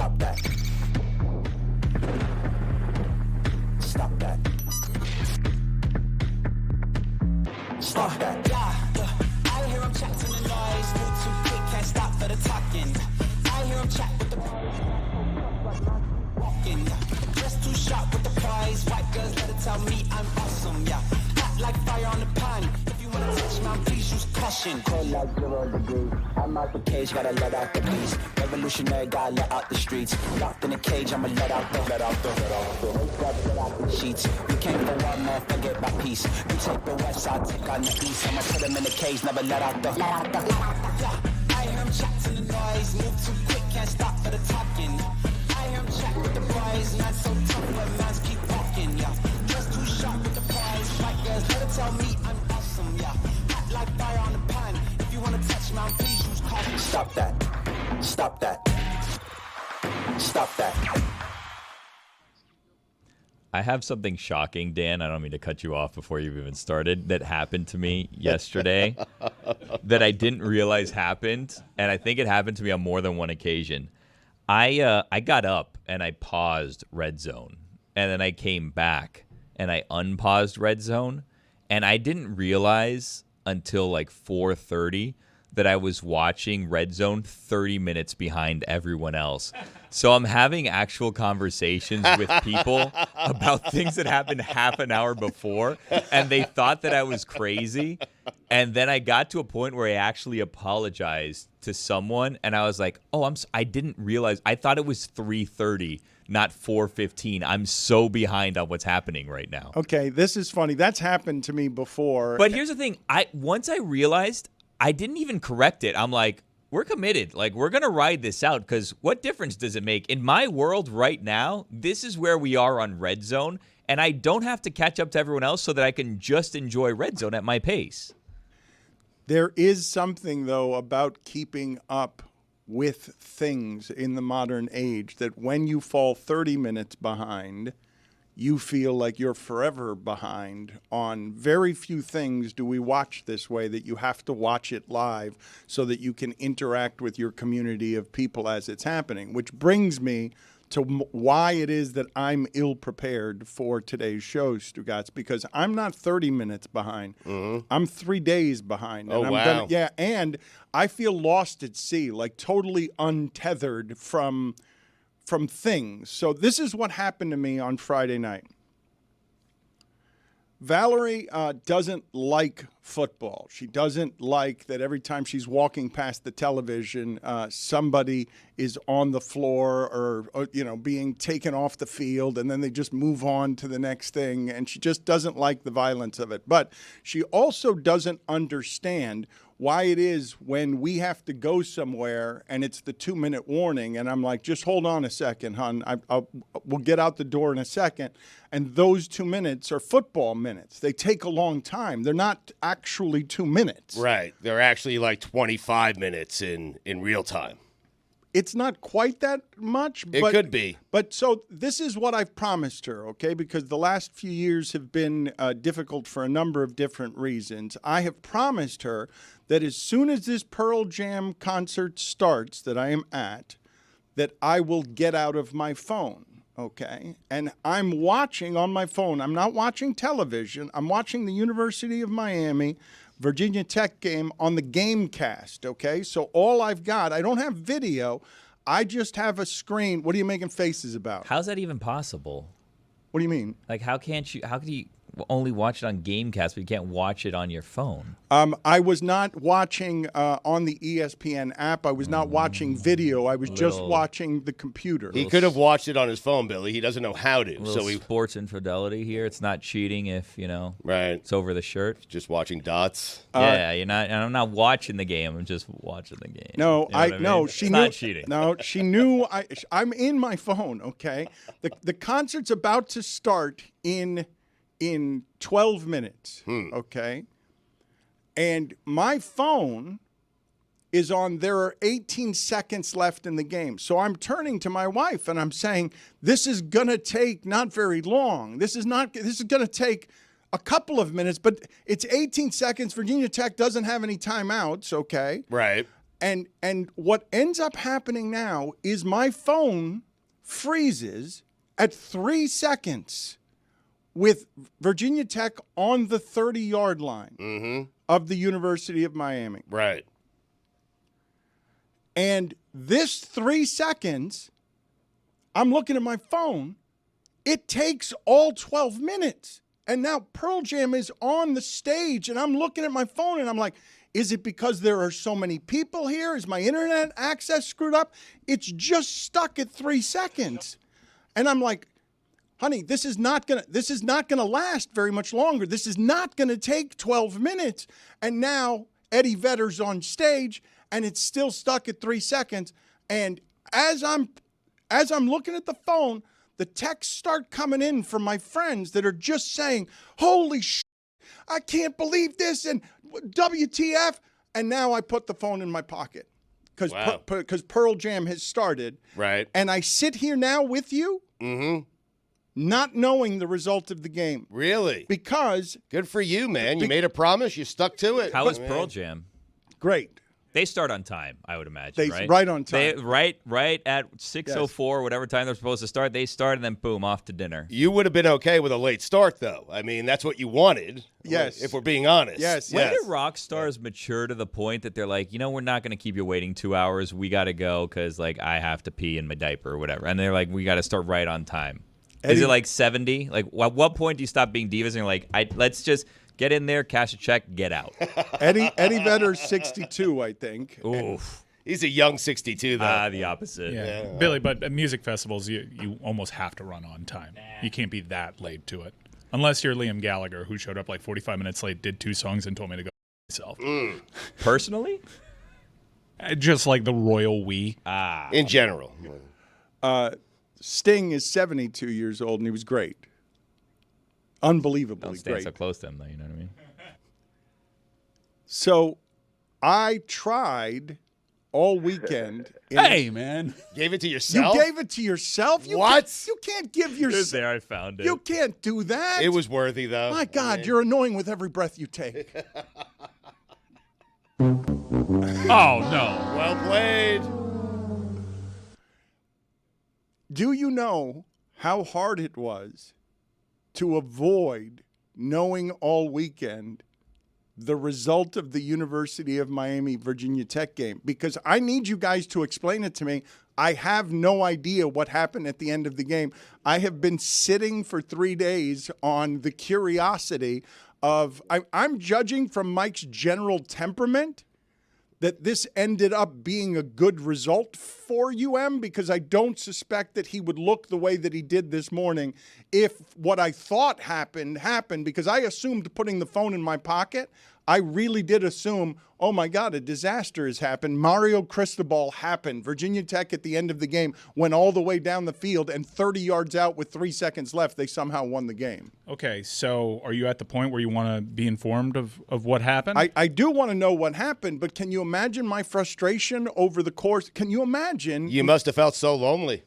Stop that. Stop that. Stop that. I hear him chat to the noise. Move too quick, can't stop for the talking. I hear him chat with the walking. Just too sharp with the prize. White girls let it tell me I'm awesome, yeah. Hot like fire on the pan. If you wanna touch me, please use caution. Cold like 0 degrees. I'm out the cage, gotta let out the beast. Revolutionary, gotta let out the streets. Locked in a cage, I'ma let out the sheets. You came for one, motherfucker, my peace. You take the west, I'll take on the east. I'ma put him in the cage, never let out the. I hear him chat to the noise. Move too quick, can't stop for the talking. I hear him chat with the boys. Man so tough, but mans keep walking, yeah. Just too sharp with the prize. White girls, let it tell me I'm awesome, yeah. Hot like fire on the pan. If you wanna touch me, please use caution. Stop that. Stop that. Stop that. I have something shocking, Dan. I don't mean to cut you off before you've even started. That happened to me yesterday that I didn't realize happened, and I think it happened to me on more than one occasion. I got up and I paused Red Zone, and then I came back and I unpaused Red Zone, and I didn't realize until like 4:30 that I was watching Red Zone 30 minutes behind everyone else. So I'm having actual conversations with people about things that happened half an hour before, and they thought that I was crazy. And then I got to a point where I actually apologized to someone, and I was like, "Oh, I didn't realize. I thought it was 3:30, not 4:15. I'm so behind on what's happening right now." Okay, this is funny. That's happened to me before. But here's the thing. Once I realized, I didn't even correct it. I'm like, we're committed. Like, we're going to ride this out because what difference does it make? In my world right now, this is where we are on Red Zone, and I don't have to catch up to everyone else so that I can just enjoy Red Zone at my pace. There is something, though, about keeping up with things in the modern age that when you fall 30 minutes behind, you feel like you're forever behind. On very few things do we watch this way, that you have to watch it live so that you can interact with your community of people as it's happening, which brings me to why it is that I'm ill-prepared for today's show, Stugotz, because I'm not 30 minutes behind. Mm-hmm. I'm 3 days behind. And wow. And I feel lost at sea, like totally untethered from things. So this is what happened to me on Friday night. Valerie doesn't like football. She doesn't like that every time she's walking past the television, somebody is on the floor or being taken off the field, and then they just move on to the next thing. And she just doesn't like the violence of it. But she also doesn't understand why it is when we have to go somewhere and it's the 2-minute warning, and I'm like, just hold on a second, hon. We'll get out the door in a second. And those 2 minutes are football minutes. They take a long time. They're not actually 2 minutes. Right. They're actually like 25 minutes in real time. It's not quite that much. It could be. But so this is what I've promised her, okay, because the last few years have been difficult for a number of different reasons. I have promised her that as soon as this Pearl Jam concert starts that I am at, that I will get out of my phone, okay? And I'm watching on my phone. I'm not watching television. I'm watching the University of Miami Virginia Tech game on the Gamecast, okay? So all I've got, I don't have video. I just have a screen. What are you making faces about? How's that even possible? What do you mean? Like, how could you only watch it on Gamecast, but you can't watch it on your phone? I was not watching on the ESPN app. I was not watching video. I was just watching the computer. He could have watched it on his phone, Billy. He doesn't know how to. So sports infidelity here. It's not cheating if, right. It's over the shirt. Just watching dots. Yeah, I'm not watching the game. I'm just watching the game. No, she knew. Not cheating. No, she knew. I'm in my phone, okay? The concert's about to start in 12 minutes, okay? And my phone is on, there are 18 seconds left in the game. So I'm turning to my wife and I'm saying, this is going to take not very long. This is going to take a couple of minutes, but it's 18 seconds. Virginia Tech doesn't have any timeouts, okay? Right. And what ends up happening now is my phone freezes at 3 seconds with Virginia Tech on the 30-yard line of the University of Miami. Right. And this 3 seconds, I'm looking at my phone, it takes all 12 minutes. And now Pearl Jam is on the stage, and I'm looking at my phone, and I'm like, is it because there are so many people here? Is my internet access screwed up? It's just stuck at 3 seconds. And I'm like, honey, this is not gonna last very much longer. This is not gonna take 12 minutes. And now Eddie Vedder's on stage, and it's still stuck at 3 seconds. And as I'm looking at the phone, the texts start coming in from my friends that are just saying, holy shit, I can't believe this, and WTF. And now I put the phone in my pocket because Pearl Jam has started. Right. And I sit here now with you, not knowing the result of the game. Really? Because. Good for you, man. You made a promise. You stuck to it. How is Pearl Jam? Great. They start on time, I would imagine, right? Right on time. Right at 6:04, whatever time they're supposed to start. They start, and then boom, off to dinner. You would have been okay with a late start, though. I mean, that's what you wanted. Yes. If we're being honest. Yes. When do rock stars mature to the point that they're like, we're not going to keep you waiting 2 hours. We got to go because, I have to pee in my diaper or whatever. And they're like, we got to start right on time. Is it like 70? Like, at what point do you stop being divas and you're like, let's just get in there, cash a check, get out? Eddie Vedder's 62, I think. Oof. He's a young 62, though. The opposite. Yeah. Billy, but at music festivals, you almost have to run on time. You can't be that late to it. Unless you're Liam Gallagher, who showed up 45 minutes late, did 2 songs, and told me to go myself. Personally? Just like the royal we. In general. Sting is 72 years old, and he was great. Unbelievably Don't stand great. so close to him, though. You know what I mean? So I tried all weekend. Hey, man. Gave it to yourself? You gave it to yourself? What? You can't give yourself. There, I found it. You can't do that. It was worthy, though. My God, you're annoying with every breath you take. Oh, no. Well played. Do you know how hard it was to avoid knowing all weekend the result of the University of Miami Virginia Tech game? Because I need you guys to explain it to me. I have no idea what happened at the end of the game. I have been sitting for 3 days on the curiosity of, I'm judging from Mike's general temperament that this ended up being a good result for UM, because I don't suspect that he would look the way that he did this morning if what I thought happened, because I assumed putting the phone in my pocket. I really did assume, oh my God, a disaster has happened. Mario Cristobal happened. Virginia Tech at the end of the game went all the way down the field, and 30 yards out with 3 seconds left, they somehow won the game. Okay, so are you at the point where you want to be informed of what happened? I do want to know what happened, but can you imagine my frustration over the course? Can you imagine? You must have felt so lonely.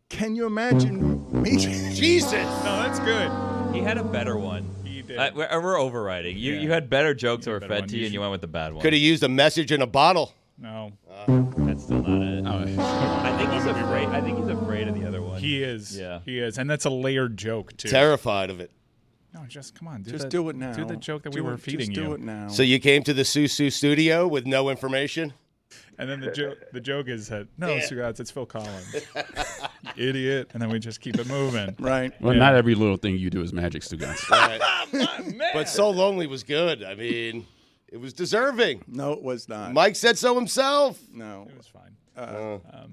Can you imagine me? Jesus. No, that's good. He had a better one. He did. We're overriding. You had better jokes that were better fed one. to you, and you went with the bad one. Could have used a message in a bottle. No. That's still not it. Oh, I think he's afraid. I think he's afraid of the other one. he is. Yeah. He is. And that's a layered joke, too. Terrified of it. No, just come on. Just do it now. Do the joke that we were feeding you. Just do it now. So you came to the Susu studio with no information? And then the joke is that, no, Stugotz, it's Phil Collins. You idiot. And then we just keep it moving. Right. Well, not every little thing you do is magic, Stugotz. Right. But So Lonely was good. I mean, it was deserving. No, it was not. Mike said so himself. No. It was fine.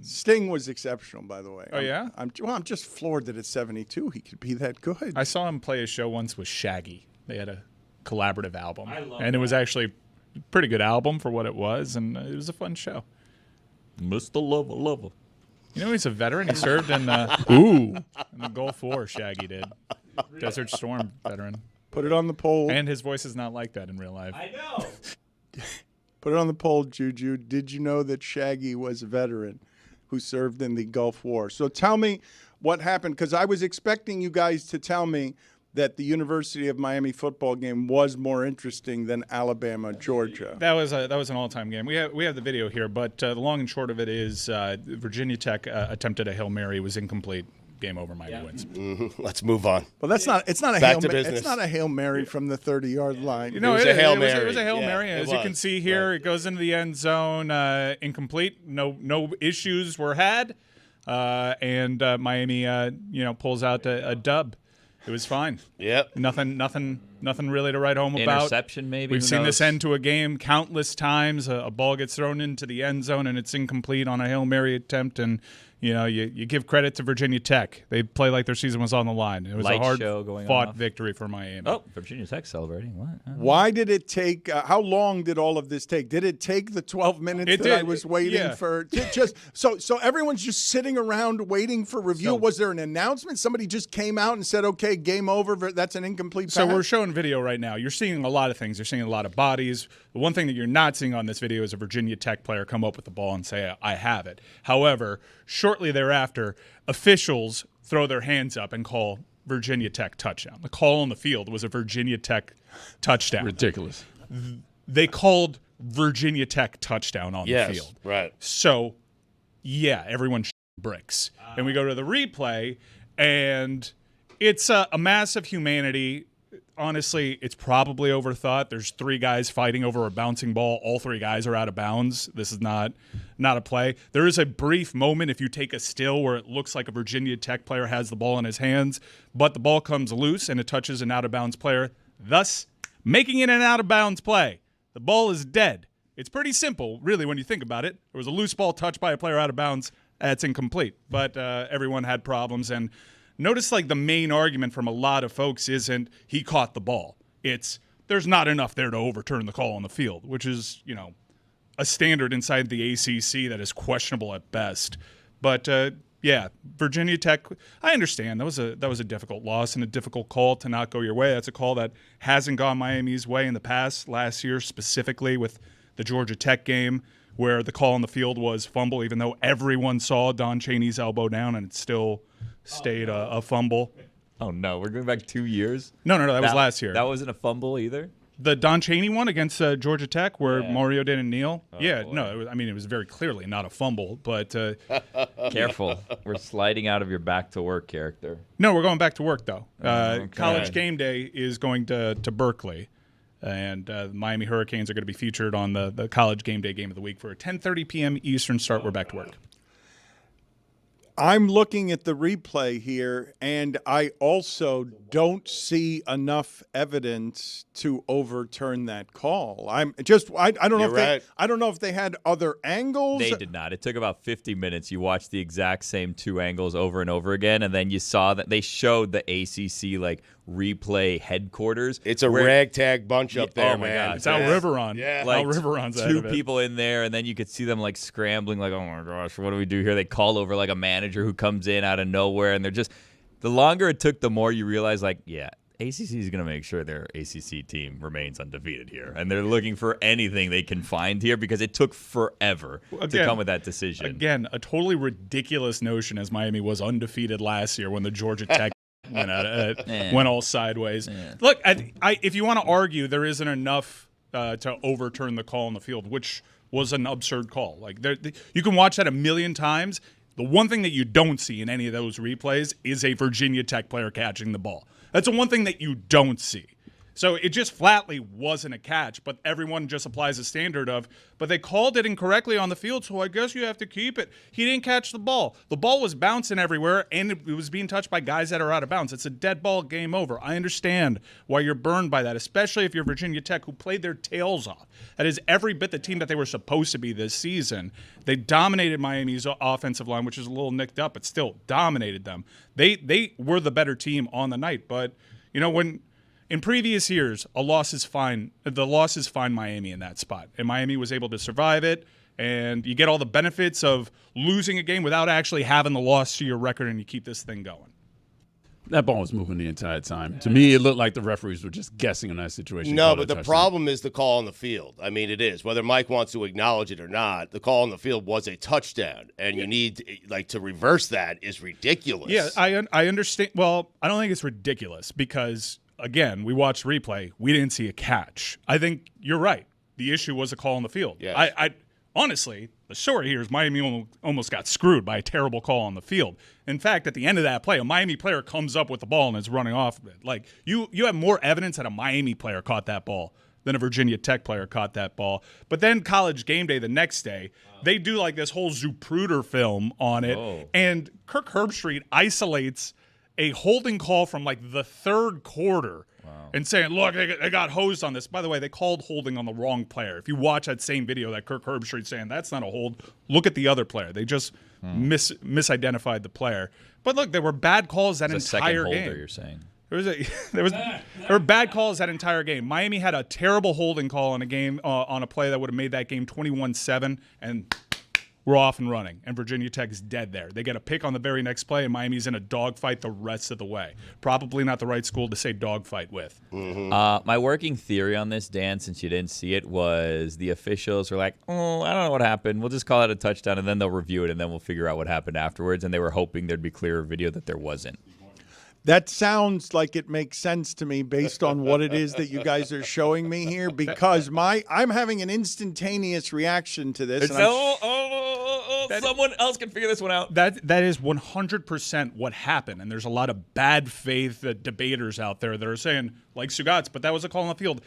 Sting was exceptional, by the way. Oh, yeah? I'm just floored that at 72 he could be that good. I saw him play a show once with Shaggy. They had a collaborative album. And it was actually a pretty good album for what it was, and it was a fun show. Mr. Lover. You know, he's a veteran. He served in the Gulf War, Shaggy did. Desert Storm veteran. Put it on the poll. And his voice is not like that in real life. I know. Put it on the poll, Juju. Did you know that Shaggy was a veteran who served in the Gulf War? So tell me what happened, because I was expecting you guys to tell me that the University of Miami football game was more interesting than Alabama, Georgia. That was an all-time game. We have the video here, but the long and short of it is Virginia Tech attempted a Hail Mary, was incomplete. Game over. Miami wins. Mm-hmm. Let's move on. Well, it's not a Back to business. It's not a Hail Mary from the 30-yard line. You know, it was a Hail Mary. It was a Hail Mary. Yeah, As you can see here, It goes into the end zone, incomplete. No issues were had, and Miami, pulls out a dub. It was fine. Yep. Nothing really to write home about. Interception, maybe. We've Who seen knows? this end to a game countless times. A ball gets thrown into the end zone and it's incomplete on a Hail Mary attempt, and you give credit to Virginia Tech. They play like their season was on the line. It was Light a show going hard-fought off. victory for Miami. Oh, Virginia Tech celebrating. What? Why did it take? How long did all of this take? Did it take the 12 minutes It that I did. was waiting Yeah. for? Just so everyone's just sitting around waiting for review. Was there an announcement? Somebody just came out and said, "Okay, game over. That's an incomplete So pass." we're showing video right now. You're seeing a lot of things. You're seeing a lot of bodies. The one thing that you're not seeing on this video is a Virginia Tech player come up with the ball and say, "I have it." However, shortly thereafter, officials throw their hands up and call Virginia Tech touchdown. The call on the field was a Virginia Tech touchdown. Ridiculous. They called Virginia Tech touchdown on the field. Right. So, yeah, everyone bricks. And we go to the replay, and it's a mass of humanity. Honestly, it's probably overthought. There's 3 guys fighting over a bouncing ball. All 3 guys are out of bounds. This is not a play. There is a brief moment, if you take a still, where it looks like a Virginia Tech player has the ball in his hands, but the ball comes loose and it touches an out-of-bounds player, thus making it an out-of-bounds play. The ball is dead. It's pretty simple, really, when you think about it. There was a loose ball touched by a player out of bounds. That's incomplete. But everyone had problems, and notice, like, the main argument from a lot of folks isn't he caught the ball. It's there's not enough there to overturn the call on the field, which is, a standard inside the ACC that is questionable at best. But, Virginia Tech, I understand. That was a difficult loss and a difficult call to not go your way. That's a call that hasn't gone Miami's way in the past, last year specifically with the Georgia Tech game, where the call on the field was fumble, even though everyone saw Don Chaney's elbow down and it still stayed a fumble. Oh, no. We're going back 2 years? No, that was last year. That wasn't a fumble either? The Don Chaney one against Georgia Tech where Mario didn't kneel? boy. It was very clearly not a fumble, but... Careful. We're sliding out of your back to work character. No, we're going back to work, though. Okay. College Game Day is going to Berkeley, and the Miami Hurricanes are going to be featured on the College Game Day game of the week for a 10:30 p.m. Eastern start. We're back to work. I'm looking at the replay here, and I also don't see enough evidence to overturn that call. I don't know if they had other angles. They did not. It took about 50 minutes. You watched the exact same 2 angles over and over again, and then you saw that they showed the ACC replay headquarters. It's a ragtag bunch up there, oh my man. God. It's Al Riveron. Yeah. Al Riveron's ahead 2 of it. people in there, and then you could see them scrambling, oh my gosh, what do we do here? They call over a manager who comes in out of nowhere, and they're just, the longer it took, the more you realize ACC is going to make sure their ACC team remains undefeated here, and they're looking for anything they can find here because it took forever to come with that decision. Again, a totally ridiculous notion, as Miami was undefeated last year when the Georgia Tech went all sideways. Yeah. Look, if you want to argue there isn't enough to overturn the call on the field, which was an absurd call. You can watch that a million times. The one thing that you don't see in any of those replays is a Virginia Tech player catching the ball. That's the one thing that you don't see. So it just flatly wasn't a catch, but everyone just applies a standard of, but they called it incorrectly on the field, so I guess you have to keep it. He didn't catch the ball. The ball was bouncing everywhere, and it was being touched by guys that are out of bounds. It's a dead ball, game over. I understand why you're burned by that, especially if you're Virginia Tech, who played their tails off. That is every bit the team that they were supposed to be this season. They dominated Miami's offensive line, which is a little nicked up, but still dominated them. They were the better team on the night, but when in previous years, a loss is fine. The loss is fine Miami in that spot. And Miami was able to survive it, and you get all the benefits of losing a game without actually having the loss to your record, and you keep this thing going. That ball was moving the entire time. To me, it looked like the referees were just guessing in that situation. No, but the problem is the call on the field. I mean, it is. Whether Mike wants to acknowledge it or not, the call on the field was a touchdown, and you need to reverse that is ridiculous. Yeah, I understand. Well, I don't think it's ridiculous because, again, we watched replay. We didn't see a catch. I think you're right. The issue was a call on the field. Yes. I honestly, the story here is Miami almost got screwed by a terrible call on the field. In fact, at the end of that play, a Miami player comes up with the ball and is running off of it. Like, you have more evidence that a Miami player caught that ball than a Virginia Tech player caught that ball. But then College Game Day the next day, they do like this whole Zapruder film on it, and Kirk Herbstreit isolates a holding call from like the third quarter. And saying, look, they got hosed on this. By the way, they called holding on the wrong player. If you watch that same video that Kirk Herbstreit saying, that's not a hold, look at the other player. They just misidentified the player. But look, there were bad calls that entire second holder, game. You're saying. There were bad calls that entire game. Miami had a terrible holding call on a game on a play that would have made that game 21-7, and we're off and running, and Virginia Tech is dead there. They get a pick on the very next play, and Miami's in a dogfight the rest of the way. Probably not the right school to say dogfight with. My working theory on this, Dan, since you didn't see it, was the officials were like, oh, I don't know what happened. We'll just call it a touchdown, and then they'll review it, and then we'll figure out what happened afterwards. And they were hoping there'd be clearer video that there wasn't. That sounds like it makes sense to me based on what it is that you guys are showing me here, because I'm having an instantaneous reaction to this. Someone else can figure this one out. That is 100% what happened, and there's a lot of bad faith debaters out there that are saying, like Stugotz, but that was a call on the field.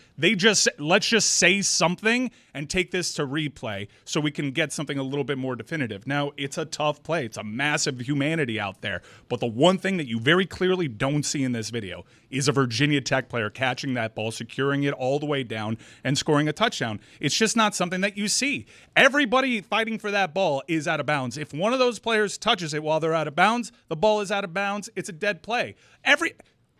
Let's just say something and take this to replay so we can get something a little bit more definitive. Now, it's a tough play. It's a massive humanity out there, but the one thing that you very clearly don't see in this video is a Virginia Tech player catching that ball, securing it all the way down, and scoring a touchdown. It's just not something that you see. Everybody fighting for that ball is out of bounds. If one of those players touches it while they're out of bounds, the ball is out of bounds. It's a dead play.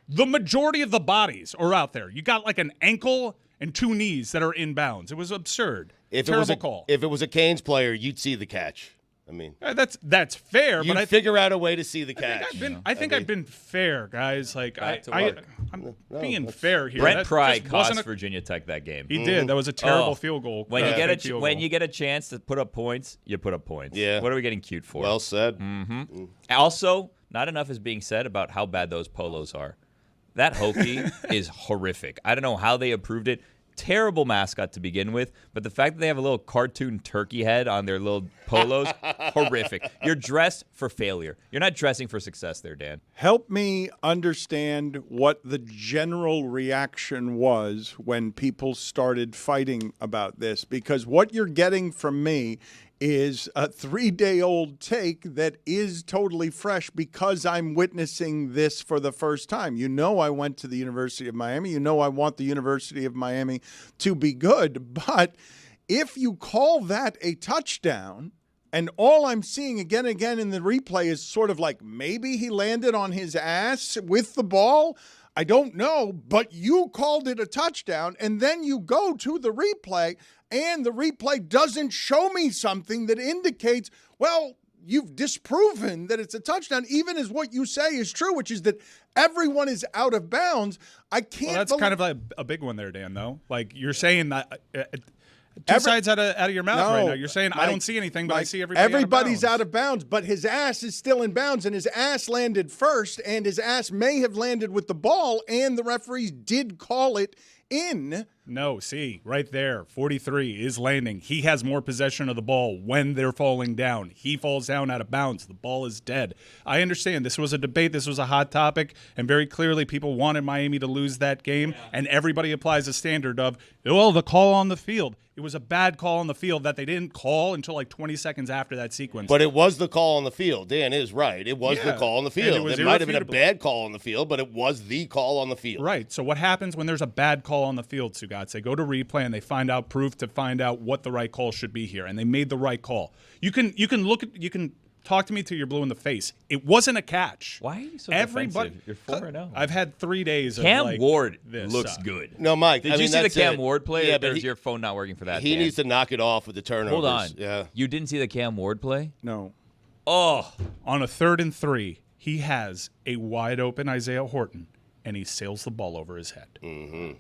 The majority of the bodies are out there. You got like an ankle and two knees that are in bounds. It was absurd. Terrible call. If it was a Canes player, you'd see the catch. I mean, that's fair. You figure out a way to see the catch. I think I've been fair, guys. Like I'm being fair here. Brent Pry cost Virginia Tech that game. He did. That was a terrible field goal. When you get a chance to put up points, you put up points. Yeah. What are we getting cute for? Well said. Mm-hmm. Also, not enough is being said about how bad those polos are. That Hokie is horrific. I don't know how they approved it. Terrible mascot to begin with, but the fact that they have a little cartoon turkey head on their little polos, horrific. You're dressed for failure. You're not dressing for success there, Dan. Help me understand what the general reaction was when people started fighting about this, because what you're getting from me is a 3-day-old take that is totally fresh because I'm witnessing this for the first time. You know, I went to the University of Miami. You know, I want the University of Miami to be good. But if you call that a touchdown, and all I'm seeing again and again in the replay is sort of like maybe he landed on his ass with the ball, I don't know, but you called it a touchdown, and then you go to the replay, and the replay doesn't show me something that indicates, well, you've disproven that it's a touchdown, even as what you say is true, which is that everyone is out of bounds. I can't. Well, that's kind of a big one there, Dan, though. Like, you're saying that two sides out of your mouth right now. You're saying, Mike, I don't see anything, but I see everybody's out of bounds, but his ass is still in bounds, and his ass landed first, and his ass may have landed with the ball, and the referees did call it in. No, see, right there, 43 is landing. He has more possession of the ball when they're falling down. He falls down out of bounds. The ball is dead. I understand this was a debate. This was a hot topic, and very clearly people wanted Miami to lose that game, and everybody applies a standard of, well, the call on the field. It was a bad call on the field that they didn't call until like 20 seconds after that sequence. But it was the call on the field. Dan is right. It was the call on the field. It might have been a bad call on the field, but it was the call on the field. Right. So what happens when there's a bad call on the field, Stugotz? They go to replay and they find out proof to find out what the right call should be here, and they made the right call. You can talk to me till you're blue in the face. It wasn't a catch. Why are you so defensive? You're 4-0. I've had 3 days of Cam Ward this looks good. No, Mike. Did you see the Cam Ward play? Yeah, There's your phone not working for that. He needs to knock it off with the turnovers. Hold on. Yeah. You didn't see the Cam Ward play? No. Oh. On a 3rd and 3, He has a wide open Isaiah Horton, and he sails the ball over his head.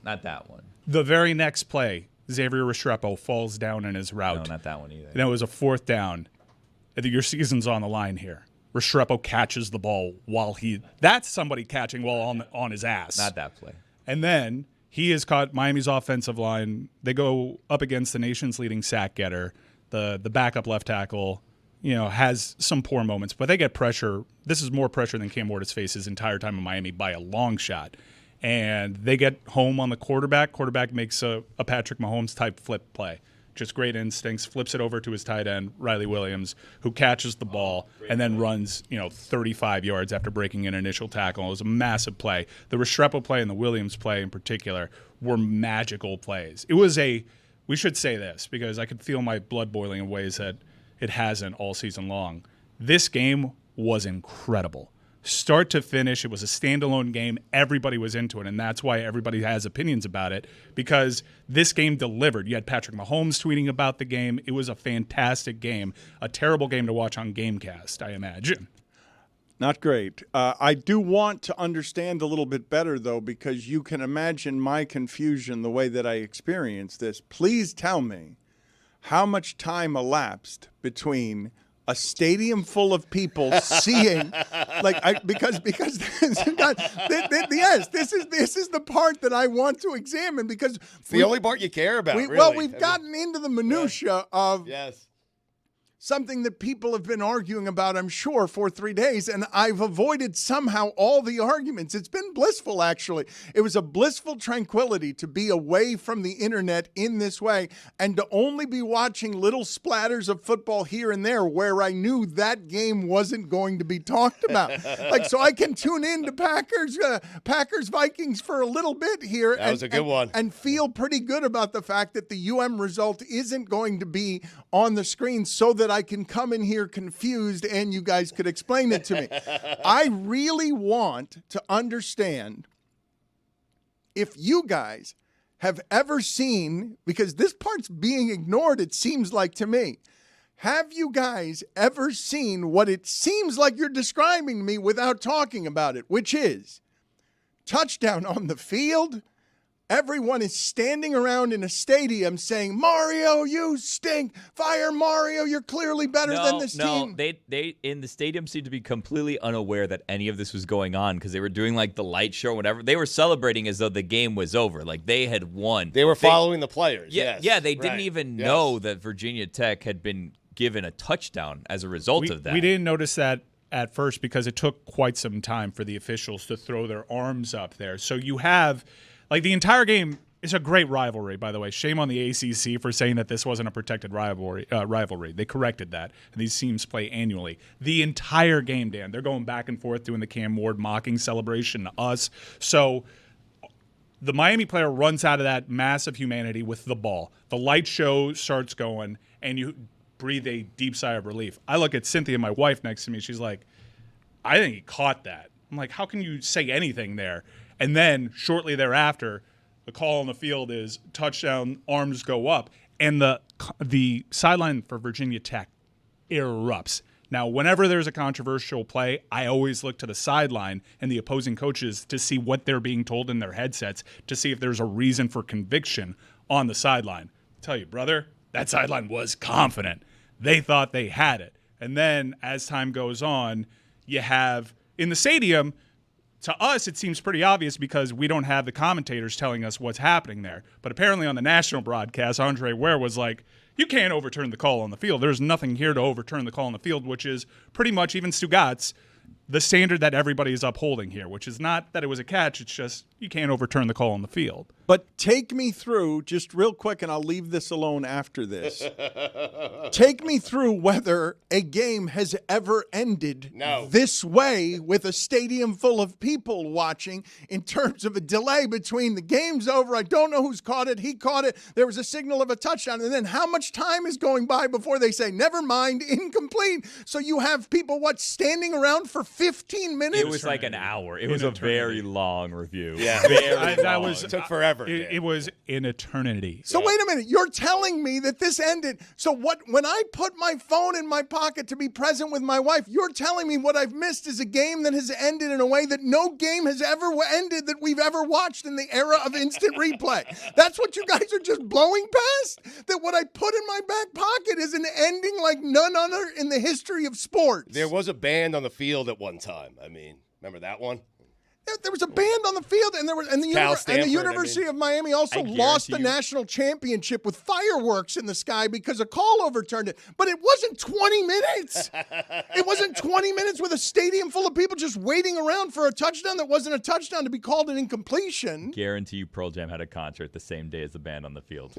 Not that one. The very next play, Xavier Restrepo falls down in his route. No, not that one either. And it was a 4th down. I think your season's on the line here. Restrepo catches the ball while that's somebody catching while on his ass. Not that play. And then he has caught Miami's offensive line. They go up against the nation's leading sack getter. The backup left tackle, has some poor moments, but they get pressure. This is more pressure than Cam Ward has faced his entire time in Miami by a long shot. And they get home on the quarterback. Quarterback makes a Patrick Mahomes-type flip play. Just great instincts, flips it over to his tight end, Riley Williams, who catches the ball and then runs, 35 yards after breaking an initial tackle. It was a massive play. The Restrepo play and the Williams play in particular were magical plays. It was we should say this because I could feel my blood boiling in ways that it hasn't all season long. This game was incredible. Start to finish, it was a standalone game. Everybody was into it, and that's why everybody has opinions about it, because this game delivered. You had Patrick Mahomes tweeting about the game. It was a fantastic game, a terrible game to watch on Gamecast, I imagine. Not great. I do want to understand a little bit better, though, because you can imagine my confusion the way that I experienced this. Please tell me how much time elapsed between a stadium full of people seeing, because yes, this is the part that I want to examine because it's the only part you care about. Really. Well, we've gotten into the minutia of something that people have been arguing about, I'm sure, for 3 days, and I've avoided somehow all the arguments. It's been blissful, actually. It was a blissful tranquility to be away from the internet in this way and to only be watching little splatters of football here and there where I knew that game wasn't going to be talked about. So I can tune in to Packers-Vikings for a little bit here. That was a good one. And feel pretty good about the fact that the UM result isn't going to be on the screen so that I can come in here confused and you guys could explain it to me. I really want to understand if you guys have ever seen, because this part's being ignored, it seems like to me. Have you guys ever seen what it seems like you're describing to me without talking about it, which is touchdown on the field? Everyone is standing around in a stadium saying, Mario, you stink. Fire Mario. You're clearly better than this team. No, they in the stadium seemed to be completely unaware that any of this was going on because they were doing like the light show or whatever. They were celebrating as though the game was over. Like they had won. They were following the players. Yeah, they didn't even know that Virginia Tech had been given a touchdown as a result of that. We didn't notice that at first because it took quite some time for the officials to throw their arms up there. So you have... the entire game is a great rivalry, by the way. Shame on the ACC for saying that this wasn't a protected rivalry. They corrected that, and these teams play annually. The entire game, Dan, they're going back and forth doing the Cam Ward mocking celebration to us. So the Miami player runs out of that mass of humanity with the ball. The light show starts going, and you breathe a deep sigh of relief. I look at Cynthia, my wife, next to me. She's like, I think he caught that. I'm like, how can you say anything there? And then shortly thereafter, the call on the field is touchdown, arms go up, and the sideline for Virginia Tech erupts. Now, whenever there's a controversial play, I always look to the sideline and the opposing coaches to see what they're being told in their headsets to see if there's a reason for conviction on the sideline. I tell you, brother, that sideline was confident. They thought they had it. And then as time goes on, you have in the stadium, to us, it seems pretty obvious because we don't have the commentators telling us what's happening there. But apparently on the national broadcast, Andre Ware was like, you can't overturn the call on the field. There's nothing here to overturn the call on the field, which is pretty much, even Stugotz, the standard that everybody is upholding here, which is not that it was a catch. It's just you can't overturn the call on the field. But take me through, just real quick, and I'll leave this alone after this. Take me through whether a game has ever ended this way with a stadium full of people watching in terms of a delay between the game's over. I don't know who's caught it. He caught it. There was a signal of a touchdown. And then how much time is going by before they say, never mind, incomplete. So you have people, standing around for 15 minutes? It was like an hour. It was a very long review. Yeah. Very took forever. It was an eternity. So wait a minute. You're telling me that this ended. So when I put my phone in my pocket to be present with my wife, you're telling me what I've missed is a game that has ended in a way that no game has ever ended that we've ever watched in the era of instant replay. That's what you guys are just blowing past? That what I put in my back pocket is an ending like none other in the history of sports. There was a band on the field at one time. I mean, remember that one? There was a band on the field, and the University of Miami also lost the national championship with fireworks in the sky because a call overturned it. But it wasn't 20 minutes. It wasn't 20 minutes with a stadium full of people just waiting around for a touchdown that wasn't a touchdown to be called an incompletion. Guarantee you Pearl Jam had a concert the same day as the band on the field.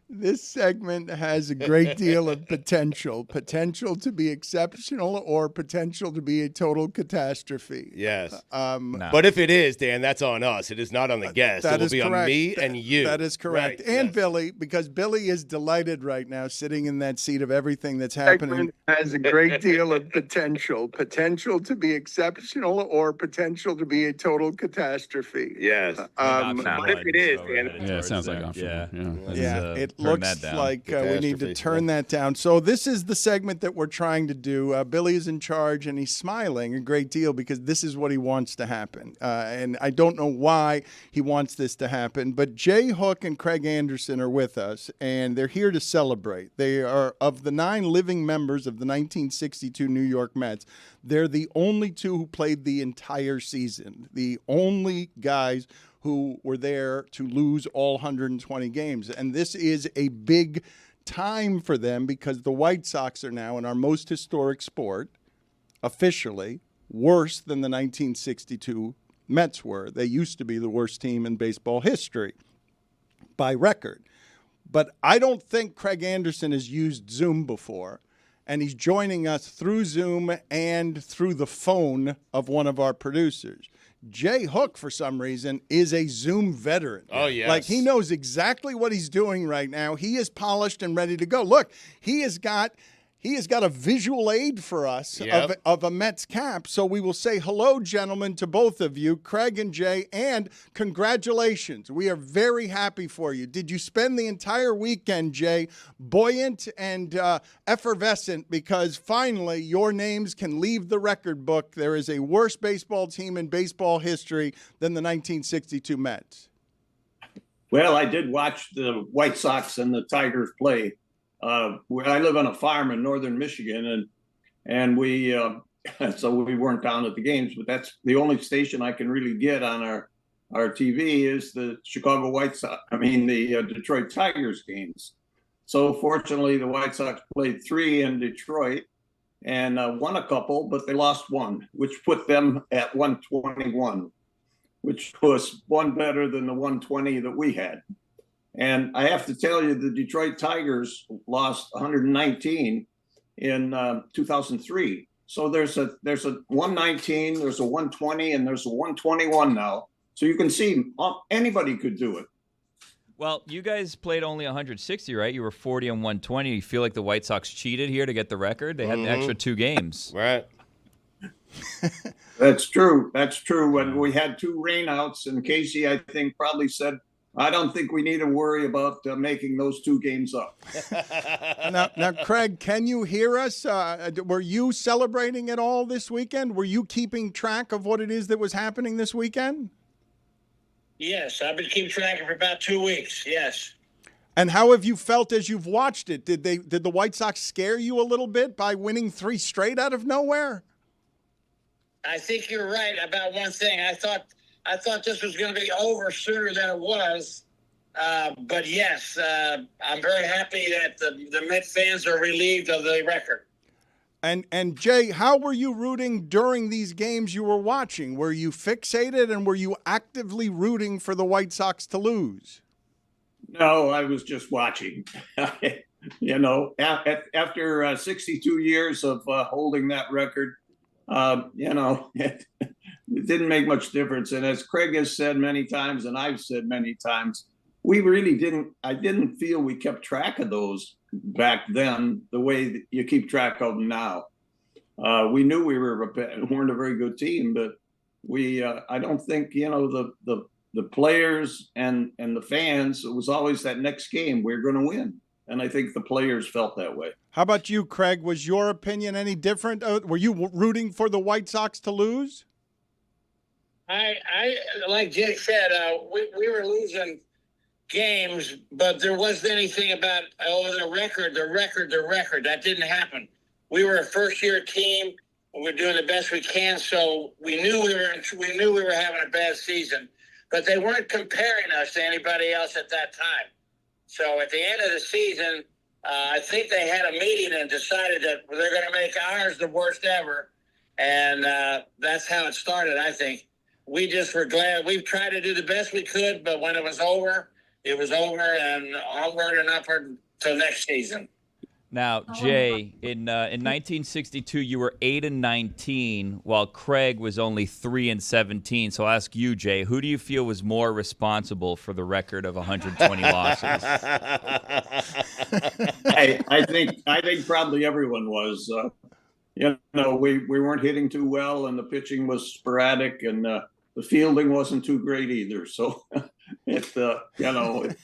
This segment has a great deal of potential to be exceptional or potential to be a total catastrophe. Yes. No. But if it is, Dan, that's on us. It is not on the guest. That it will is be correct. on me and you. That is correct. Right, And yes. Billy, because Billy is delighted right now sitting in that seat of everything that's happening. Has a great deal of potential to be exceptional or potential to be a total catastrophe. Yes. But if it is, Yeah, it sounds like option one. Yeah, it turn looks that down. like we need to Catastrophe, turn that down. So this is the segment that we're trying to do. Billy is in charge, and he's smiling a great deal because this is what he wants to happen. And I don't know why he wants this to happen, but Jay Hook and Craig Anderson are with us, and they're here to celebrate. They are, of the 9 living members of the 1962 New York Mets, they're the only 2 who played the entire season, the only guys who were there to lose all 120 games. And this is a big time for them because the White Sox are now in our most historic sport, officially, worse than the 1962 Mets were. They used to be the worst team in baseball history by record. But I don't think Craig Anderson has used Zoom before, and he's joining us through Zoom and through the phone of one of our producers. Jay Hook, for some reason, is a Zoom veteran. Oh, yes. Like, he knows exactly what he's doing right now. He is polished and ready to go. Look, he has got a visual aid for us of a Mets cap. So we will say hello, gentlemen, to both of you, Craig and Jay, and congratulations. We are very happy for you. Did you spend the entire weekend, Jay, buoyant and effervescent because finally your names can leave the record book? There is a worse baseball team in baseball history than the 1962 Mets. Well, I did watch the White Sox and the Tigers play. I live on a farm in northern Michigan, and we so we weren't down at the games, but that's the only station I can really get on our TV is the the Detroit Tigers games. So fortunately, the White Sox played 3 in Detroit and won a couple, but they lost 1, which put them at 121, which was 1 better than the 120 that we had. And I have to tell you, the Detroit Tigers lost 119 in 2003. So there's a 119, there's a 120, and there's a 121 now. So you can see anybody could do it. Well, you guys played only 160, right? You were 40 and 120. You feel like the White Sox cheated here to get the record? They had an extra 2 games. Right. That's true. That's true. When we had 2 rainouts, and Casey, I think, probably said, I don't think we need to worry about making those 2 games up. Now, Craig, can you hear us? Were you celebrating at all this weekend? Were you keeping track of what it is that was happening this weekend? Yes, I've been keeping track for about 2 weeks. Yes. And how have you felt as you've watched it? Did the White Sox scare you a little bit by winning 3 straight out of nowhere? I think you're right about one thing. I thought this was going to be over sooner than it was. But yes, I'm very happy that the Met fans are relieved of the record. And Jay, how were you rooting during these games you were watching? Were you fixated and were you actively rooting for the White Sox to lose? No, I was just watching. After 62 years of holding that record, it didn't make much difference. And as Craig has said many times, and I've said many times, I didn't feel we kept track of those back then the way that you keep track of them now. We knew we weren't a very good team, but I don't think, the players and the fans, it was always that next game we're going to win. And I think the players felt that way. How about you, Craig? Was your opinion any different? Were you rooting for the White Sox to lose? I like Jake said, we were losing games, but there wasn't anything about the record. That didn't happen. We were a first-year team. We were doing the best we can, so we knew we were having a bad season. But they weren't comparing us to anybody else at that time. So at the end of the season, I think they had a meeting and decided that they're going to make ours the worst ever. And that's how it started, I think. We just were glad. We tried to do the best we could, but when it was over, and onward and upward to next season. Now, Jay, in 1962, you were 8-19, while Craig was only 3-17. So I'll ask you, Jay, who do you feel was more responsible for the record of 120 losses? I think probably everyone was. We weren't hitting too well, and the pitching was sporadic, and the fielding wasn't too great either. So it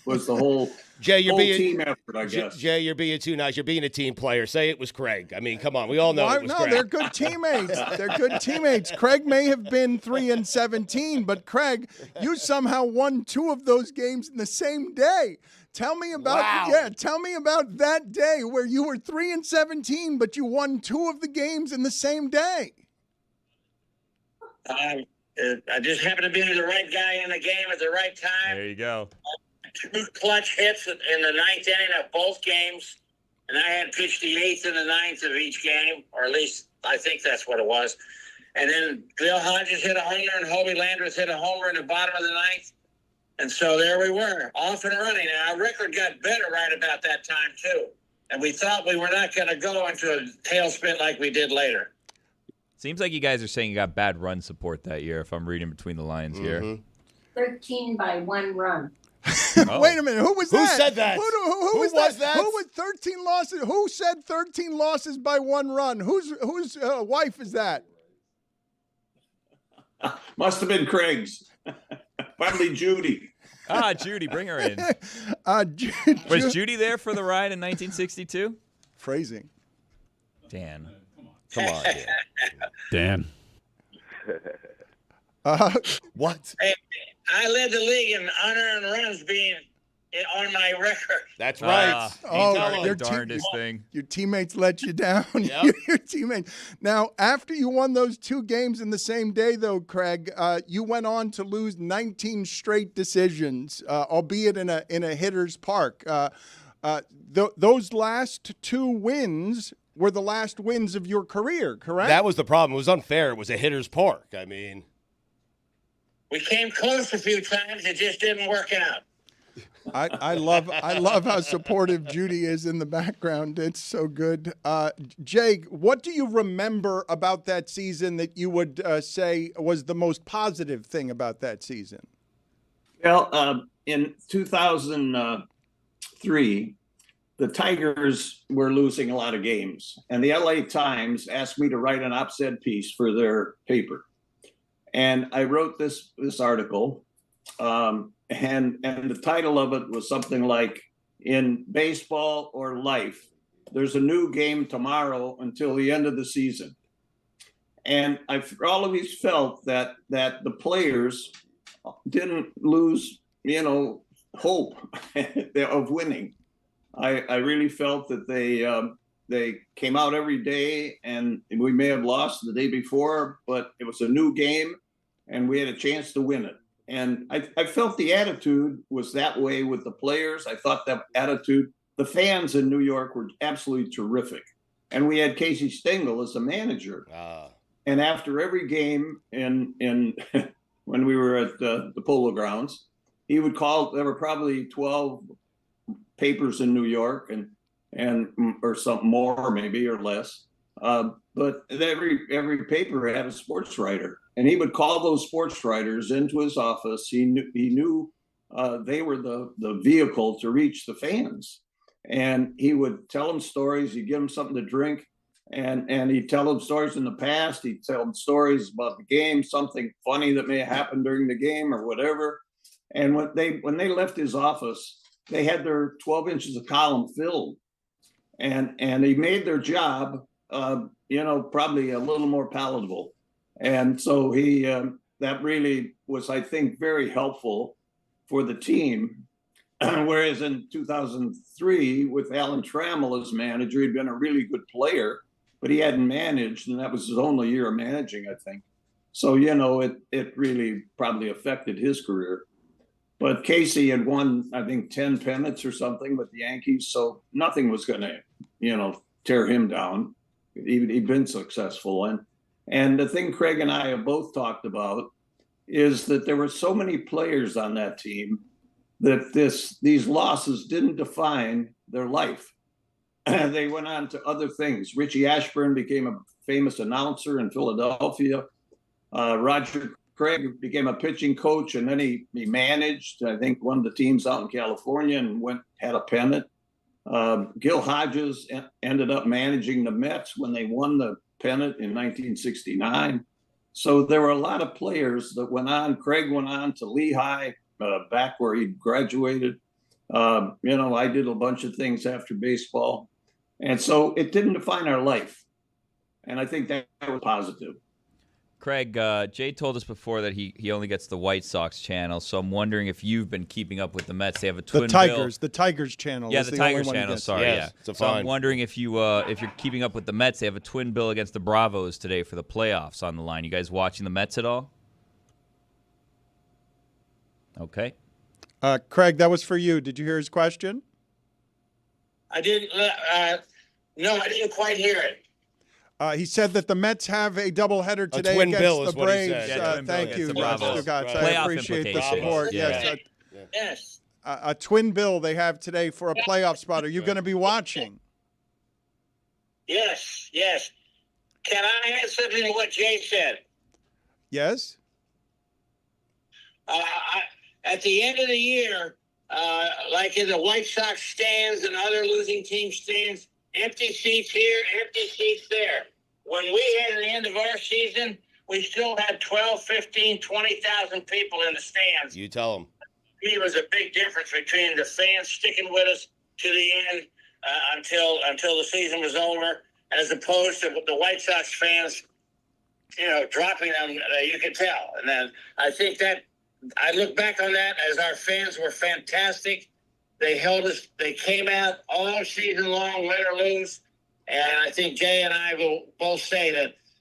was the whole team effort, I guess. Jay, you're being too nice. You're being a team player. Say it was Craig. I mean, come on. We all know it was Craig. They're good teammates. They're good teammates. Craig may have been 3-17, but Craig, you somehow won 2 of those games in the same day. Tell me about tell me about that day where you were 3-17, but you won 2 of the games in the same day. I just happened to be the right guy in the game at the right time. There you go. 2 clutch hits in the 9th inning of both games, and I had pitched the 8th and the 9th of each game, or at least I think that's what it was. And then Bill Hodges hit a homer, and Hobie Landreth hit a homer in the bottom of the 9th. And so there we were, off and running. And our record got better right about that time, too. And we thought we were not going to go into a tailspin like we did later. Seems like you guys are saying you got bad run support that year, if I'm reading between the lines here. 13 by 1 run. Wait a minute. Who was that? Who said that? Who was that? Who was 13 losses? Who said 13 losses by 1 run? Whose wife is that? Must have been Craig's. Probably Judy. Judy, bring her in. Was Judy there for the ride in 1962? Phrasing. Dan. Come on, Dan. What? Hey, I led the league in unearned runs being on my record. That's right. Your darndest thing. Your teammates let you down. Yep. Your teammates. Now, after you won those 2 games in the same day, though, Craig, you went on to lose 19 straight decisions, albeit in a hitter's park. Those last 2 wins were the last wins of your career, correct? That was the problem. It was unfair. It was a hitter's park. I mean, We came close a few times. It just didn't work out. I love how supportive Judy is in the background. It's so good. Jake, what do you remember about that season that you would say was the most positive thing about that season? Well, in 2003, the Tigers were losing a lot of games, and the LA Times asked me to write an op-ed piece for their paper. And I wrote this article, and the title of it was something like, "In Baseball or Life, there's a new game tomorrow until the end of the season." And I've always felt that the players didn't lose, hope of winning. I really felt that they came out every day, and we may have lost the day before, but it was a new game, and we had a chance to win it. And I felt the attitude was that way with the players. I thought that attitude, the fans in New York were absolutely terrific. And we had Casey Stengel as the manager. And after every game in when we were at the Polo Grounds, he would call. There were probably 12 papers in New York, and or something more, maybe, or less. But every paper had a sports writer, and he would call those sports writers into his office. He knew they were the vehicle to reach the fans. and he would tell them stories. He'd give them something to drink, and he'd tell them stories in the past. He'd tell them stories about the game, something funny that may have happened during the game or whatever. And when they left his office, they had their 12 inches of column filled, and he made their job, probably a little more palatable. And so that really was, I think, very helpful for the team. Whereas in 2003, with Alan Trammell as manager, he'd been a really good player, but he hadn't managed, and that was his only year of managing, I think. So, it really probably affected his career. But Casey had won, I think, 10 pennants or something with the Yankees, so nothing was going to, tear him down. He'd been successful. And the thing Craig and I have both talked about is that there were so many players on that team that these losses didn't define their life. They went on to other things. Richie Ashburn became a famous announcer in Philadelphia. Roger Craig became a pitching coach, and then he managed, I think, one of the teams out in California and had a pennant. Gil Hodges ended up managing the Mets when they won the pennant in 1969. So there were a lot of players that went on. Craig went on to Lehigh, back where he graduated. I did a bunch of things after baseball. And so it didn't define our life. And I think that was positive. Craig, Jay told us before that he only gets the White Sox channel, so I'm wondering if you've been keeping up with the Mets. They have a twin bill. The Tigers channel. Yeah, is the the only Tigers one he channel. gets. Sorry, Yes, yeah. it's So I'm fine. wondering if you're keeping up with the Mets. They have a twin bill against the Bravos today for the playoffs on the line. You guys watching the Mets at all? Okay. Craig, that was for you. Did you hear his question? I didn't. No, I didn't quite hear it. He said that the Mets have a doubleheader today twin against bill the is what he Braves. said. Yeah, twin bill Thank against you, the Bravos. Stugotz. Right. I Playoff appreciate the implications. support. Yeah. Yes, Yes. a twin bill they have today for a playoff spot. Are you going to be watching? Yes. Can I add something to what Jay said? Yes. At the end of the year, like in the White Sox stands and other losing team stands, empty seats here, empty seats there. When we had the end of our season, we still had 12, 15, 20,000 people in the stands. You tell them. To me, it was a big difference between the fans sticking with us to the end until the season was over, as opposed to the White Sox fans, dropping them. You could tell. And then I think that I look back on that as our fans were fantastic. They held us. They came out all season long, win or lose. And I think Jay and I will both say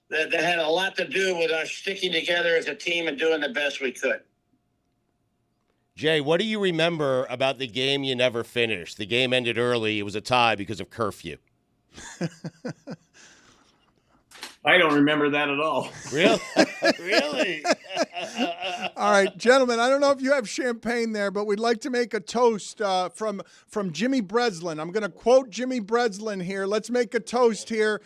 that had a lot to do with us sticking together as a team and doing the best we could. Jay, what do you remember about the game you never finished? The game ended early. It was a tie because of curfew. I don't remember that at all. Really? Really? All right, gentlemen, I don't know if you have champagne there, but we'd like to make a toast from Jimmy Breslin. I'm going to quote Jimmy Breslin here. Let's make a toast here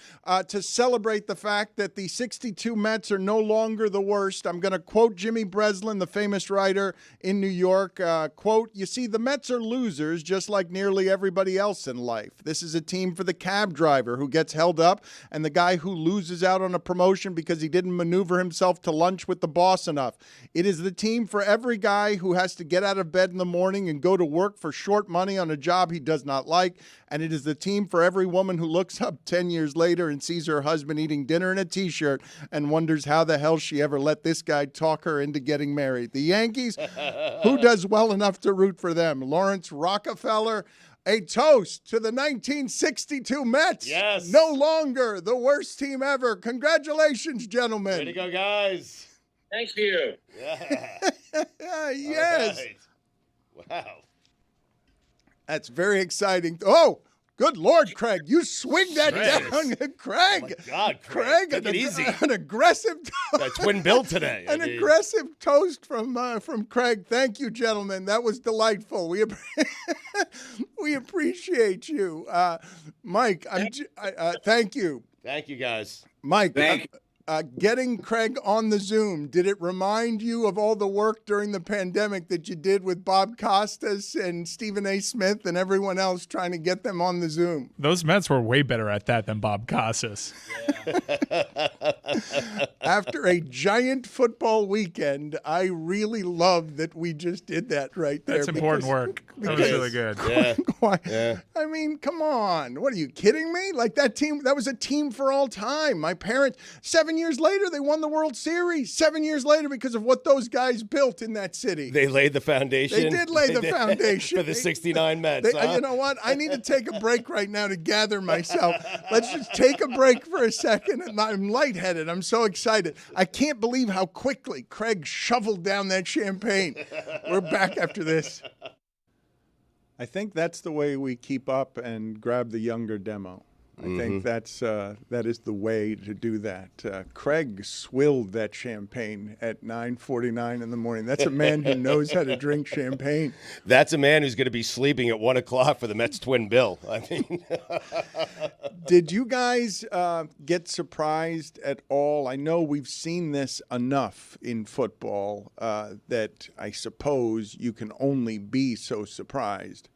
to celebrate the fact that the 62 Mets are no longer the worst. I'm going to quote Jimmy Breslin, the famous writer in New York. Quote, "You see, the Mets are losers just like nearly everybody else in life. This is a team for the cab driver who gets held up and the guy who loses out on a promotion because he didn't maneuver himself to lunch with the boss enough. It is the team for every guy who has to get out of bed in the morning and go to work for short money on a job he does not like. And it is the team for every woman who looks up 10 years later and sees her husband eating dinner in a T-shirt and wonders how the hell she ever let this guy talk her into getting married. The Yankees, who does well enough to root for them? Lawrence Rockefeller." A toast to the 1962 Mets. Yes. No longer the worst team ever. Congratulations, gentlemen. Way to go, guys. Thank you. Yeah. Yes. All right. Wow. That's very exciting. Oh, good Lord, Craig. You swing that Yes. down. Craig. Oh, my God, Craig, Take it easy. an aggressive That twin bill today. An aggressive toast from Craig. Thank you, gentlemen. That was delightful. We appreciate you, Mike. Thank you, Thank you, guys. Mike. Thank you. getting Craig on the Zoom, did it remind you of all the work during the pandemic that you did with Bob Costas and Stephen A. Smith and everyone else trying to get them on the Zoom? Those Mets were way better at that than Bob Costas. After a giant football weekend, I really love that we just did that right there. That's important work. That was really good. Yeah. I mean, come on. What, are you kidding me? Like that team, that was a team for all time. My parents, 7 years later, they won the World Series. 7 years later because of what those guys built in that city. They laid the foundation. They did lay the foundation. For the 69 Mets. You know what? I need to take a break right now to gather myself. Let's just take a break for a second. I'm lightheaded. I'm so excited. I can't believe how quickly Craig shoveled down that champagne. We're back after this. I think that's the way we keep up and grab the younger demo. I think that is the way to do that. Craig swilled that champagne at 9:49 in the morning. That's a man who knows how to drink champagne. That's a man who's going to be sleeping at 1 o'clock for the Mets twin bill. I mean, did you guys get surprised at all? I know we've seen this enough in football that I suppose you can only be so surprised.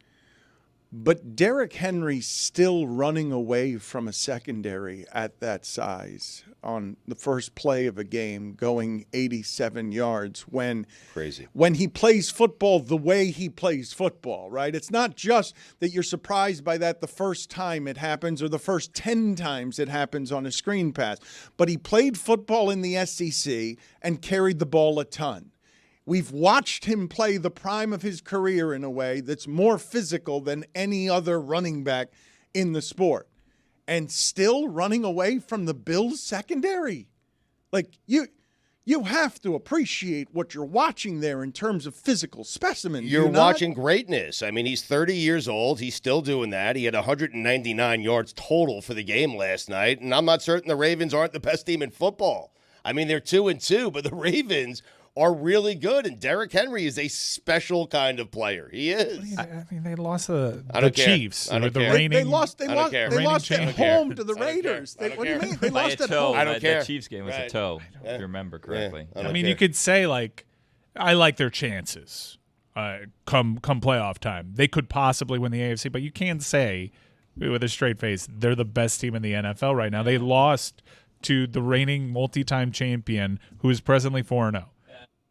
But Derrick Henry still running away from a secondary at that size on the first play of a game, going 87 yards when he plays football the way he plays football, right? It's not just that you're surprised by that the first time it happens or the first 10 times it happens on a screen pass, but he played football in the SEC and carried the ball a ton. We've watched him play the prime of his career in a way that's more physical than any other running back in the sport. And still running away from the Bills secondary. Like, you have to appreciate what you're watching there in terms of physical specimen. You're watching greatness. I mean, he's 30 years old. He's still doing that. He had 199 yards total for the game last night. And I'm not certain the Ravens aren't the best team in football. I mean, they're 2-2, but the Ravens are really good, and Derrick Henry is a special kind of player. He is. I mean, they lost the care. Chiefs. I don't the care. reigning, They lost at home to the I don't Raiders. care. I don't What do you care. mean? They By lost a at toe. home. I don't care. That Chiefs game was a toe, if you remember correctly. Yeah, I mean, you could say, like, I like their chances come playoff time. They could possibly win the AFC, but you can't say with a straight face they're the best team in the NFL right now. They lost to the reigning multi-time champion who is presently 4-0.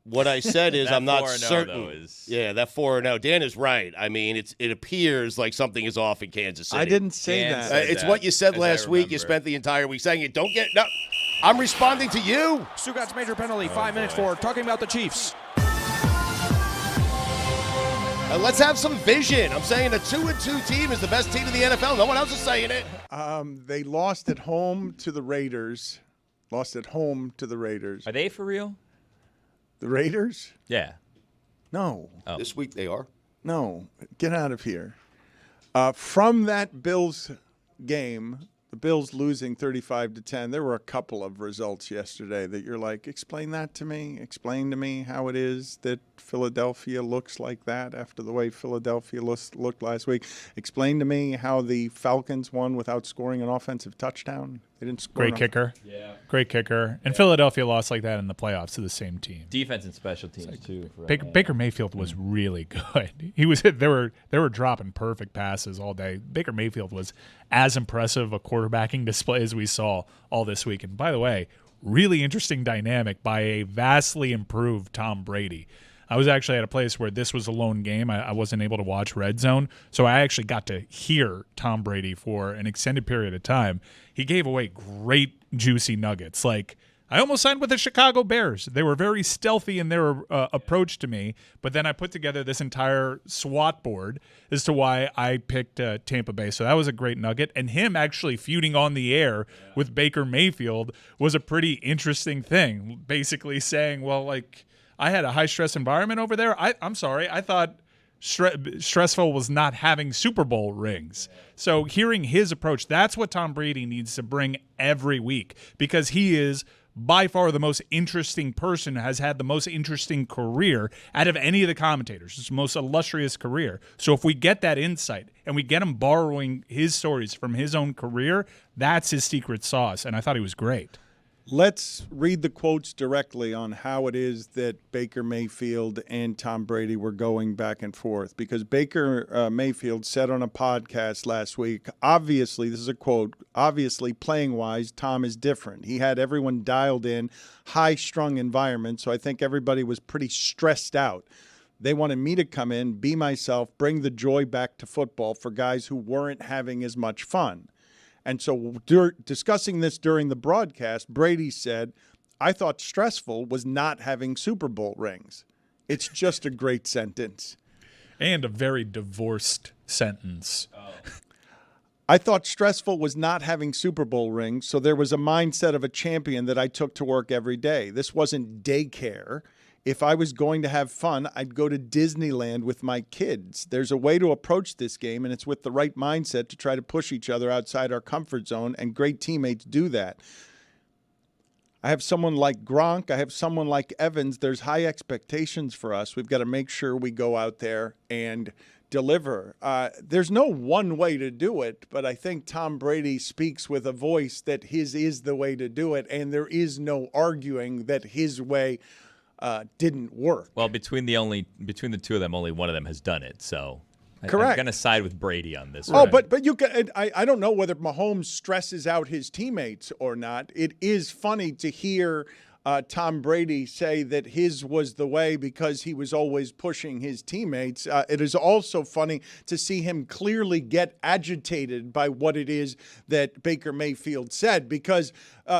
What I said is I'm not 4-0 certain. though is- Yeah, that 4-0. Dan is right. I mean, it appears like something is off in Kansas City. I didn't say Dan that. said It's that, what you said as I last week. You remember. spent the entire week saying it. Don't get – no, I'm responding to you. Stugotz major penalty, 5 minutes for talking about the Chiefs. Let's have some vision. I'm saying a 2-2 team is the best team in the NFL. No one else is saying it. They lost at home to the Raiders. Are Are they for real? The Raiders? Yeah. No. Oh. This week they are. No. Get out of here. From that Bills game, the Bills losing 35-10, there were a couple of results yesterday that you're like, explain that to me. Explain to me how it is that Philadelphia looks like that after the way Philadelphia looked last week. Explain to me how the Falcons won without scoring an offensive touchdown. They didn't score. Great kicker. Yeah. Great kicker. And Philadelphia lost like that in the playoffs to the same team. Defense and special teams, too. Baker Mayfield was really good. They were dropping perfect passes all day. Baker Mayfield was as impressive a quarterbacking display as we saw all this week. And by the way, really interesting dynamic by a vastly improved Tom Brady. I was actually at a place where this was a lone game. I wasn't able to watch Red Zone, so I actually got to hear Tom Brady for an extended period of time. He gave away great, juicy nuggets. Like, I almost signed with the Chicago Bears. They were very stealthy in their approach to me, but then I put together this entire SWAT board as to why I picked Tampa Bay. So that was a great nugget. And him actually feuding on the air with Baker Mayfield was a pretty interesting thing, basically saying, well, like, I had a high-stress environment over there. I'm sorry. I thought stressful was not having Super Bowl rings. So hearing his approach, that's what Tom Brady needs to bring every week because he is by far the most interesting person, has had the most interesting career out of any of the commentators. It's the most illustrious career. So if we get that insight and we get him borrowing his stories from his own career, that's his secret sauce, and I thought he was great. Let's read the quotes directly on how it is that Baker Mayfield and Tom Brady were going back and forth. Because Baker Mayfield said on a podcast last week, obviously, this is a quote, obviously, playing-wise, Tom is different. He had everyone dialed in, high-strung environment, so I think everybody was pretty stressed out. They wanted me to come in, be myself, bring the joy back to football for guys who weren't having as much fun. And so discussing this during the broadcast, Brady said, I thought stressful was not having Super Bowl rings. It's just a great sentence. And a very divorced sentence. I thought stressful was not having Super Bowl rings, so there was a mindset of a champion that I took to work every day. This wasn't daycare. If I was going to have fun, I'd go to Disneyland with my kids. There's a way to approach this game, and it's with the right mindset to try to push each other outside our comfort zone, and great teammates do that. I have someone like Gronk. I have someone like Evans. There's high expectations for us. We've got to make sure we go out there and deliver. There's no one way to do it, but I think Tom Brady speaks with a voice that his is the way to do it, and there is no arguing that his way didn't work. Well, between the two of them, only one of them has done it. So correct. I'm going to side with Brady on this. Oh, one. but you can. I don't know whether Mahomes stresses out his teammates or not. It is funny to hear Tom Brady say that his was the way because he was always pushing his teammates. It is also funny to see him clearly get agitated by what it is that Baker Mayfield said, because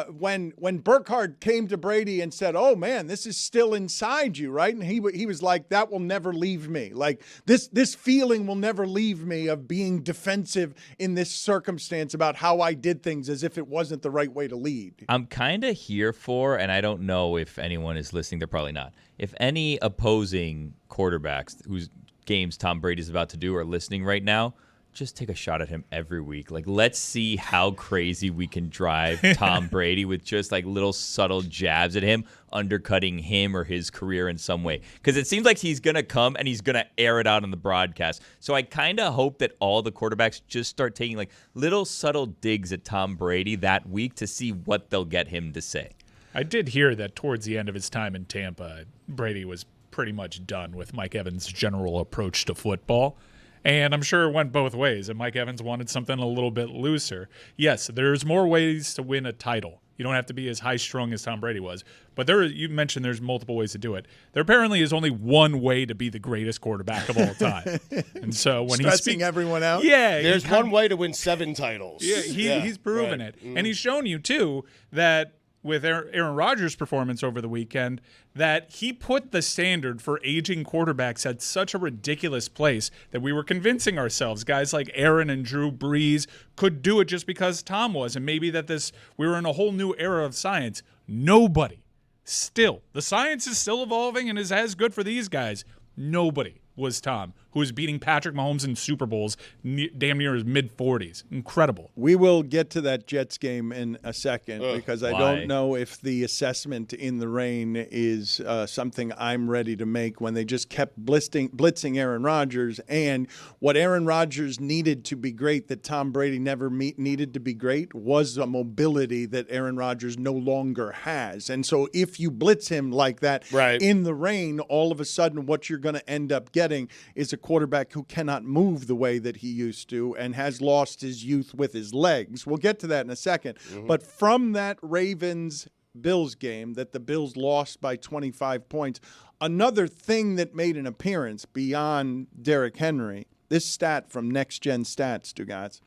when Burkhardt came to Brady and said, "Oh man, this is still inside you, right?" and he was like, "That will never leave me. Like this feeling will never leave me of being defensive in this circumstance about how I did things as if it wasn't the right way to lead." I'm kind of here for, and I don't know if anyone is listening, they're probably not. If any opposing quarterbacks whose games Tom Brady's about to do are listening right now, just take a shot at him every week. Like, let's see how crazy we can drive Tom Brady with just like little subtle jabs at him, undercutting him or his career in some way. Because it seems like he's going to come and he's going to air it out on the broadcast. So I kind of hope that all the quarterbacks just start taking like little subtle digs at Tom Brady that week to see what they'll get him to say. I did hear that towards the end of his time in Tampa, Brady was pretty much done with Mike Evans' general approach to football. And I'm sure it went both ways, and Mike Evans wanted something a little bit looser. Yes, there's more ways to win a title. You don't have to be as high-strung as Tom Brady was. But you mentioned there's multiple ways to do it. There apparently is only one way to be the greatest quarterback of all time. And so when he's stressing everyone out? Yeah. There's one way to win 7 titles. Yeah, he's proven it. And he's shown you, too, that with Aaron Rodgers' performance over the weekend, that he put the standard for aging quarterbacks at such a ridiculous place that we were convincing ourselves guys like Aaron and Drew Brees could do it just because Tom was, and maybe that we were in a whole new era of science. Nobody. Still, the science is still evolving and is as good for these guys. Nobody was Tom, who was beating Patrick Mahomes in Super Bowls damn near his mid-40s. Incredible. We will get to that Jets game in a second because I don't know if the assessment in the rain is something I'm ready to make when they just kept blitzing Aaron Rodgers, and what Aaron Rodgers needed to be great that Tom Brady never needed to be great was a mobility that Aaron Rodgers no longer has. And so if you blitz him like that in the rain, all of a sudden what you're going to end up getting is a quarterback who cannot move the way that he used to and has lost his youth with his legs. We'll get to that in a second. But from that Ravens-Bills game that the Bills lost by 25 points, another thing that made an appearance beyond Derrick Henry, this stat from Next Gen Stats, Stugotz.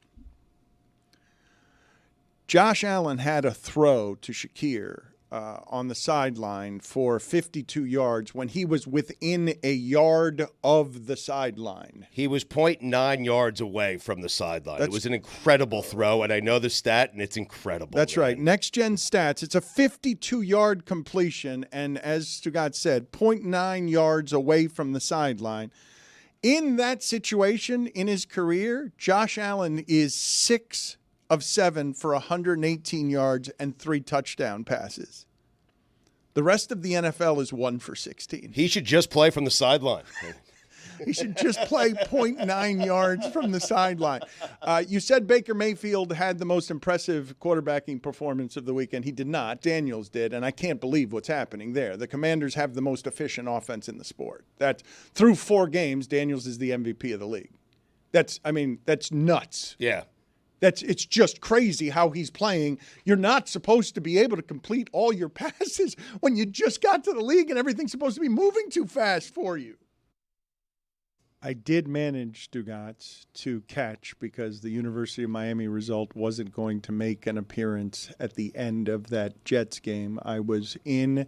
Josh Allen had a throw to Shakir on the sideline for 52 yards when he was within a yard of the sideline. He was 0.9 yards away from the sideline. It was an incredible throw, and I know the stat, and it's incredible. That's right. Next Gen Stats, it's a 52-yard completion, and as Stugotz said, 0.9 yards away from the sideline. In that situation in his career, Josh Allen is 6 of 7 for 118 yards and 3 touchdown passes. The rest of the NFL is 1 for 16. He should just play from the sideline. He should just play 0.9 yards from the sideline. You said Baker Mayfield had the most impressive quarterbacking performance of the weekend. He did not. Daniels did, and I can't believe what's happening there. The Commanders have the most efficient offense in the sport. That through 4 games, Daniels is the MVP of the league. That's nuts. Yeah. It's just crazy how he's playing. You're not supposed to be able to complete all your passes when you just got to the league and everything's supposed to be moving too fast for you. I did manage, Stugotz, to catch because the University of Miami result wasn't going to make an appearance at the end of that Jets game. I was in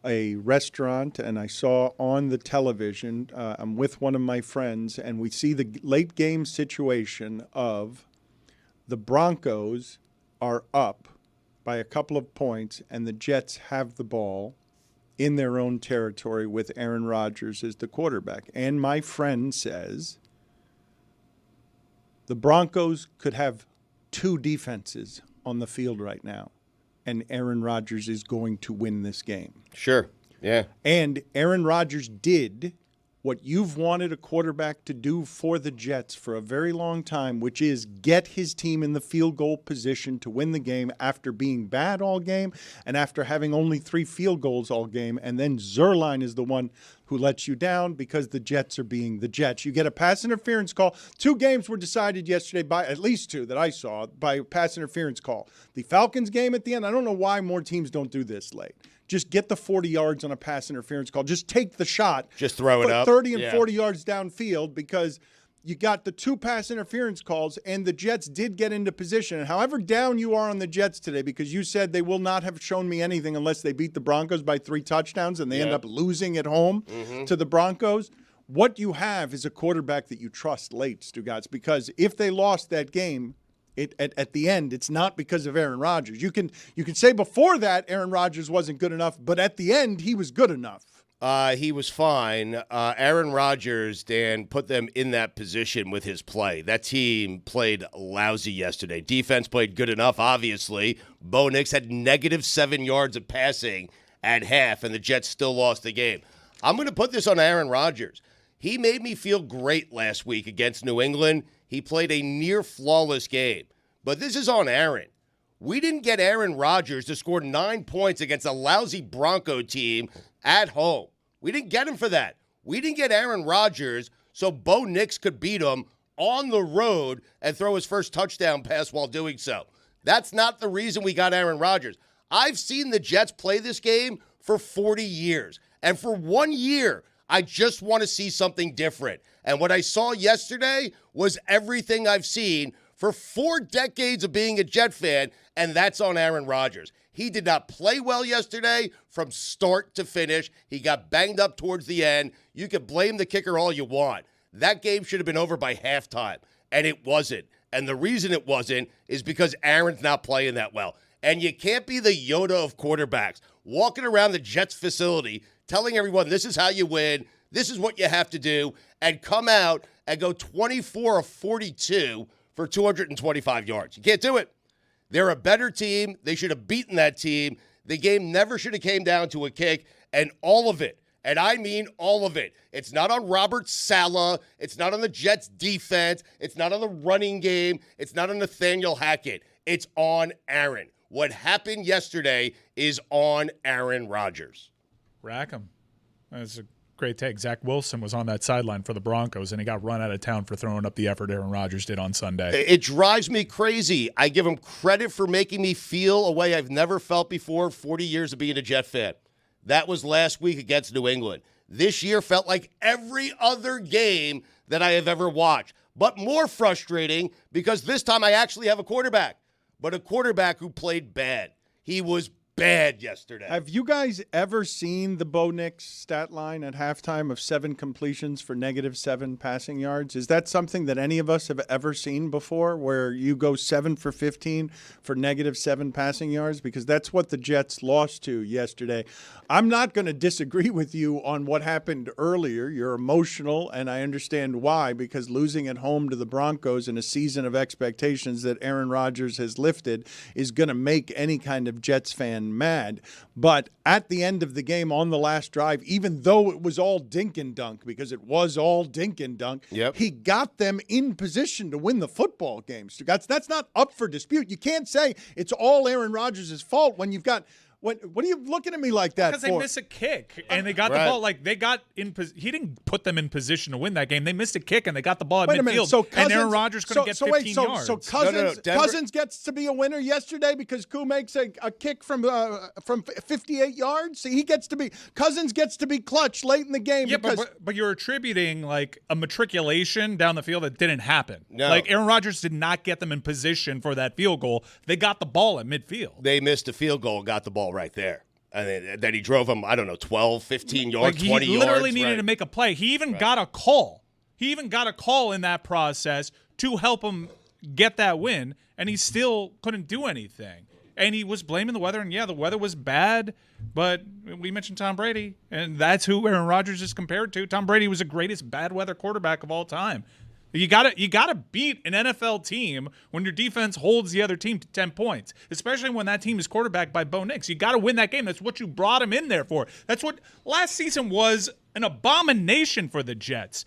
a restaurant and I saw on the television, I'm with one of my friends, and we see the late game situation of the Broncos are up by a couple of points, and the Jets have the ball in their own territory with Aaron Rodgers as the quarterback. And my friend says the Broncos could have 2 defenses on the field right now, and Aaron Rodgers is going to win this game. Sure, yeah. And Aaron Rodgers did what you've wanted a quarterback to do for the Jets for a very long time, which is get his team in the field goal position to win the game after being bad all game and after having only 3 field goals all game. And then Zuerlein is the one who lets you down because the Jets are being the Jets. You get a pass interference call. 2 games were decided yesterday, by at least 2 that I saw, by pass interference call. The Falcons game at the end, I don't know why more teams don't do this late. Just get the 40 yards on a pass interference call. Just take the shot. Just throw it up. 30 and 40 yards downfield, because you got the 2 pass interference calls, and the Jets did get into position. And however down you are on the Jets today, because you said they will not have shown me anything unless they beat the Broncos by 3 touchdowns and they end up losing at home to the Broncos, what you have is a quarterback that you trust late, Stugotz, because if they lost that game, at the end, it's not because of Aaron Rodgers. You can say before that Aaron Rodgers wasn't good enough, but at the end he was good enough. He was fine. Aaron Rodgers, Dan, put them in that position with his play. That team played lousy yesterday. Defense played good enough, obviously. Bo Nix had -7 yards of passing at half, and the Jets still lost the game. I'm going to put this on Aaron Rodgers. He made me feel great last week against New England. He played a near-flawless game. But this is on Aaron. We didn't get Aaron Rodgers to score 9 points against a lousy Bronco team at home. We didn't get him for that. We didn't get Aaron Rodgers so Bo Nix could beat him on the road and throw his first touchdown pass while doing so. That's not the reason we got Aaron Rodgers. I've seen the Jets play this game for 40 years. And for 1 year, I just want to see something different. And what I saw yesterday was everything I've seen for 4 decades of being a Jet fan, and that's on Aaron Rodgers. He did not play well yesterday from start to finish. He got banged up towards the end. You can blame the kicker all you want. That game should have been over by halftime, and it wasn't. And the reason it wasn't is because Aaron's not playing that well. And you can't be the Yoda of quarterbacks, walking around the Jets facility telling everyone this is how you win, this is what you have to do, and come out and go 24 of 42 for 225 yards. You can't do it. They're a better team. They should have beaten that team. The game never should have came down to a kick, and all of it, and I mean all of it. It's not on Robert Saleh. It's not on the Jets' defense. It's not on the running game. It's not on Nathaniel Hackett. It's on Aaron. What happened yesterday is on Aaron Rodgers. Rackham. That's a great take. Zach Wilson was on that sideline for the Broncos, and he got run out of town for throwing up the effort Aaron Rodgers did on Sunday. It drives me crazy. I give him credit for making me feel a way I've never felt before 40 years of being a Jet fan. That was last week against New England. This year felt like every other game that I have ever watched, but more frustrating because this time I actually have a quarterback, but a quarterback who played bad. He was bad yesterday. Have you guys ever seen the Bo Nix stat line at halftime of 7 completions for -7 passing yards? Is that something that any of us have ever seen before, where you go 7 for 15 for -7 passing yards? Because that's what the Jets lost to yesterday. I'm not going to disagree with you on what happened earlier. You're emotional, and I understand why, because losing at home to the Broncos in a season of expectations that Aaron Rodgers has lifted is going to make any kind of Jets fan and mad. But at the end of the game on the last drive, even though it was all dink and dunk, because it was all dink and dunk, he got them in position to win the football game. Stugotz, that's not up for dispute. You can't say it's all Aaron Rodgers' fault when you've got what are you looking at me like that because for? They miss a kick and they got the ball. Like they got in. He didn't put them in position to win that game. They missed a kick and they got the ball at midfield. So and Aaron Rodgers couldn't get 15 yards. So Cousins gets to be a winner yesterday because Koo makes a kick from 58 yards. So Cousins gets to be clutch late in the game. Yeah, because, but you're attributing like a matriculation down the field that didn't happen. No. Like Aaron Rodgers did not get them in position for that field goal. They got the ball at midfield. They missed a field goal, got the ball right there. And then he drove him, 12, 15 yards, 20 yards. He literally needed to make a play. He even got a call. He even got a call in that process to help him get that win, and he still couldn't do anything. And he was blaming the weather, and the weather was bad, but we mentioned Tom Brady, and that's who Aaron Rodgers is compared to. Tom Brady was the greatest bad weather quarterback of all time. You gotta beat an NFL team when your defense holds the other team to 10 points, especially when that team is quarterbacked by Bo Nix. You got to win that game. That's what you brought him in there for. That's what last season was, an abomination for the Jets.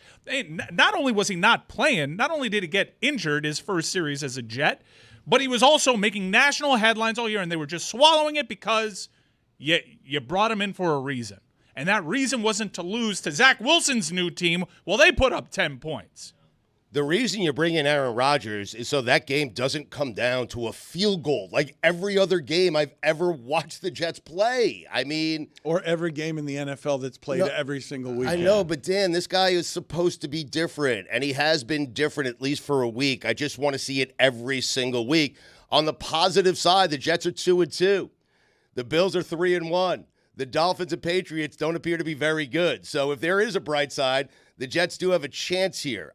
Not only was he not playing, not only did he get injured his first series as a Jet, but he was also making national headlines all year, and they were just swallowing it because you brought him in for a reason. And that reason wasn't to lose to Zach Wilson's new team. Well, they put up 10 points. The reason you bring in Aaron Rodgers is so that game doesn't come down to a field goal like every other game I've ever watched the Jets play. Or every game in the NFL that's played every single week. I know, but Dan, this guy is supposed to be different, and he has been different at least for a week. I just want to see it every single week. On the positive side, the Jets are 2-2. The Bills are 3-1. The Dolphins and Patriots don't appear to be very good. So if there is a bright side, the Jets do have a chance here.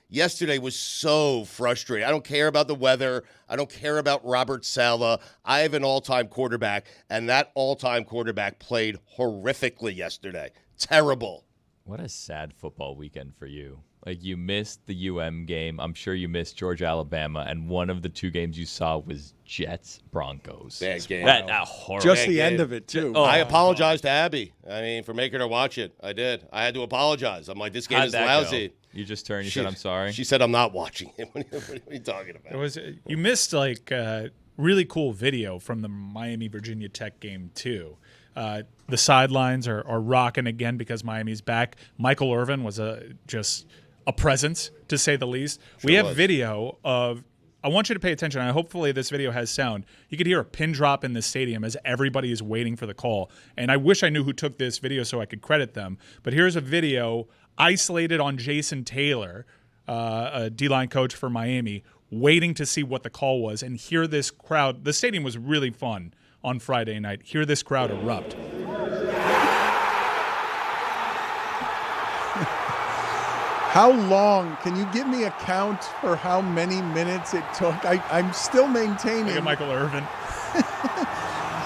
Yesterday was so frustrating. I don't care about the weather. I don't care about Robert Saleh. I have an all-time quarterback, and that all-time quarterback played horrifically yesterday. Terrible. What a sad football weekend for you. Like, you missed the game. I'm sure you missed Georgia, Alabama, and one of the two games you saw was Jets-Broncos. Bad game. That horrible. Just the end of it, too. I apologized to Abby. for making her watch it. I did. I had to apologize. I'm like, this game is lousy. Go? You just turned. You said, "I'm sorry." She said, "I'm not watching it." What are you talking about? You missed really cool video from the Miami Virginia Tech game too. The sidelines are rocking again because Miami's back. Michael Irvin was just a presence, to say the least. Sure we have was. Video of. I want you to pay attention. And hopefully this video has sound. You could hear a pin drop in the stadium as everybody is waiting for the call. And I wish I knew who took this video so I could credit them. But here's a video isolated on Jason Taylor, a D-line coach for Miami, waiting to see what the call was. And hear this crowd. The stadium was really fun on Friday night. Hear this crowd erupt. How long? Can you give me a count for how many minutes it took? I'm still maintaining. Look at Michael Irvin.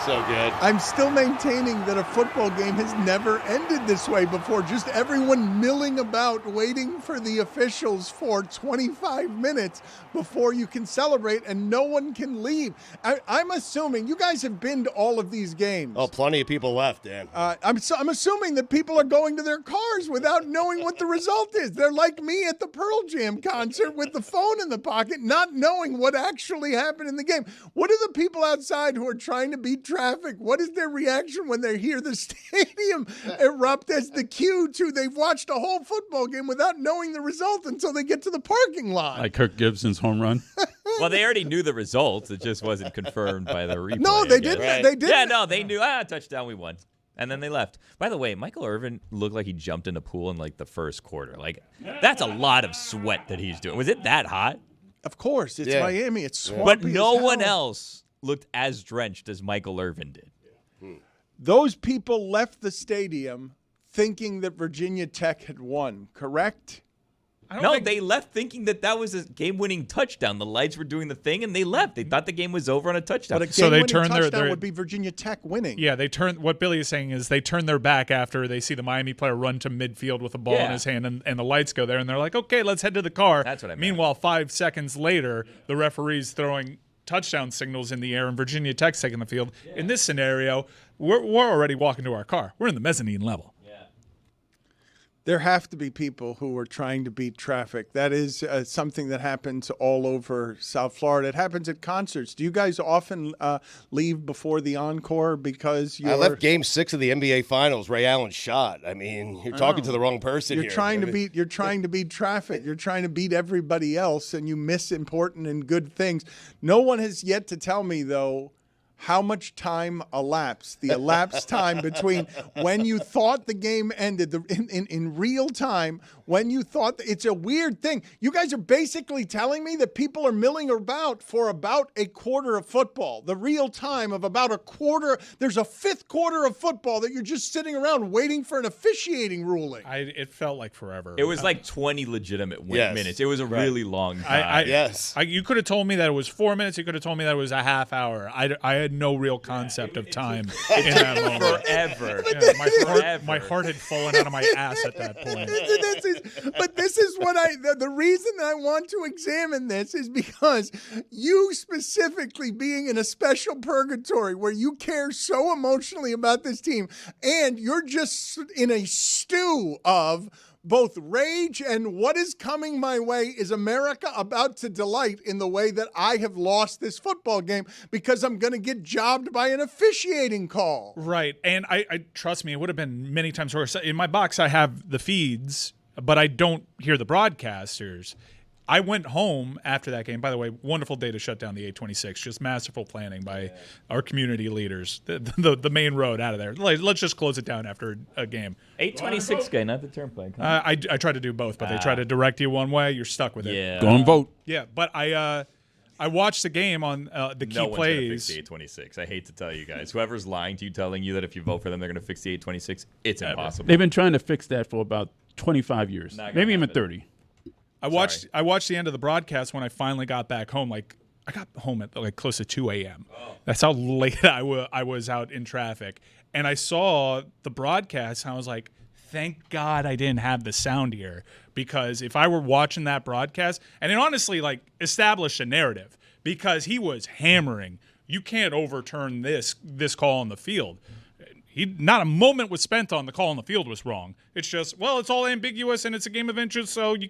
So good. I'm still maintaining that a football game has never ended this way before. Just everyone milling about waiting for the officials for 25 minutes before you can celebrate, and no one can leave. I'm assuming you guys have been to all of these games. Oh, plenty of people left, Dan. I'm assuming that people are going to their cars without knowing what the result is. They're like me at the Pearl Jam concert with the phone in the pocket, not knowing what actually happened in the game. What are the people outside who are trying to beat traffic? What is their reaction when they hear the stadium erupt as the cue to they've watched a whole football game without knowing the result until they get to the parking lot? Like Kirk Gibson's home run. Well, they already knew the results. It just wasn't confirmed by the replay. No, they didn't. Right. They didn't. Yeah, no, they knew. Touchdown, we won. And then they left. By the way, Michael Irvin looked like he jumped in a pool in the first quarter. That's a lot of sweat that he's doing. Was it that hot? Of course, it's Miami. It's swampy. But no as hell. one else looked as drenched as Michael Irvin did. Those people left the stadium thinking that Virginia Tech had won, correct? They left thinking that was a game-winning touchdown. The lights were doing the thing, and they left. They thought the game was over on a touchdown. But a So they game-winning turned touchdown would be Virginia Tech winning. Yeah, what Billy is saying is they turn their back after they see the Miami player run to midfield with a ball in his hand, and the lights go there, and they're like, okay, let's head to the car. That's what I meant. Meanwhile, 5 seconds later, the referee's throwing touchdown signals in the air and Virginia Tech's taking the field. In this scenario, we're already walking to our car. We're in the mezzanine level. There have to be people who are trying to beat traffic. That is something that happens all over South Florida. It happens at concerts. Do you guys often leave before the encore because you're... I left Game 6 of the NBA Finals. Ray Allen shot. I mean, you're talking to the wrong person You're here. trying to beat traffic. You're trying to beat everybody else, and you miss important and good things. No one has yet to tell me, though, how much time elapsed, the elapsed time between when you thought the game ended, in real time, when you thought it's a weird thing. You guys are basically telling me that people are milling about for about a quarter of football, the real time of about a quarter. There's a fifth quarter of football that you're just sitting around waiting for an officiating ruling. It felt like forever. It was like 20 legitimate minutes. It was a really long time. You could have told me that it was 4 minutes. You could have told me that it was a half hour. I had no real concept of time in that moment. Forever. Yeah, my heart had fallen out of my ass at that point. But this is what the reason that I want to examine this is because you specifically being in a special purgatory where you care so emotionally about this team and you're just in a stew of both rage and what is coming my way. Is America about to delight in the way that I have lost this football game because I'm going to get jobbed by an officiating call? Right. And I trust me, it would have been many times worse. In my box, I have the feeds, but I don't hear the broadcasters. I went home after that game. By the way, wonderful day to shut down the 826. Just masterful planning by our community leaders. The main road out of there. Let's just close it down after a game. 826 guy, not the turnpike. Huh? I try to do both, but they try to direct you one way. You're stuck with it. Yeah. Go and vote. Yeah, but I watched the game on the key no plays. One's gonna fix the 826. I hate to tell you guys. Whoever's lying to you, telling you that if you vote for them, they're going to fix the 826, it's impossible. They've been trying to fix that for about 25 years, maybe even 30. I watched the end of the broadcast when I finally got back home. Like I got home at like close to 2 a.m. Oh. That's how late I was out in traffic. And I saw the broadcast and I was like, thank God I didn't have the sound here, because if I were watching that broadcast, and it honestly like established a narrative because he was hammering. You can't overturn this call on the field. Not a moment was spent on the call on the field was wrong. It's just, well, it's all ambiguous and it's a game of inches, so you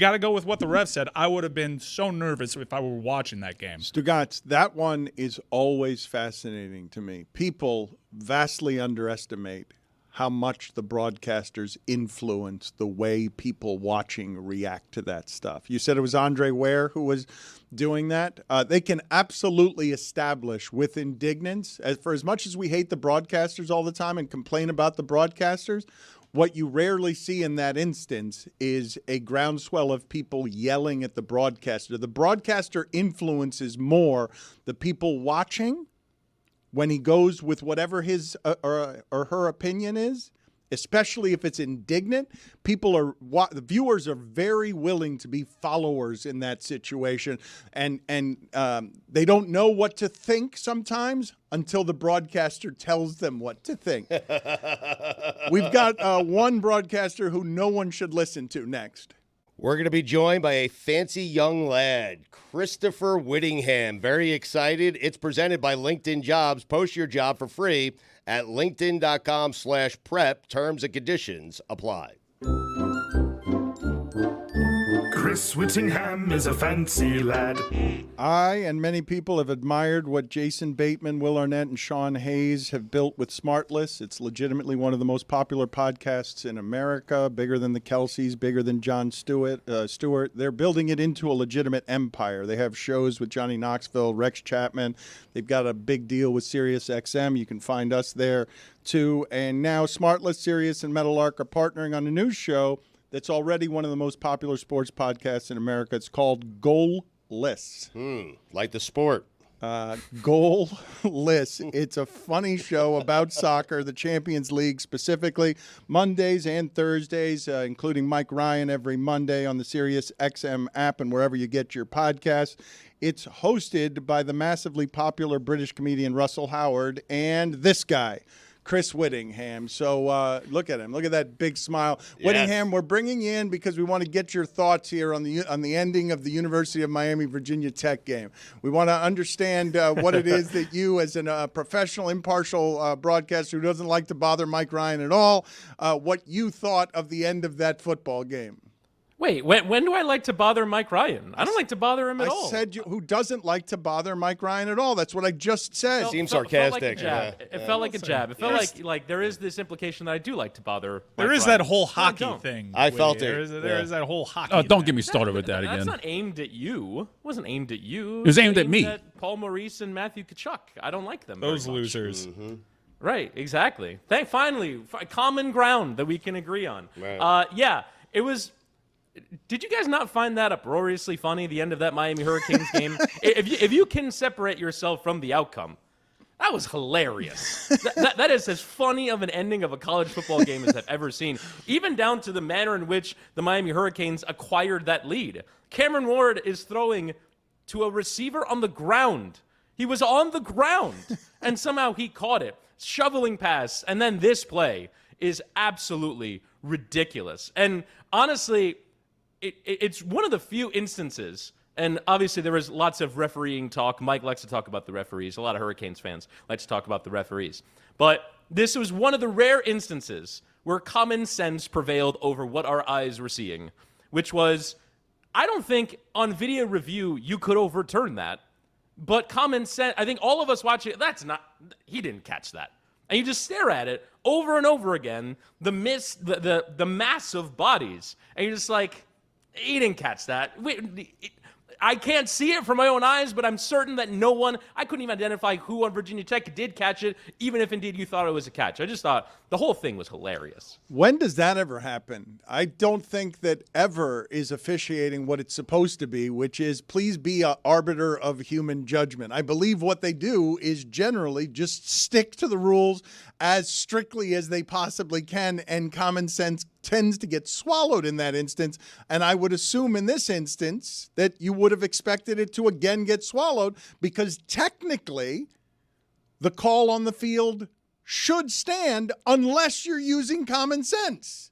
got to go with what the ref said. I would have been so nervous if I were watching that game. Stugotz, that one is always fascinating to me. People vastly underestimate how much the broadcasters influence the way people watching react to that stuff. You said it was Andre Ware who was doing that. They can absolutely establish with indignance, for as much as we hate the broadcasters all the time and complain about the broadcasters, what you rarely see in that instance is a groundswell of people yelling at the broadcaster. The broadcaster influences more the people watching when he goes with whatever his or her opinion is, especially if it's indignant. The viewers are very willing to be followers in that situation, and they don't know what to think sometimes until the broadcaster tells them what to think. We've got one broadcaster who no one should listen to next. We're going to be joined by a fancy young lad, Christopher Whittingham. Very excited. It's presented by LinkedIn Jobs. Post your job for free at linkedin.com/prep. Terms and conditions apply. Chris Whittingham is a fancy lad. I and many people have admired what Jason Bateman, Will Arnett, and Sean Hayes have built with Smartless. It's legitimately one of the most popular podcasts in America, bigger than the Kelseys, bigger than Jon Stewart. They're building it into a legitimate empire. They have shows with Johnny Knoxville, Rex Chapman. They've got a big deal with SiriusXM. You can find us there, too. And now Smartless, Sirius, and Meadowlark are partnering on a new show that's already one of the most popular sports podcasts in America. It's called Goalless. Like the sport. Goalless. It's a funny show about soccer, the Champions League specifically, Mondays and Thursdays, including Mike Ryan every Monday on the Sirius XM app and wherever you get your podcasts. It's hosted by the massively popular British comedian Russell Howard and this guy, Chris Whittingham. So look at him. Look at that big smile. Yes. Whittingham, we're bringing you in because we want to get your thoughts here on the ending of the University of Miami Virginia Tech game. We want to understand what it is that you, as a professional, impartial broadcaster who doesn't like to bother Mike Ryan at all, what you thought of the end of that football game. Wait, when do I like to bother Mike Ryan? I don't like to bother him at all. I said who doesn't like to bother Mike Ryan at all. That's what I just said. Seems sarcastic. It felt like a jab. It felt like there is this implication that I do like to bother Mike There is Ryan. that whole hockey thing. I felt There it. is that whole hockey Oh, don't thing. get me started with that again. That's not aimed at you. It wasn't aimed at you. It was aimed at me. At Paul Maurice and Matthew Tkachuk. I don't like them. Those very much. losers. Mm-hmm. Right, exactly. Finally, common ground that we can agree on. Right. Yeah, it was. Did you guys not find that uproariously funny, the end of that Miami Hurricanes game? If you can separate yourself from the outcome, that was hilarious. that is as funny of an ending of a college football game as I've ever seen, even down to the manner in which the Miami Hurricanes acquired that lead. Cameron Ward is throwing to a receiver on the ground. He was on the ground, and somehow he caught it. Shoveling pass, and then this play is absolutely ridiculous. And honestly, it's one of the few instances, and obviously there was lots of refereeing talk. Mike likes to talk about the referees. A lot of Hurricanes fans like to talk about the referees. But this was one of the rare instances where common sense prevailed over what our eyes were seeing, which was, I don't think on video review you could overturn that. But common sense, I think all of us watching it, he didn't catch that. And you just stare at it over and over again, the mass of bodies, and you're just like, he didn't catch that. I can't see it from my own eyes, but I'm certain that I couldn't even identify who on Virginia Tech did catch it, even if indeed you thought it was a catch. I just thought the whole thing was hilarious. When does that ever happen? I don't think that ever is officiating what it's supposed to be, which is please be an arbiter of human judgment. I believe what they do is generally just stick to the rules as strictly as they possibly can, and common sense tends to get swallowed in that instance. And I would assume in this instance that you would have expected it to again get swallowed, because technically the call on the field should stand unless you're using common sense.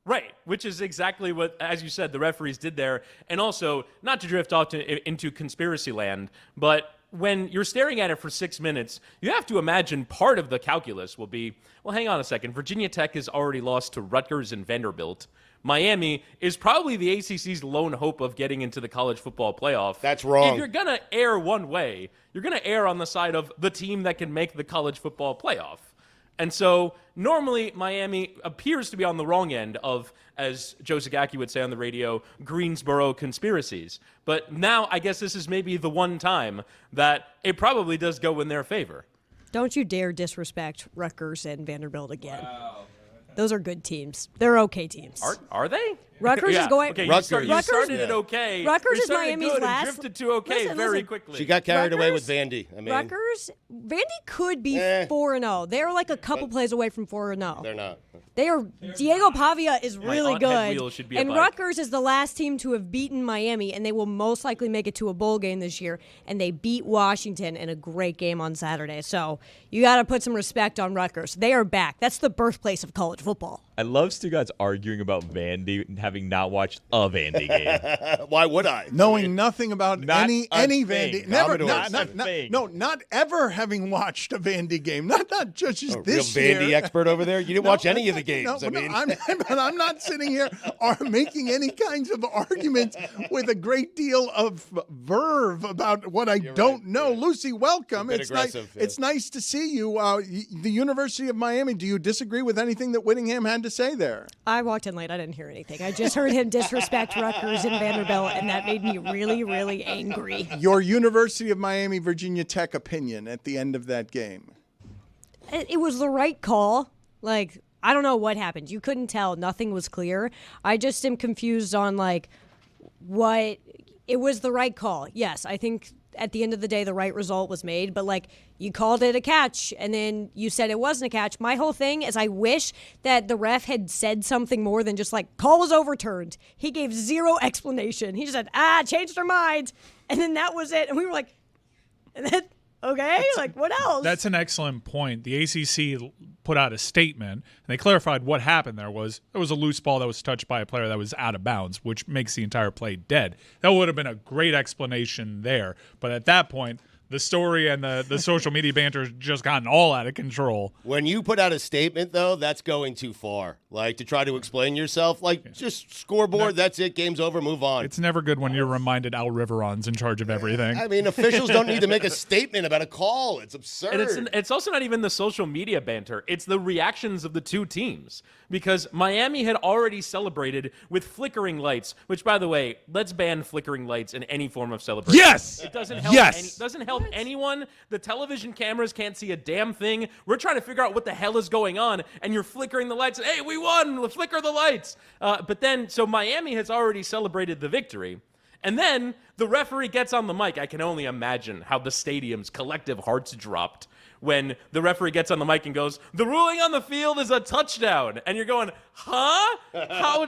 Right, which is exactly what, as you said, the referees did there. And also, not to drift off into conspiracy land, but when you're staring at it for 6 minutes, you have to imagine part of the calculus will be, well, hang on a second. Virginia Tech has already lost to Rutgers and Vanderbilt. Miami is probably the ACC's lone hope of getting into the college football playoff. That's wrong. If you're going to err one way, you're going to err on the side of the team that can make the college football playoff. And so normally Miami appears to be on the wrong end of, as Joe Zagacki would say on the radio, Greensboro conspiracies. But now I guess this is maybe the one time that it probably does go in their favor. Don't you dare disrespect Rutgers and Vanderbilt again. Wow. Those are good teams. They're okay teams. Are they? Rutgers is going. Okay, Rutgers. You started it okay. Rutgers is Miami's Miami's last. last. Drifted to okay very quickly. She got carried away with Vandy. Rutgers, Vandy could be 4-0. They're like a couple plays away from 4-0. They're not. They are. Diego Pavia is really good, and bike. Rutgers is the last team to have beaten Miami, and they will most likely make it to a bowl game this year. And they beat Washington in a great game on Saturday. So you got to put some respect on Rutgers. They are back. That's the birthplace of college football. I love Stugotz arguing about Vandy having not watched a Vandy game. Why would I? Knowing nothing about any Vandy, never, not not ever having watched a Vandy game. Not just this real year. Vandy expert over there. You didn't watch any of the games. I'm not sitting here making any kinds of arguments with a great deal of verve about what I don't know. Yeah. Lucy, welcome. It's nice. Yeah. It's nice to see you. The University of Miami. Do you disagree with anything that Whittingham had to say there? I walked in late. I didn't hear anything. I just heard him disrespect Rutgers and Vanderbilt, and that made me really, really angry. Your University of Miami, Virginia Tech opinion at the end of that game? It was the right call. Like, I don't know what happened. You couldn't tell. Nothing was clear. I just am confused on, like, what – it was the right call. Yes, I think at the end of the day the right result was made. But, like, you called it a catch, and then you said it wasn't a catch. My whole thing is I wish that the ref had said something more than just, like, call was overturned. He gave zero explanation. He just said, changed our minds. And then that was it. And we were like – and then Okay? Like, what else? That's an excellent point. The ACC put out a statement, and they clarified what happened there was a loose ball that was touched by a player that was out of bounds, which makes the entire play dead. That would have been a great explanation there. But at that point, the story and the social media banter has just gotten all out of control. When you put out a statement, though, that's going too far. Like, to try to explain yourself, just scoreboard, that's it, game's over, move on. It's never good when you're reminded Al Riveron's in charge of everything. I mean, officials don't need to make a statement about a call. It's absurd. And it's also not even the social media banter. It's the reactions of the two teams. Because Miami had already celebrated with flickering lights, which, by the way, let's ban flickering lights in any form of celebration. Yes! It doesn't help. Yes! Doesn't help anyone. The television cameras can't see a damn thing. We're trying to figure out what the hell is going on, and you're flickering the lights. Hey, we won! Let's flicker the lights. But then, so Miami has already celebrated the victory. And then the referee gets on the mic. I can only imagine how the stadium's collective hearts dropped when the referee gets on the mic and goes, "The ruling on the field is a touchdown." And you're going, huh?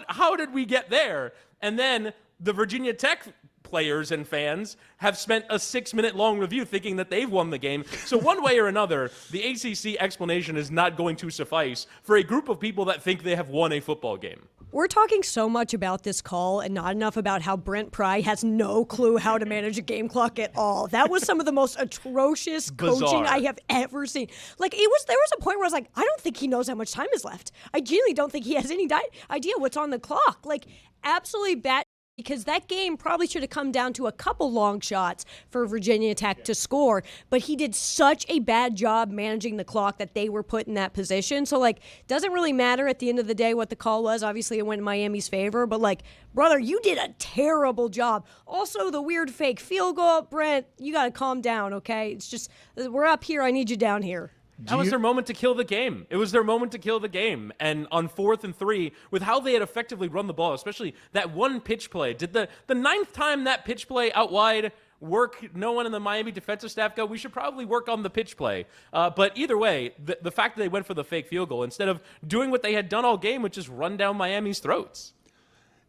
How did we get there? And then the Virginia Tech players and fans have spent a 6-minute long review thinking that they've won the game. So one way or another, the ACC explanation is not going to suffice for a group of people that think they have won a football game. We're talking so much about this call and not enough about how Brent Pry has no clue how to manage a game clock at all. That was some of the most atrocious coaching I have ever seen. Like, there was a point where I was like, I don't think he knows how much time is left. I genuinely don't think he has any idea what's on the clock. Like, absolutely bad. Because that game probably should have come down to a couple long shots for Virginia Tech to score, but he did such a bad job managing the clock that they were put in that position. So, doesn't really matter at the end of the day what the call was. Obviously, it went in Miami's favor, but, brother, you did a terrible job. Also, the weird fake field goal, Brent, you got to calm down, okay? It's just, we're up here. I need you down here. That was their moment to kill the game. It was their moment to kill the game. And on 4th and 3, with how they had effectively run the ball, especially that one pitch play, did the 9th time that pitch play out wide work? No one in the Miami defensive staff go, we should probably work on the pitch play. But either way, the fact that they went for the fake field goal instead of doing what they had done all game, which is run down Miami's throats.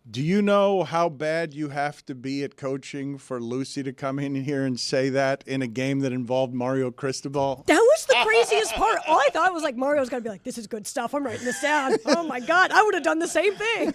Do you know how bad you have to be at coaching for Lucy to come in here and say that in a game that involved Mario Cristobal? That was the craziest part. All I thought was Mario's going to be like, this is good stuff. I'm writing this down. Oh, my God. I would have done the same thing.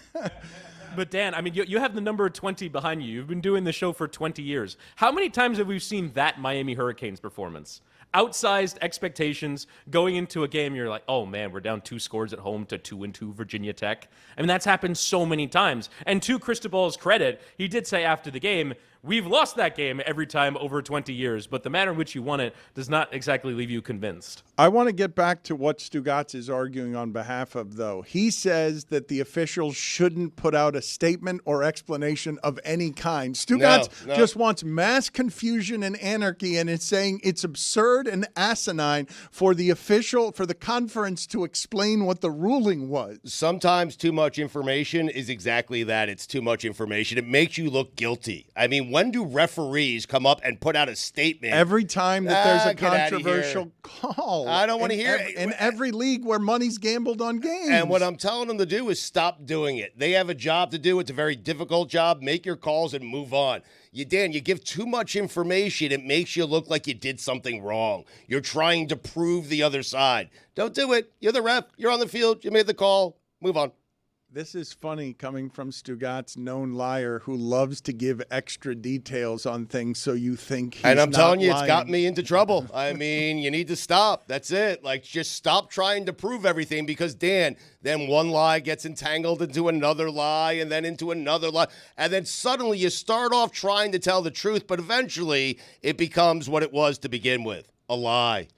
But, Dan, I mean, you have the number 20 behind you. You've been doing the show for 20 years. How many times have we seen that Miami Hurricanes performance? Outsized expectations going into a game, you're like, oh man, we're down 2 scores at home to 2-2 Virginia Tech. I mean, that's happened so many times. And to Cristobal's credit, he did say after the game, we've lost that game every time over 20 years, but the manner in which you won it does not exactly leave you convinced. I want to get back to what Stugotz is arguing on behalf of, though. He says that the officials shouldn't put out a statement or explanation of any kind. Stugotz just wants mass confusion and anarchy, and is saying it's absurd and asinine for the conference to explain what the ruling was. Sometimes too much information is exactly that. It's too much information. It makes you look guilty. I mean, when do referees come up and put out a statement? Every time that there's a controversial call. I don't want to hear it. In every league where money's gambled on games. And what I'm telling them to do is stop doing it. They have a job to do. It's a very difficult job. Make your calls and move on. Dan, you give too much information. It makes you look like you did something wrong. You're trying to prove the other side. Don't do it. You're the ref. You're on the field. You made the call. Move on. This is funny coming from Stugotz, known liar, who loves to give extra details on things so you think he's And I'm not telling you, lying. It's got me into trouble. I mean, you need to stop. That's it. Just stop trying to prove everything because, Dan, then one lie gets entangled into another lie and then into another lie. And then suddenly you start off trying to tell the truth, but eventually it becomes what it was to begin with, a lie.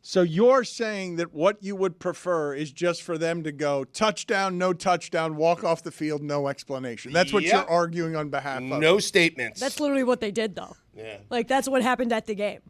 So you're saying that what you would prefer is just for them to go touchdown, no touchdown, walk off the field, no explanation. That's what you're arguing on behalf of. No statements. That's literally what they did, though. Yeah. That's what happened at the game.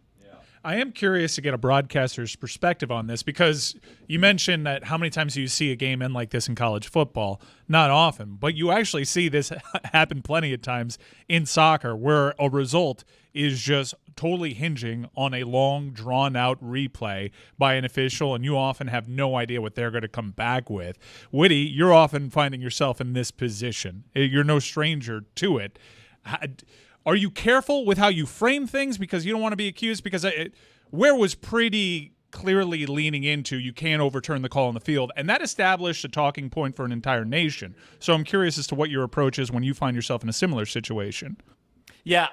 I am curious to get a broadcaster's perspective on this because you mentioned that how many times do you see a game end like this in college football? Not often, but you actually see this happen plenty of times in soccer where a result is just totally hinging on a long, drawn-out replay by an official, and you often have no idea what they're going to come back with. Witty, you're often finding yourself in this position. You're no stranger to it. Are you careful with how you frame things because you don't want to be accused? Because Ware was pretty clearly leaning into you can't overturn the call on the field, and that established a talking point for an entire nation. So I'm curious as to what your approach is when you find yourself in a similar situation. Yeah,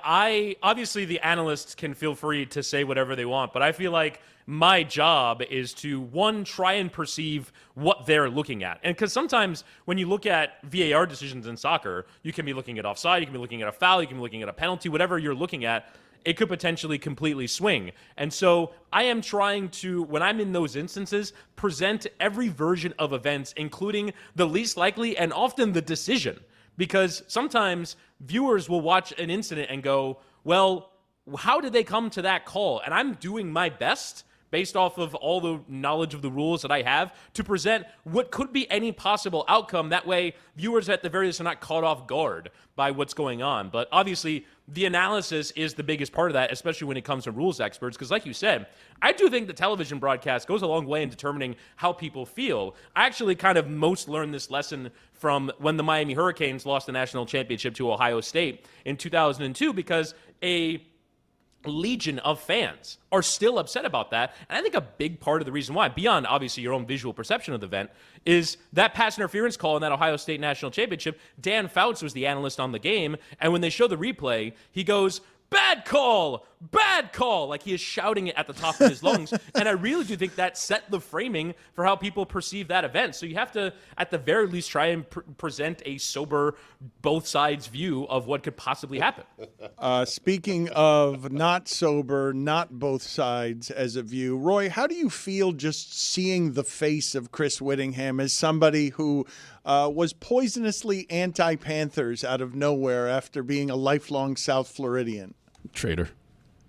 obviously the analysts can feel free to say whatever they want, but I feel like my job is to, one, try and perceive what they're looking at. And because sometimes when you look at VAR decisions in soccer, you can be looking at offside, you can be looking at a foul, you can be looking at a penalty, whatever you're looking at, it could potentially completely swing. And so I am trying to, when I'm in those instances, present every version of events, including the least likely and often the decision. Because sometimes viewers will watch an incident and go, well, how did they come to that call? And I'm doing my best, based off of all the knowledge of the rules that I have, to present what could be any possible outcome. That way, viewers at the very least are not caught off guard by what's going on. But obviously, the analysis is the biggest part of that, especially when it comes to rules experts. Because like you said, I do think the television broadcast goes a long way in determining how people feel. I actually kind of most learned this lesson from when the Miami Hurricanes lost the national championship to Ohio State in 2002, because a legion of fans are still upset about that. And I think a big part of the reason why, beyond obviously your own visual perception of the event, is that pass interference call in that Ohio State national championship. Dan Fouts was the analyst on the game, and when they show the replay, he goes, bad call, like he is shouting it at the top of his lungs. And I really do think that set the framing for how people perceive that event. So you have to, at the very least, try and present a sober, both sides view of what could possibly happen. Speaking of not sober, not both sides as a view, Roy, how do you feel just seeing the face of Chris Whittingham as somebody who was poisonously anti-Panthers out of nowhere after being a lifelong South Floridian? Traitor.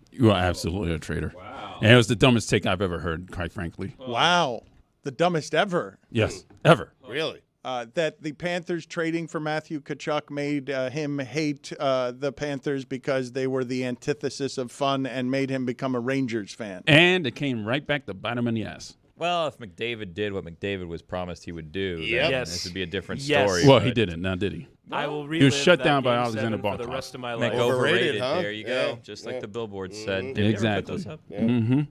You are absolutely a traitor. Wow. And it was the dumbest take I've ever heard, quite frankly. Wow. The dumbest ever. Yes, ever. Really? That the Panthers trading for Matthew Tkachuk made him hate the Panthers because they were the antithesis of fun and made him become a Rangers fan. And it came right back to bite him in the ass. Well, if McDavid did what McDavid was promised he would do, Yep. then Yes. this would be a different Yes. story. Well, but he didn't. Now, did he? I will relive He was shut that down by Game Alexander 7 for the Barkov. rest of my Make life. overrated. huh? There you go. Just like the billboards said. Yeah, exactly. Did you ever put those up? Mm-hmm.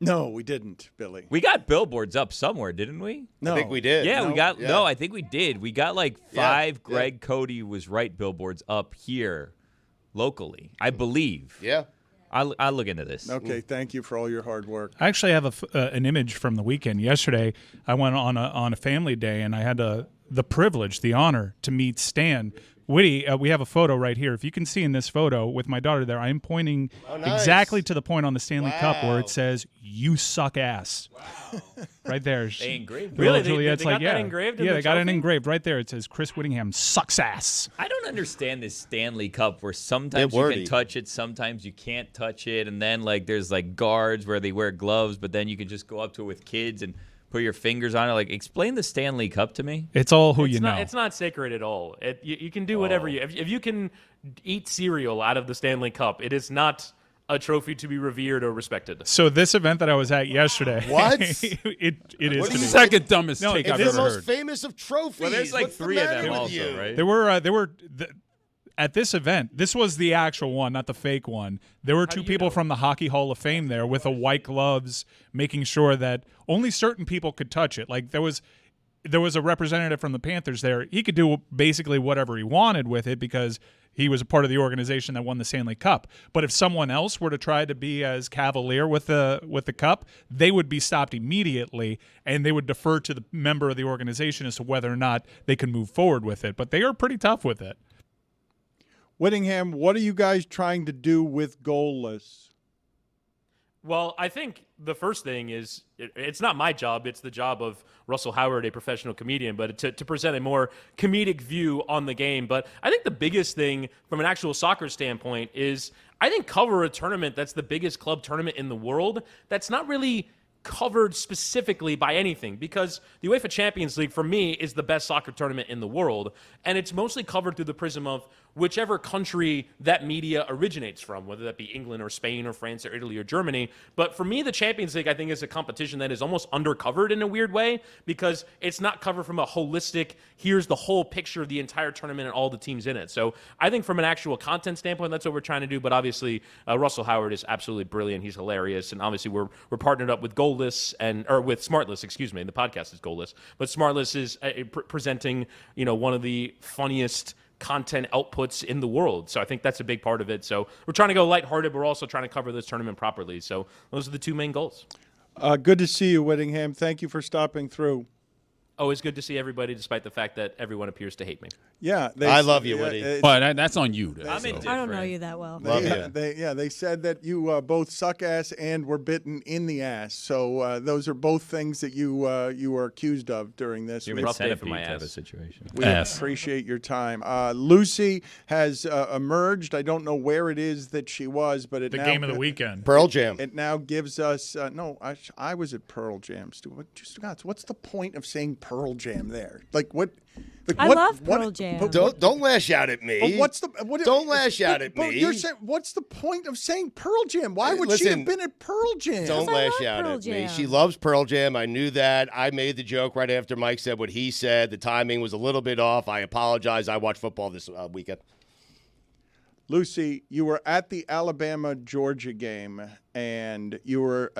No, we didn't, Billy. We got billboards up somewhere, didn't we? No. I think we did. Yeah, No. we got. Yeah. No, I think we did. We got like 5 Yeah. Greg Cody was right billboards up here locally, I believe. Yeah. I'll look into this. Okay, thank you for all your hard work. I actually have an image from the weekend. Yesterday, I went on a family day, and I had the privilege, the honor, to meet Stan. Witty, we have a photo right here. If you can see in this photo with my daughter there, I'm pointing exactly to the point on the Stanley Cup where it says, "You suck ass." Wow. Right there. They engraved it. Really? Juliet's They got like, that yeah. engraved in Yeah, the they got it trophy? engraved right there. It says, "Chris Whittingham sucks ass." I don't understand this Stanley Cup where sometimes Bit you wordy. can touch it, sometimes you can't touch it, and then like there's like guards where they wear gloves, but then you can just go up to it with kids and put your fingers on it. Like, explain the Stanley Cup to me. It's all who you know. It's not sacred at all. You can do whatever you. If you can eat cereal out of the Stanley Cup, it is not a trophy to be revered or respected. So this event that I was at yesterday, What? it is What to do me. you- Second dumbest No, take it's I've It's the ever most heard. famous of trophies. Well, there's like What's the 3 of matter them with also, you? right? There were at this event. This was the actual one, not the fake one. There were 2 people from the Hockey Hall of Fame there with white gloves, making sure that only certain people could touch it. Like there was a representative from the Panthers there. He could do basically whatever he wanted with it because he was a part of the organization that won the Stanley Cup. But if someone else were to try to be as cavalier with the cup, they would be stopped immediately, and they would defer to the member of the organization as to whether or not they can move forward with it. But they are pretty tough with it. Whittingham, what are you guys trying to do with Goalless? Well, I think the first thing is it's not my job. It's the job of Russell Howard, a professional comedian, but to present a more comedic view on the game. But I think the biggest thing from an actual soccer standpoint is I think cover a tournament that's the biggest club tournament in the world that's not really covered specifically by anything, because the UEFA Champions League, for me, is the best soccer tournament in the world, and it's mostly covered through the prism of whichever country that media originates from, whether that be England or Spain or France or Italy or Germany. But for me, the Champions League, I think, is a competition that is almost undercovered in a weird way, because it's not covered from a holistic, here's the whole picture of the entire tournament and all the teams in it. So I think from an actual content standpoint, that's what we're trying to do. But obviously, Russell Howard is absolutely brilliant. He's hilarious. And obviously, we're partnered up with Goalless or with Smartless, excuse me. The podcast is Goalless. But Smartless is presenting, one of the funniest content outputs in the world. So I think that's a big part of it. So we're trying to go lighthearted, but we're also trying to cover this tournament properly. So those are the two main goals. Good to see you, Whittingham. Thank you for stopping through. Always good to see everybody, despite the fact that everyone appears to hate me. Yeah, I love you, Witty. But that's on you. I don't know you that well. They said that you both suck ass and were bitten in the ass. So those are both things that you were accused of during this. Human centipede type of situation. We appreciate your time. Lucy has emerged. I don't know where it is that she was, but the game of the weekend. Pearl Jam. It now gives us I was at Pearl Jam. Stugotz, what's the point of saying Pearl Jam there? I love Pearl Jam. Don't lash out at me. Don't lash out at me. You're saying, what's the point of saying Pearl Jam? Why would she have been at Pearl Jam? Don't lash out at me. She loves Pearl Jam. I knew that. I made the joke right after Mike said what he said. The timing was a little bit off. I apologize. I watched football this weekend. Lucy, you were at the Alabama-Georgia game, and you were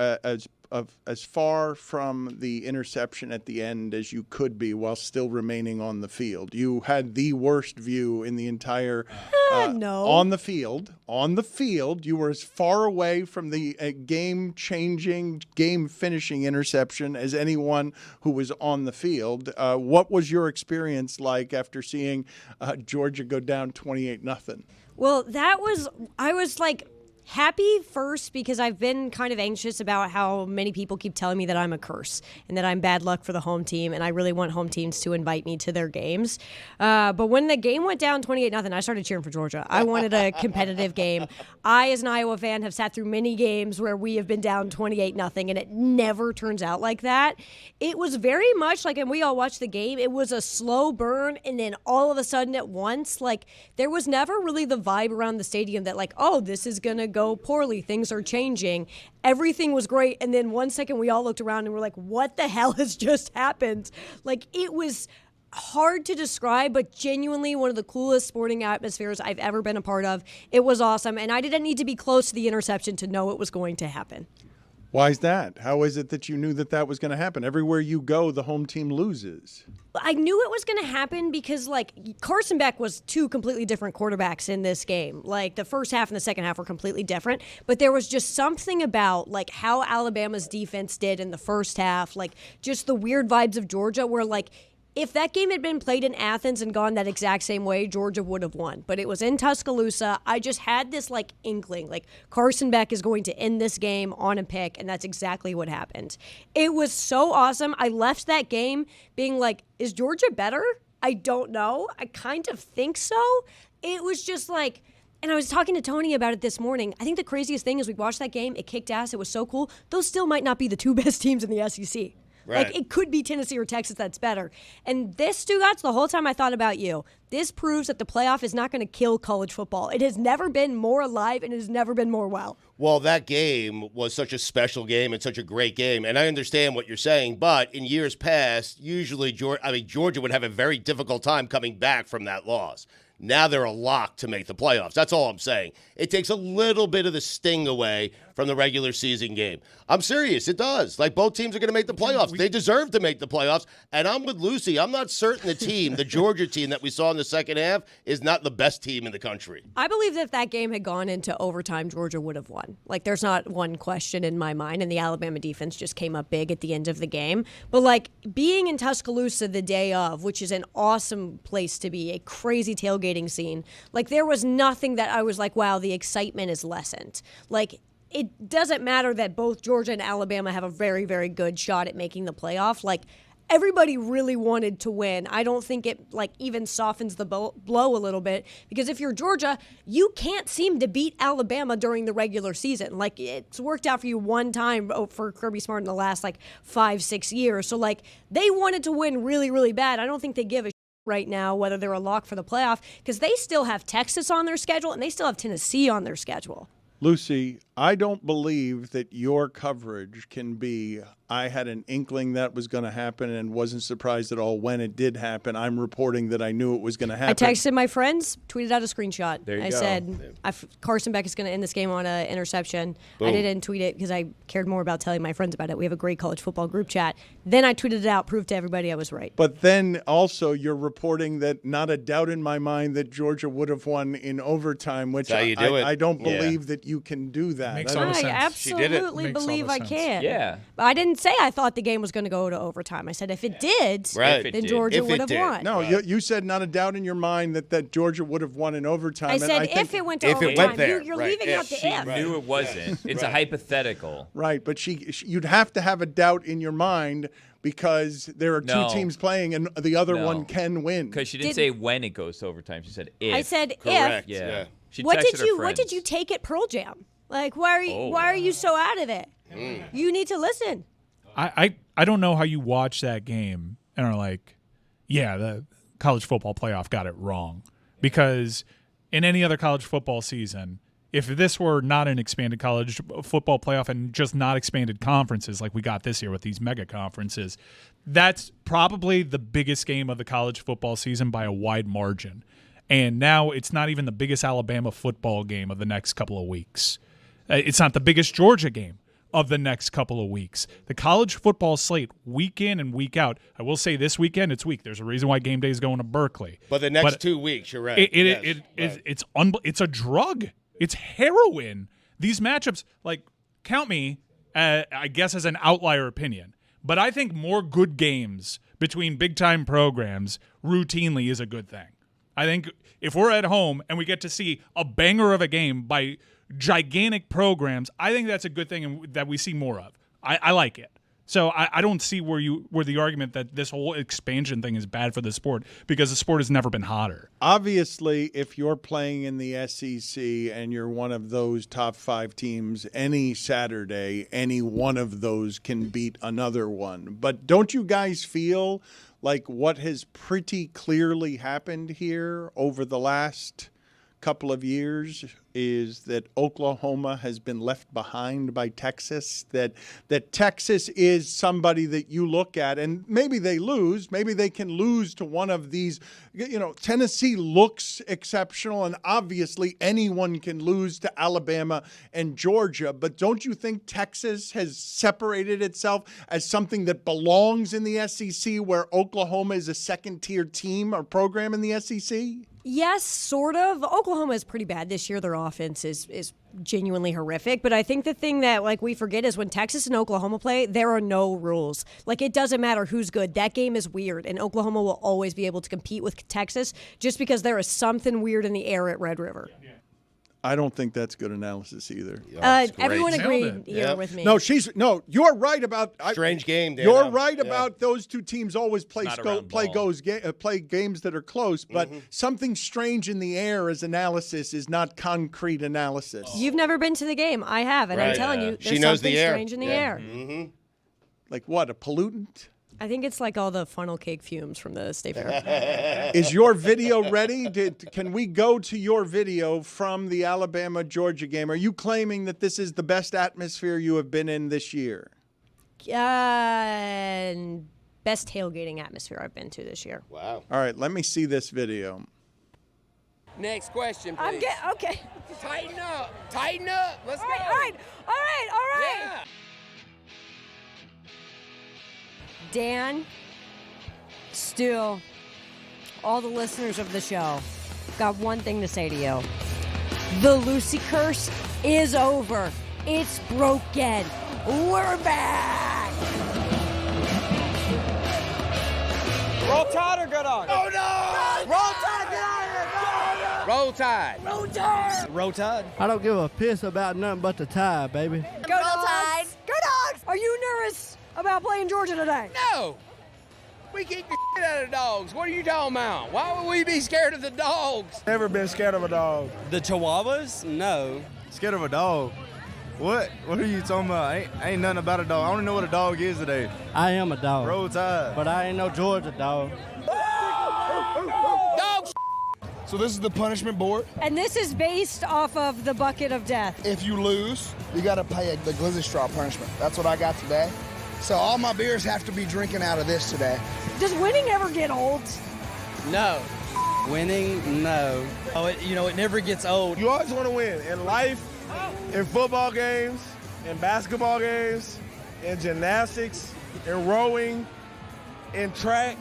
as far from the interception at the end as you could be while still remaining on the field. You had the worst view in the entire no. On the field, you were as far away from the game-changing, game-finishing interception as anyone who was on the field. What was your experience like after seeing Georgia go down 28-0? Well, I was like happy first because I've been kind of anxious about how many people keep telling me that I'm a curse and that I'm bad luck for the home team, and I really want home teams to invite me to their games. But when the game went down 28-0, I started cheering for Georgia. I wanted a competitive game. I, as an Iowa fan, have sat through many games where we have been down 28-0, and it never turns out like that. It was very much like, and we all watched the game, it was a slow burn, and then all of a sudden at once, like, there was never really the vibe around the stadium that, like, oh, this is going to go poorly, things are changing. Everything was great, and then 1 second we all looked around and we're like, what the hell has just happened? Like, it was hard to describe, but genuinely one of the coolest sporting atmospheres I've ever been a part of. It was awesome, and I didn't need to be close to the interception to know it was going to happen. Why is that? How is it that you knew that was going to happen? Everywhere you go, the home team loses. I knew it was going to happen because, like, Carson Beck was two completely different quarterbacks in this game. Like, the first half and the second half were completely different, but there was just something about, like, how Alabama's defense did in the first half, like, just the weird vibes of Georgia where, like, if that game had been played in Athens and gone that exact same way, Georgia would have won. But it was in Tuscaloosa. I just had this, like, inkling, like, Carson Beck is going to end this game on a pick, and that's exactly what happened. It was so awesome. I left that game being like, is Georgia better? I don't know. I kind of think so. It was just like, and I was talking to Tony about it this morning. I think the craziest thing is we watched that game. It kicked ass. It was so cool. Those still might not be the two best teams in the SEC. Right. Like, it could be Tennessee or Texas that's better. And this, Stugotz, the whole time I thought about you, this proves that the playoff is not going to kill college football. It has never been more alive, and it has never been more well. Well, that game was such a special game and such a great game, and I understand what you're saying, but in years past, usually Georgia would have a very difficult time coming back from that loss. Now they're a lock to make the playoffs. That's all I'm saying. It takes a little bit of the sting away from the regular season game. I'm serious. It does. Like, both teams are going to make the playoffs. They deserve to make the playoffs. And I'm with Lucy. I'm not certain the Georgia team that we saw in the second half, is not the best team in the country. I believe that if that game had gone into overtime, Georgia would have won. Like, there's not one question in my mind, and the Alabama defense just came up big at the end of the game. But, like, being in Tuscaloosa the day of, which is an awesome place to be, a crazy tailgating scene, like, there was nothing that I was like, wow, the excitement is lessened. Like, it doesn't matter that both Georgia and Alabama have a very, very good shot at making the playoff. Like, everybody really wanted to win. I don't think it even softens the blow a little bit, because if you're Georgia, you can't seem to beat Alabama during the regular season. It's worked out for you one time for Kirby Smart in the last 5-6 years. So they wanted to win really, really bad. I don't think they give a right now whether they're a lock for the playoff, because they still have Texas on their schedule and they still have Tennessee on their schedule. Lucy, I don't believe that your coverage can be, I had an inkling that was going to happen and wasn't surprised at all when it did happen. I'm reporting that I knew it was going to happen. I texted my friends, tweeted out a screenshot. There you I go. said, Carson Beck is going to end this game on an interception. Boom. I didn't tweet it because I cared more about telling my friends about it. We have a great college football group chat. Then I tweeted it out, proved to everybody I was right. But then also you're reporting that not a doubt in my mind that Georgia would have won in overtime, which That's how you do it. I don't believe that you can do that. Makes all the sense. I absolutely believe I can. Yeah. But I didn't say I thought the game was going to go to overtime. I said if it did, Right. then Georgia If it would have did. won. No, you said not a doubt in your mind that Georgia would have won in overtime. I and said think, if it went to if it overtime. went there, You're right. leaving If out the She if. knew it wasn't. It's a hypothetical. Right, but you'd have to have a doubt in your mind because there are two No. teams playing and the other No. one can win. Because she didn't say when it goes to overtime. She said if. I said Correct. if. Yeah. She What texted did her you friends. What did you take at Pearl Jam? Why are you so out of it? You need to listen. I don't know how you watch that game and are like, yeah, the college football playoff got it wrong. Because in any other college football season, if this were not an expanded college football playoff and just not expanded conferences like we got this year with these mega conferences, that's probably the biggest game of the college football season by a wide margin. And now it's not even the biggest Alabama football game of the next couple of weeks. It's not the biggest Georgia game of the next couple of weeks. The college football slate, week in and week out. I will say this weekend, it's weak. There's a reason why game day is going to Berkeley. But the next 2 weeks, you're right. It's a drug. It's heroin. These matchups, count me, I guess, as an outlier opinion. But I think more good games between big-time programs routinely is a good thing. I think if we're at home and we get to see a banger of a game by gigantic programs, I think that's a good thing and that we see more of. I like it. So I don't see where the argument that this whole expansion thing is bad for the sport, because the sport has never been hotter. Obviously, if you're playing in the SEC and you're one of those top 5 teams, any Saturday, any one of those can beat another one. But don't you guys feel like what has pretty clearly happened here over the last couple of years is that Oklahoma has been left behind by Texas, that Texas is somebody that you look at and maybe they lose, maybe they can lose to one of these, Tennessee looks exceptional and obviously anyone can lose to Alabama and Georgia, but don't you think Texas has separated itself as something that belongs in the SEC where Oklahoma is a second-tier team or program in the SEC? Yes, sort of. Oklahoma is pretty bad this year. Their offense is genuinely horrific. But I think the thing that we forget is when Texas and Oklahoma play, there are no rules. It doesn't matter who's good. That game is weird, and Oklahoma will always be able to compete with Texas just because there is something weird in the air at Red River. I don't think that's good analysis either. Everyone agreed here with me. No, you're right about strange game. Dan. You're right about those two teams always play games that are close, but something strange in the air as analysis is not concrete analysis. You've never been to the game. I have, and I'm telling you, there's something strange in the air. Mm-hmm. Like what? A pollutant? I think it's all the funnel cake fumes from the State Fair. Is your video ready? Can we go to your video from the Alabama-Georgia game? Are you claiming that this is the best atmosphere you have been in this year? Best tailgating atmosphere I've been to this year. Wow. All right, let me see this video. Next question, please. Okay. Tighten up. Let's go. All right. Yeah. Dan, Stu, all the listeners of the show, got one thing to say to you. The Lucy curse is over. It's broken. We're back. Roll Tide or go Dogs? Oh, no! Roll Tide, get out of here! Roll Tide. Roll Tide! Roll Tide. I don't give a piss about nothing but the Tide, baby. Go Dogs! Go Dogs! Are you nervous about playing Georgia today? No. We kick the shit out of dogs. What are you talking about? Why would we be scared of the dogs? Never been scared of a dog. The Chihuahuas? No. Scared of a dog? What? What are you talking about? Ain't nothing about a dog. I don't know what a dog is today. I am a dog. Roll Tide. But I ain't no Georgia dog. Dog. So this is the punishment board. And this is based off of the bucket of death. If you lose, you got to pay the glizzy straw punishment. That's what I got today. So all my beers have to be drinking out of this today. Does winning ever get old? No. Winning? No. Oh, it never gets old. You always want to win in life, in football games, in basketball games, in gymnastics, in rowing, in track,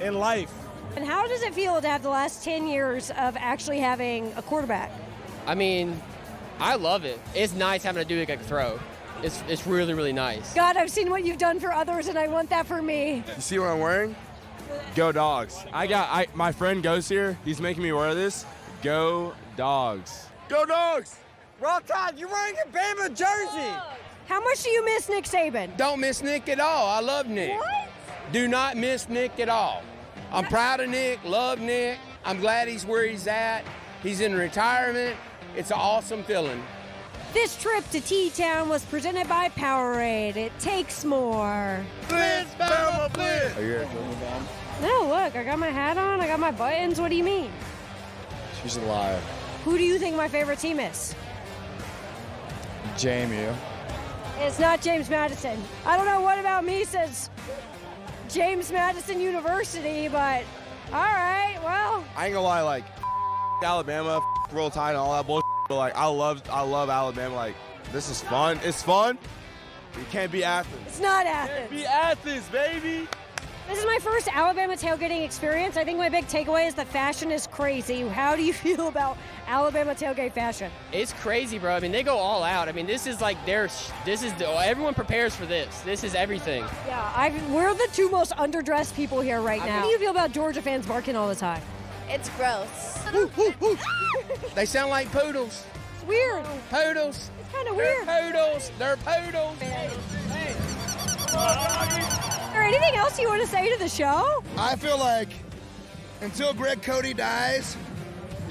in life. And how does it feel to have the last 10 years of actually having a quarterback? I mean, I love it. It's nice having a dude that can throw. It's really, really nice. God, I've seen what you've done for others, and I want that for me. You see what I'm wearing? Go Dogs. My friend goes here. He's making me wear this. Go Dogs. Go Dogs! Roll Tide, you're wearing a Bama jersey. How much do you miss Nick Saban? Don't miss Nick at all. I love Nick. What? Do not miss Nick at all. I'm proud of Nick, love Nick. I'm glad he's where he's at. He's in retirement. It's an awesome feeling. This trip to T-Town was presented by Powerade. It takes more. Blitz, Bama, Blitz! Are you here? No, look, I got my hat on, I got my buttons. What do you mean? She's a liar. Who do you think my favorite team is? JMU. It's not James Madison. I don't know what about me says James Madison University, but all right, well. I ain't gonna lie, like, Alabama, Roll Tide and all that bullshit, but like, I love Alabama. Like, this is fun. It's fun. You can't be Athens. It's not Athens. Be Athens, baby. This is my first Alabama tailgating experience. I think my big takeaway is that fashion is crazy. How do you feel about Alabama tailgate fashion? It's crazy, bro. I mean, they go all out. I mean, this is everyone prepares for this. This is everything. Yeah, we're the two most underdressed people here right now. How do you feel about Georgia fans barking all the time? It's gross. They sound like poodles. It's weird. Poodles. It's kind of weird. Poodles. They're poodles. Is there anything else you want to say to the show? I feel like until Greg Cody dies,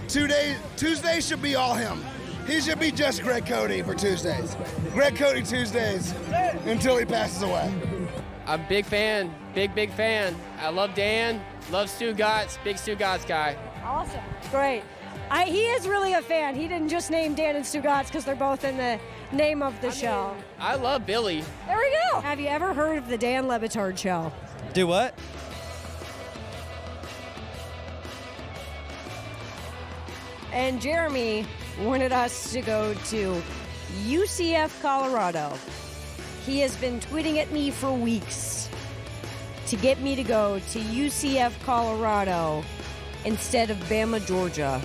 Tuesday should be all him. He should be just Greg Cody for Tuesdays. Greg Cody Tuesdays until he passes away. I'm a big fan. Big fan. I love Dan. Love Stugotz. Big Stugotz guy. Awesome. Great. He is really a fan. He didn't just name Dan and Stugotz because they're both in the name of the show. I love Billy. There we go. Have you ever heard of the Dan Le Batard Show? Do what? And Jeremy wanted us to go to UCF, Colorado. He has been tweeting at me for weeks to get me to go to UCF, Colorado instead of Bama, Georgia,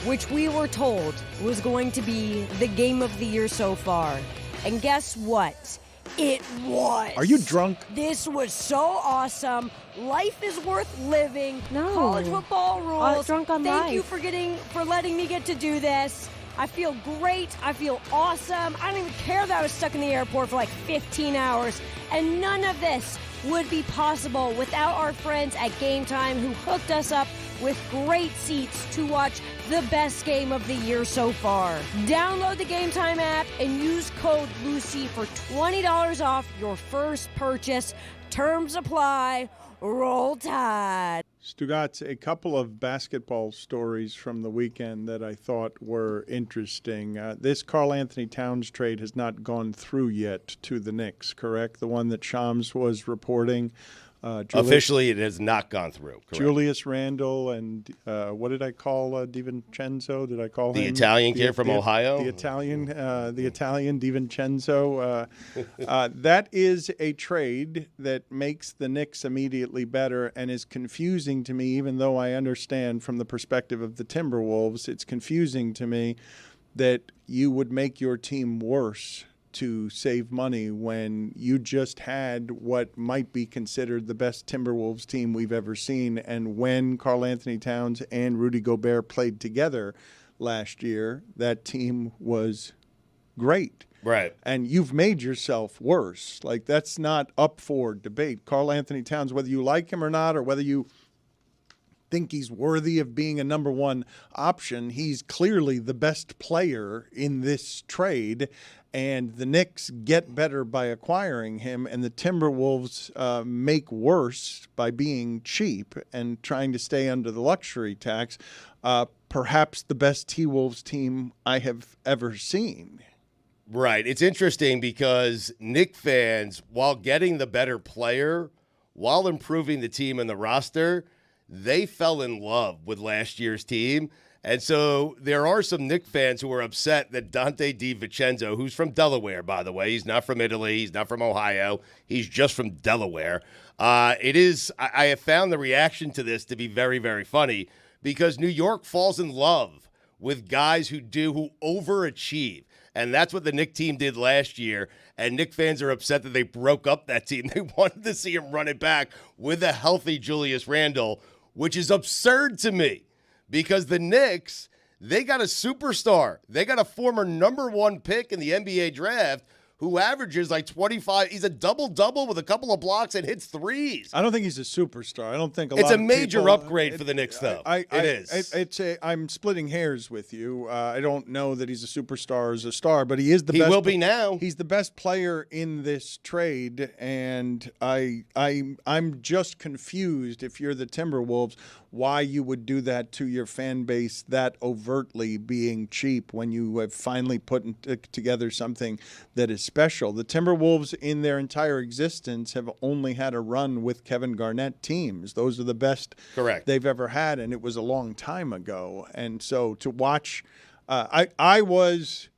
which we were told was going to be the game of the year so far. And guess what? It was. Are you drunk? This was so awesome. Life is worth living. No. College football rules. Drunk on Thank life. you for letting me get to do this. I feel great. I feel awesome. I don't even care that I was stuck in the airport for like 15 hours. And none of this would be possible without our friends at Game Time who hooked us up with great seats to watch the best game of the year so far. Download the Game Time app and use code Lucy for $20 off your first purchase. Terms apply. Roll Tide. Stugotz, a couple of basketball stories from the weekend that I thought were interesting. This Karl Anthony Towns trade has not gone through yet to the Knicks, correct? The one that Shams was reporting. Officially, it has not gone through. Correct. Julius Randle and what did I call DiVincenzo? Did I call him the Italian kid from Ohio? The Italian DiVincenzo. That is a trade that makes the Knicks immediately better and is confusing to me. Even though I understand from the perspective of the Timberwolves, it's confusing to me that you would make your team worse to save money when you just had what might be considered the best Timberwolves team we've ever seen. And when Karl Anthony Towns and Rudy Gobert played together last year, that team was great. Right. And you've made yourself worse. Like, that's not up for debate. Karl Anthony Towns, whether you like him or not, or whether you think he's worthy of being a number one option, he's clearly the best player in this trade. And the Knicks get better by acquiring him, and the Timberwolves make worse by being cheap and trying to stay under the luxury tax. Perhaps the best T-Wolves team I have ever seen. Right. It's interesting because Knick fans, while getting the better player, while improving the team and the roster, they fell in love with last year's team. And so there are some Knick fans who are upset that Dante DiVincenzo, who's from Delaware, by the way, he's not from Italy, he's not from Ohio, he's just from Delaware. I have found the reaction to this to be very, very funny because New York falls in love with guys who overachieve. And that's what the Knick team did last year. And Knick fans are upset that they broke up that team. They wanted to see him run it back with a healthy Julius Randle, which is absurd to me. Because the Knicks, they got a superstar. They got a former number one pick in the NBA draft who averages like 25. He's a double-double with a couple of blocks and hits threes. I don't think he's a superstar. I don't think it's a major upgrade for the Knicks, though. I'm splitting hairs with you. I don't know that he's a superstar as a star, but he is the best. He will be now. He's the best player in this trade, and I'm just confused if you're the Timberwolves why you would do that to your fan base that overtly, being cheap when you have finally put together something that is special. The Timberwolves in their entire existence have only had a run with Kevin Garnett teams. Those are the best they've ever had, and it was a long time ago. And so to watch, I was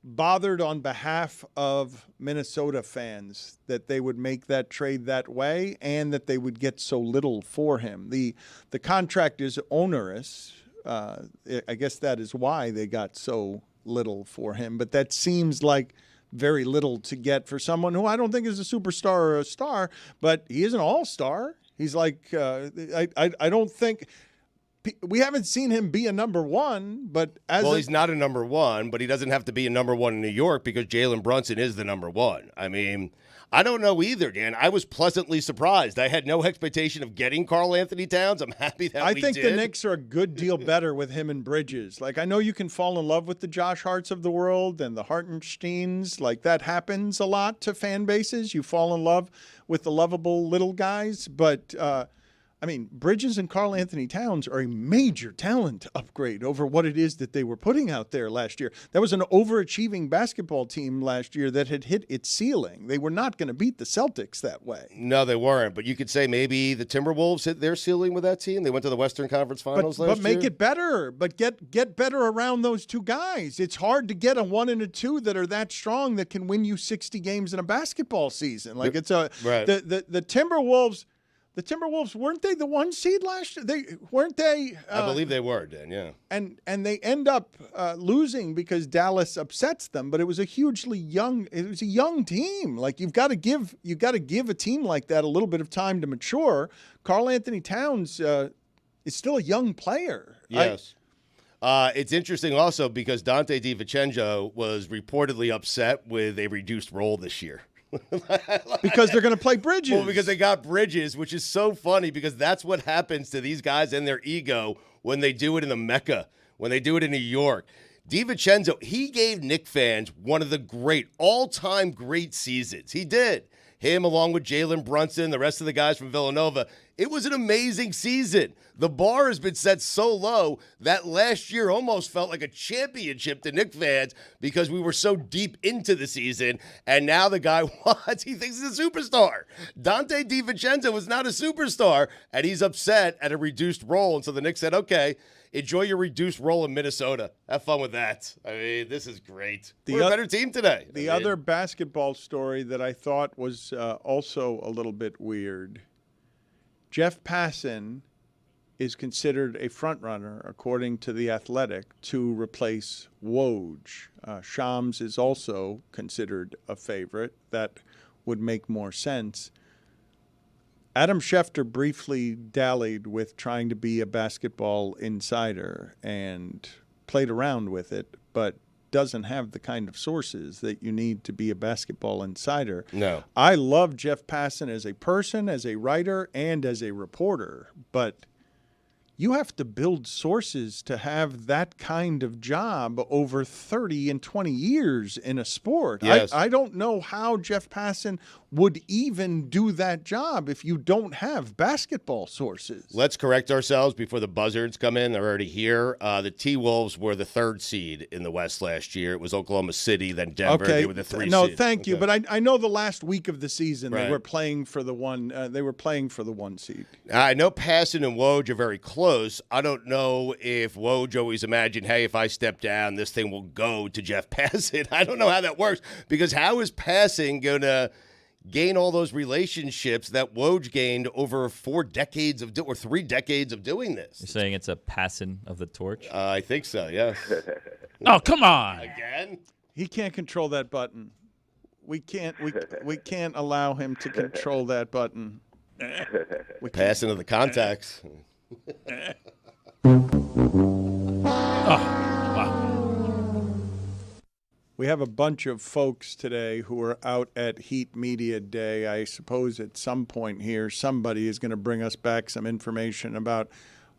bothered on behalf of Minnesota fans that they would make that trade that way and that they would get so little for him. The contract is onerous. I guess that is why they got so little for him, but that seems like very little to get for someone who I don't think is a superstar or a star, but he is an all-star. He's like, I don't think we haven't seen him be a number one, but he's not a number one, but he doesn't have to be a number one in New York because Jalen Brunson is the number one. I mean, I don't know either, Dan. I was pleasantly surprised. I had no expectation of getting Karl Anthony Towns. I'm happy that we did. I think the Knicks are a good deal better with him and Bridges. Like, I know you can fall in love with the Josh Harts of the world and the Hartensteins. Like, that happens a lot to fan bases. You fall in love with the lovable little guys, but I mean, Bridges and Karl Anthony Towns are a major talent upgrade over what it is that they were putting out there last year. That was an overachieving basketball team last year that had hit its ceiling. They were not going to beat the Celtics that way. No, they weren't. But you could say maybe the Timberwolves hit their ceiling with that team. They went to the Western Conference Finals last year. But make it better. But get better around those two guys. It's hard to get a 1 and a 2 that are that strong that can win you 60 games in a basketball season. Like, it's the Timberwolves. The Timberwolves, weren't they the 1 seed last year? I believe they were, Dan, yeah. And they end up losing because Dallas upsets them, but it was a young team. Like, you've got to give a team like that a little bit of time to mature. Karl Anthony Towns is still a young player. Yes. It's interesting also because Dante DiVincenzo was reportedly upset with a reduced role this year. Because they're going to play Bridges. Well, because they got Bridges, which is so funny because that's what happens to these guys and their ego when they do it in the Mecca, when they do it in New York. DiVincenzo, he gave Knick fans one of the all-time great seasons. He did. Him along with Jalen Brunson, the rest of the guys from Villanova. It was an amazing season. The bar has been set so low that last year almost felt like a championship to Knick fans because we were so deep into the season. And now the guy he thinks he's a superstar. Dante DiVincenzo was not a superstar, and he's upset at a reduced role. And so the Knicks said, okay, enjoy your reduced role in Minnesota. Have fun with that. I mean, this is great. We're a better team today. The other basketball story that I thought was also a little bit weird. Jeff Passan is considered a front-runner, according to The Athletic, to replace Woj. Shams is also considered a favorite. That would make more sense. Adam Schefter briefly dallied with trying to be a basketball insider and played around with it, but doesn't have the kind of sources that you need to be a basketball insider. No. I love Jeff Passan as a person, as a writer, and as a reporter, but you have to build sources to have that kind of job over 30 and 20 years in a sport. Yes. I don't know how Jeff Passan would even do that job if you don't have basketball sources. Let's correct ourselves before the buzzards come in. They're already here. The T-Wolves were the 3rd seed in the West last year. It was Oklahoma City, then Denver. Okay. They were the 3 seed. No, thank you. But I know the last week of the season Right. they were playing for the one. They were playing for the 1 seed. I know Passan and Woj are very close. I don't know if Woj always imagined, hey, if I step down, this thing will go to Jeff Passan. I don't know how that works, because how is Passan going to gain all those relationships that Woj gained over 4 decades of or 3 decades of doing this? You're saying it's a passing of the torch? I think so, yes. Oh, come on. Again? He can't control that button. We can't allow him to control that button. Passing of the contacts. We have a bunch of folks today who are out at Heat Media Day. I suppose at some point here, somebody is going to bring us back some information about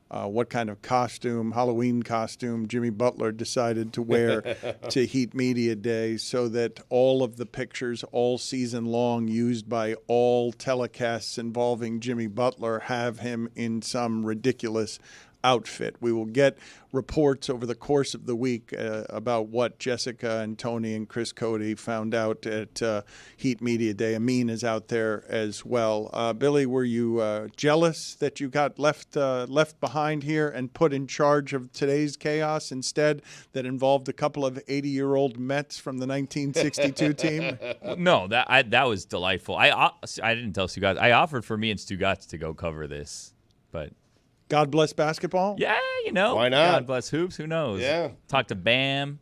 what kind of Halloween costume Jimmy Butler decided to wear to Heat Media Day, so that all of the pictures all season long used by all telecasts involving Jimmy Butler have him in some ridiculous outfit. We will get reports over the course of the week about what Jessica and Tony and Chris Cody found out at Heat Media Day. Amin is out there as well. Billy, were you jealous that you got left behind here and put in charge of today's chaos instead, that involved a couple of 80-year-old Mets from the 1962 team? No, that was delightful. I didn't tell Stugotz. I offered for me and Stugotz to go cover this, but God bless basketball? yeah, Why not? God bless hoops. Who knows? Yeah. Talk to Bam.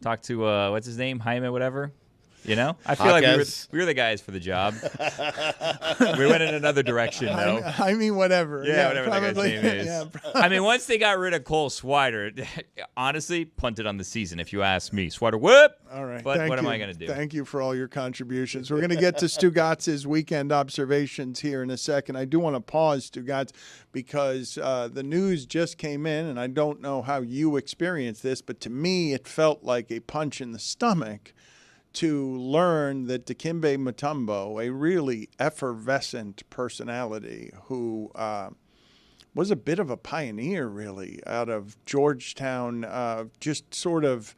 Talk to what's his name, Jaime, whatever. I feel like we were the guys for the job. We went in another direction, though. I mean, whatever. Yeah, whatever that guy's name is. Yeah, I mean, once they got rid of Cole Swider, honestly, punted on the season, if you ask me. Swider, whoop! All right. But what am I going to do? Thank you for all your contributions. We're going to get to Stugotz's weekend observations here in a second. I do want to pause, Stugotz, because the news just came in, and I don't know how you experienced this, but to me it felt like a punch in the stomach to learn that Dikembe Mutombo, a really effervescent personality who was a bit of a pioneer, really, out of Georgetown, just sort of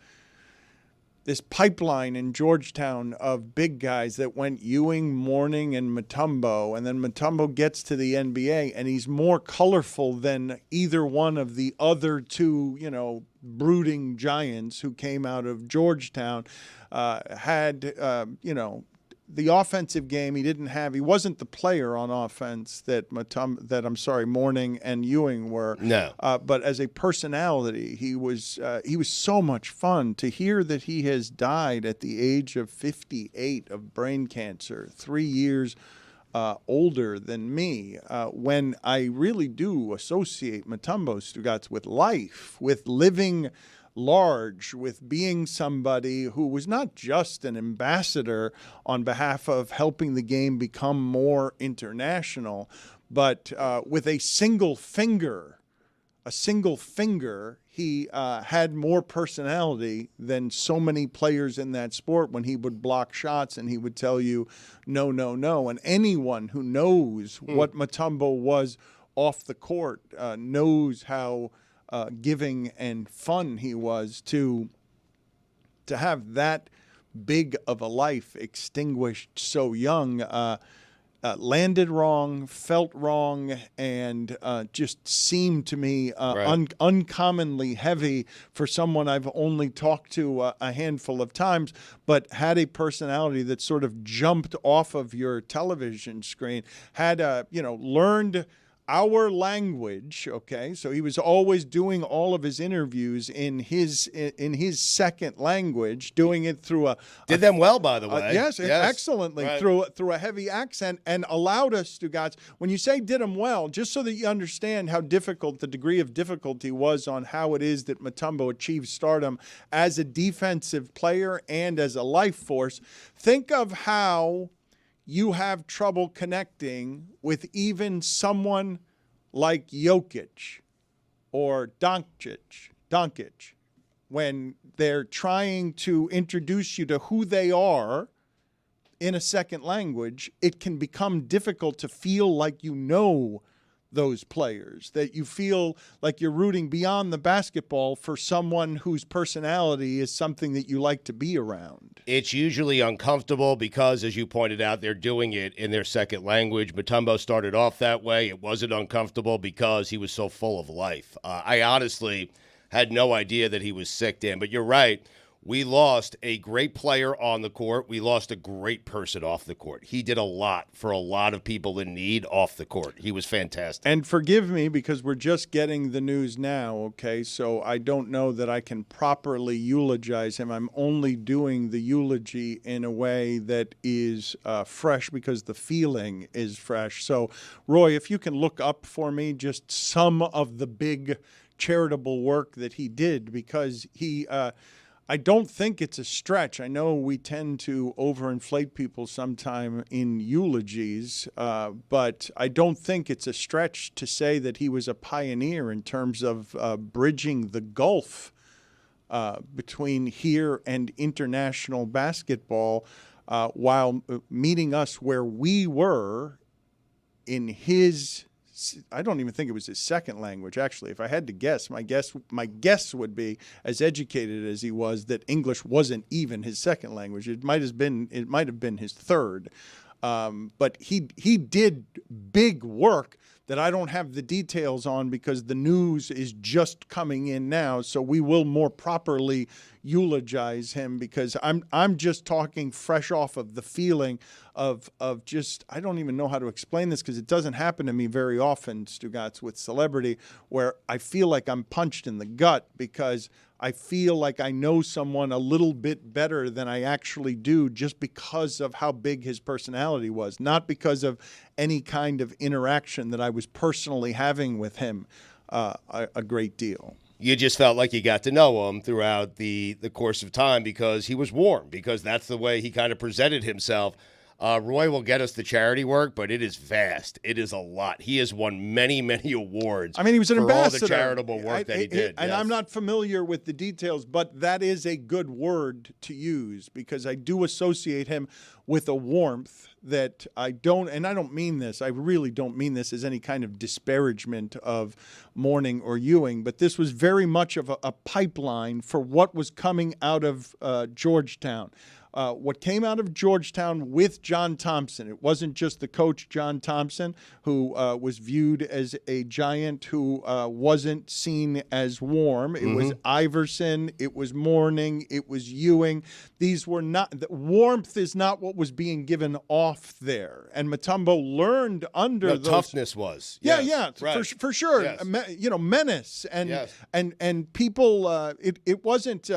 this pipeline in Georgetown of big guys that went Ewing, Mourning, and Mutombo, and then Mutombo gets to the NBA, and he's more colorful than either one of the other two, brooding giants who came out of Georgetown. Had the offensive game he wasn't the player on offense that Mourning and Ewing were. No. But as a personality, he was so much fun. To hear that he has died at the age of 58 of brain cancer, 3 years older than me, when I really do associate Mutombo, Stugotz, with life, with living large, with being somebody who was not just an ambassador on behalf of helping the game become more international, but with a single finger, he had more personality than so many players in that sport when he would block shots and he would tell you, no, no, no. And anyone who knows what Mutombo was off the court knows how giving and fun he was. To have that big of a life extinguished so young, landed wrong, felt wrong, and just seemed to me uncommonly heavy for someone I've only talked to a handful of times, but had a personality that sort of jumped off of your television screen, had learned our language, okay? So he was always doing all of his interviews in his second language, doing it through a Did them well, by the way. Yes, excellently, right. through a heavy accent, and allowed us to, guys, when you say did them well, just so that you understand how difficult, the degree of difficulty was on how it is that Mutombo achieved stardom as a defensive player and as a life force. Think of how you have trouble connecting with even someone like Jokic or Doncic when they're trying to introduce you to who they are in a second language. It can become difficult to feel like you know those players, that you feel like you're rooting beyond the basketball for someone whose personality is something that you like to be around. It's usually uncomfortable because, as you pointed out, they're doing it in their second language. Mutombo started off that way. It wasn't uncomfortable because he was so full of life. I honestly had no idea that he was sick, Dan, but you're right. We lost a great player on the court. We lost a great person off the court. He did a lot for a lot of people in need off the court. He was fantastic. And forgive me because we're just getting the news now, okay? So I don't know that I can properly eulogize him. I'm only doing the eulogy in a way that is fresh because the feeling is fresh. So, Roy, if you can look up for me just some of the big charitable work that he did, because he I don't think it's a stretch. I know we tend to overinflate people sometime in eulogies, but I don't think it's a stretch to say that he was a pioneer in terms of bridging the gulf between here and international basketball while meeting us where we were in his, I don't even think it was his second language, actually. If I had to guess, my guess would be, as educated as he was, that English wasn't even his second language. It might have been his third. But he did big work that I don't have the details on because the news is just coming in now. So we will more properly eulogize him because I'm just talking fresh off of the feeling of just, I don't even know how to explain this because it doesn't happen to me very often, Stugotz, with celebrity, where I feel like I'm punched in the gut because I feel like I know someone a little bit better than I actually do just because of how big his personality was, not because of any kind of interaction that I was personally having with him a great deal. You just felt like you got to know him throughout the course of time because he was warm, because that's the way he kind of presented himself. Roy will get us the charity work, but it is vast. It is a lot. He has won many, many awards. I mean, he was an for ambassador. all the charitable work that he did. And yes. I'm not familiar with the details, but that is a good word to use because I do associate him with a warmth that I don't mean this. I really don't mean this as any kind of disparagement of Mourning or Ewing, but this was very much of a pipeline for what was coming out of Georgetown. What came out of Georgetown with John Thompson. It wasn't just the coach, John Thompson, who was viewed as a giant who wasn't seen as warm. It was Iverson. It was Mourning. It was Ewing. These were not, the warmth is not what was being given off there. And Mutombo learned under those. Toughness was. Yeah, yes, yeah, right. for sure. Yes. Menace. And people, it wasn't,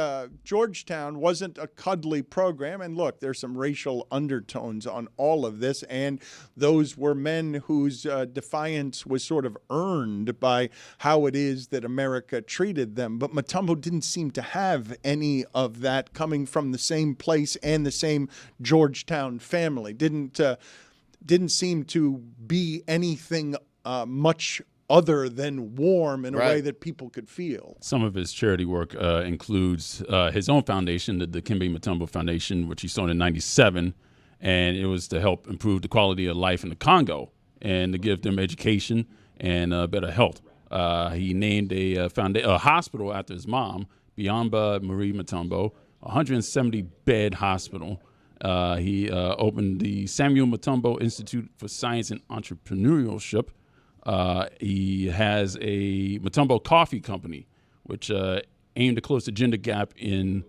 Georgetown wasn't a cuddly program. And look, there's some racial undertones on all of this, and those were men whose defiance was sort of earned by how it is that America treated them. But Mutombo didn't seem to have any of that coming from the same place and the same Georgetown family. Didn't seem to be anything much other than warm in a way that people could feel. Some of his charity work includes his own foundation, the Dikembe Mutombo Foundation, which he started in 1997, and it was to help improve the quality of life in the Congo and to give them education and better health. He named a hospital after his mom, Biamba Marie Mutombo, a 170-bed hospital. He opened the Samuel Mutombo Institute for Science and Entrepreneurship. He has a Mutombo Coffee Company, which aimed to close the gender gap in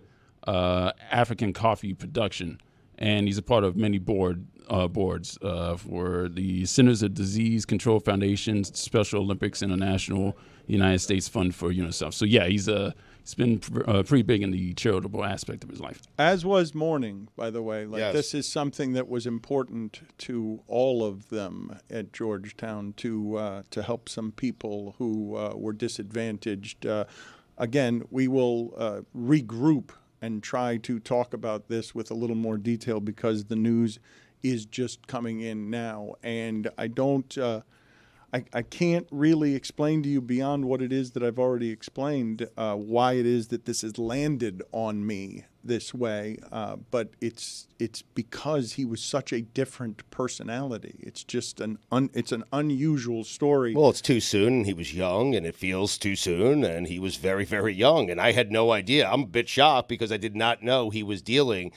African coffee production. and he's a part of many boards for the Centers of Disease Control Foundation, Special Olympics International, United States Fund for UNICEF. So yeah, he's been pretty big in the charitable aspect of his life. As was mourning, by the way. Yes. This is something that was important to all of them at Georgetown to help some people who were disadvantaged. Again, we will regroup and try to talk about this with a little more detail because the news is just coming in now, and I can't really explain to you beyond what it is that I've already explained why it is that this has landed on me this way. But it's because he was such a different personality. It's just an unusual story. Well, it's too soon. He was young, and it feels too soon, and he was very, very young, and I had no idea. I'm a bit shocked because I did not know he was dealing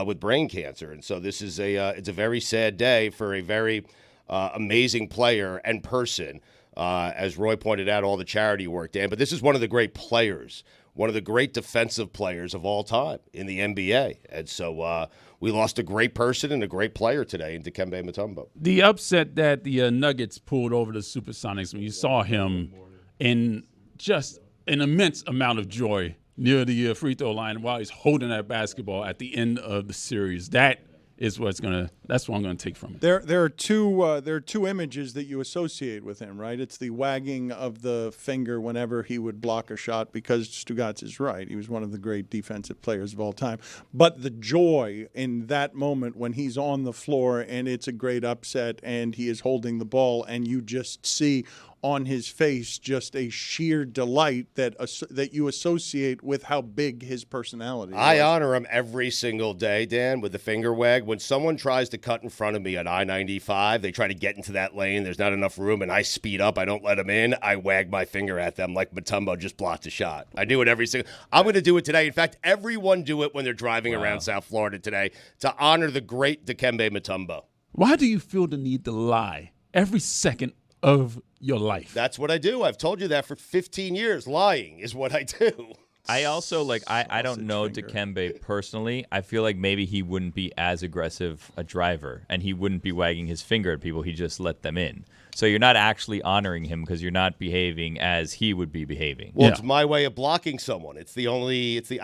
with brain cancer, and so this is it's a very sad day for a very amazing player and person, as Roy pointed out, all the charity work, Dan. But this is one of the great players, one of the great defensive players of all time in the NBA. And so we lost a great person and a great player today in Dikembe Mutombo. The upset that the Nuggets pulled over the Supersonics, when you saw him in just an immense amount of joy near the free throw line while he's holding that basketball at the end of the series, that's what I'm going to take from it. There are two images that you associate with him, right? It's the wagging of the finger whenever he would block a shot, because Stugotz is right. He was one of the great defensive players of all time. But the joy in that moment when he's on the floor and it's a great upset and he is holding the ball and you just see on his face just a sheer delight that you associate with how big his personality is. I honor him every single day, Dan, with the finger wag. When someone tries to cut in front of me on I-95, they try to get into that lane, there's not enough room, and I speed up, I don't let them in, I wag my finger at them like Mutombo just blocked a shot. I do it every single... I'm going to do it today. In fact, everyone do it when they're driving around South Florida today to honor the great Dikembe Mutombo. Why do you feel the need to lie every second of your life? That's what I do. I've told you that for 15 years. Lying is what I do. I also, I don't know Dikembe personally. I feel like maybe he wouldn't be as aggressive a driver, and he wouldn't be wagging his finger at people. He just let them in. So you're not actually honoring him because you're not behaving as he would be behaving. Well, it's my way of blocking someone. I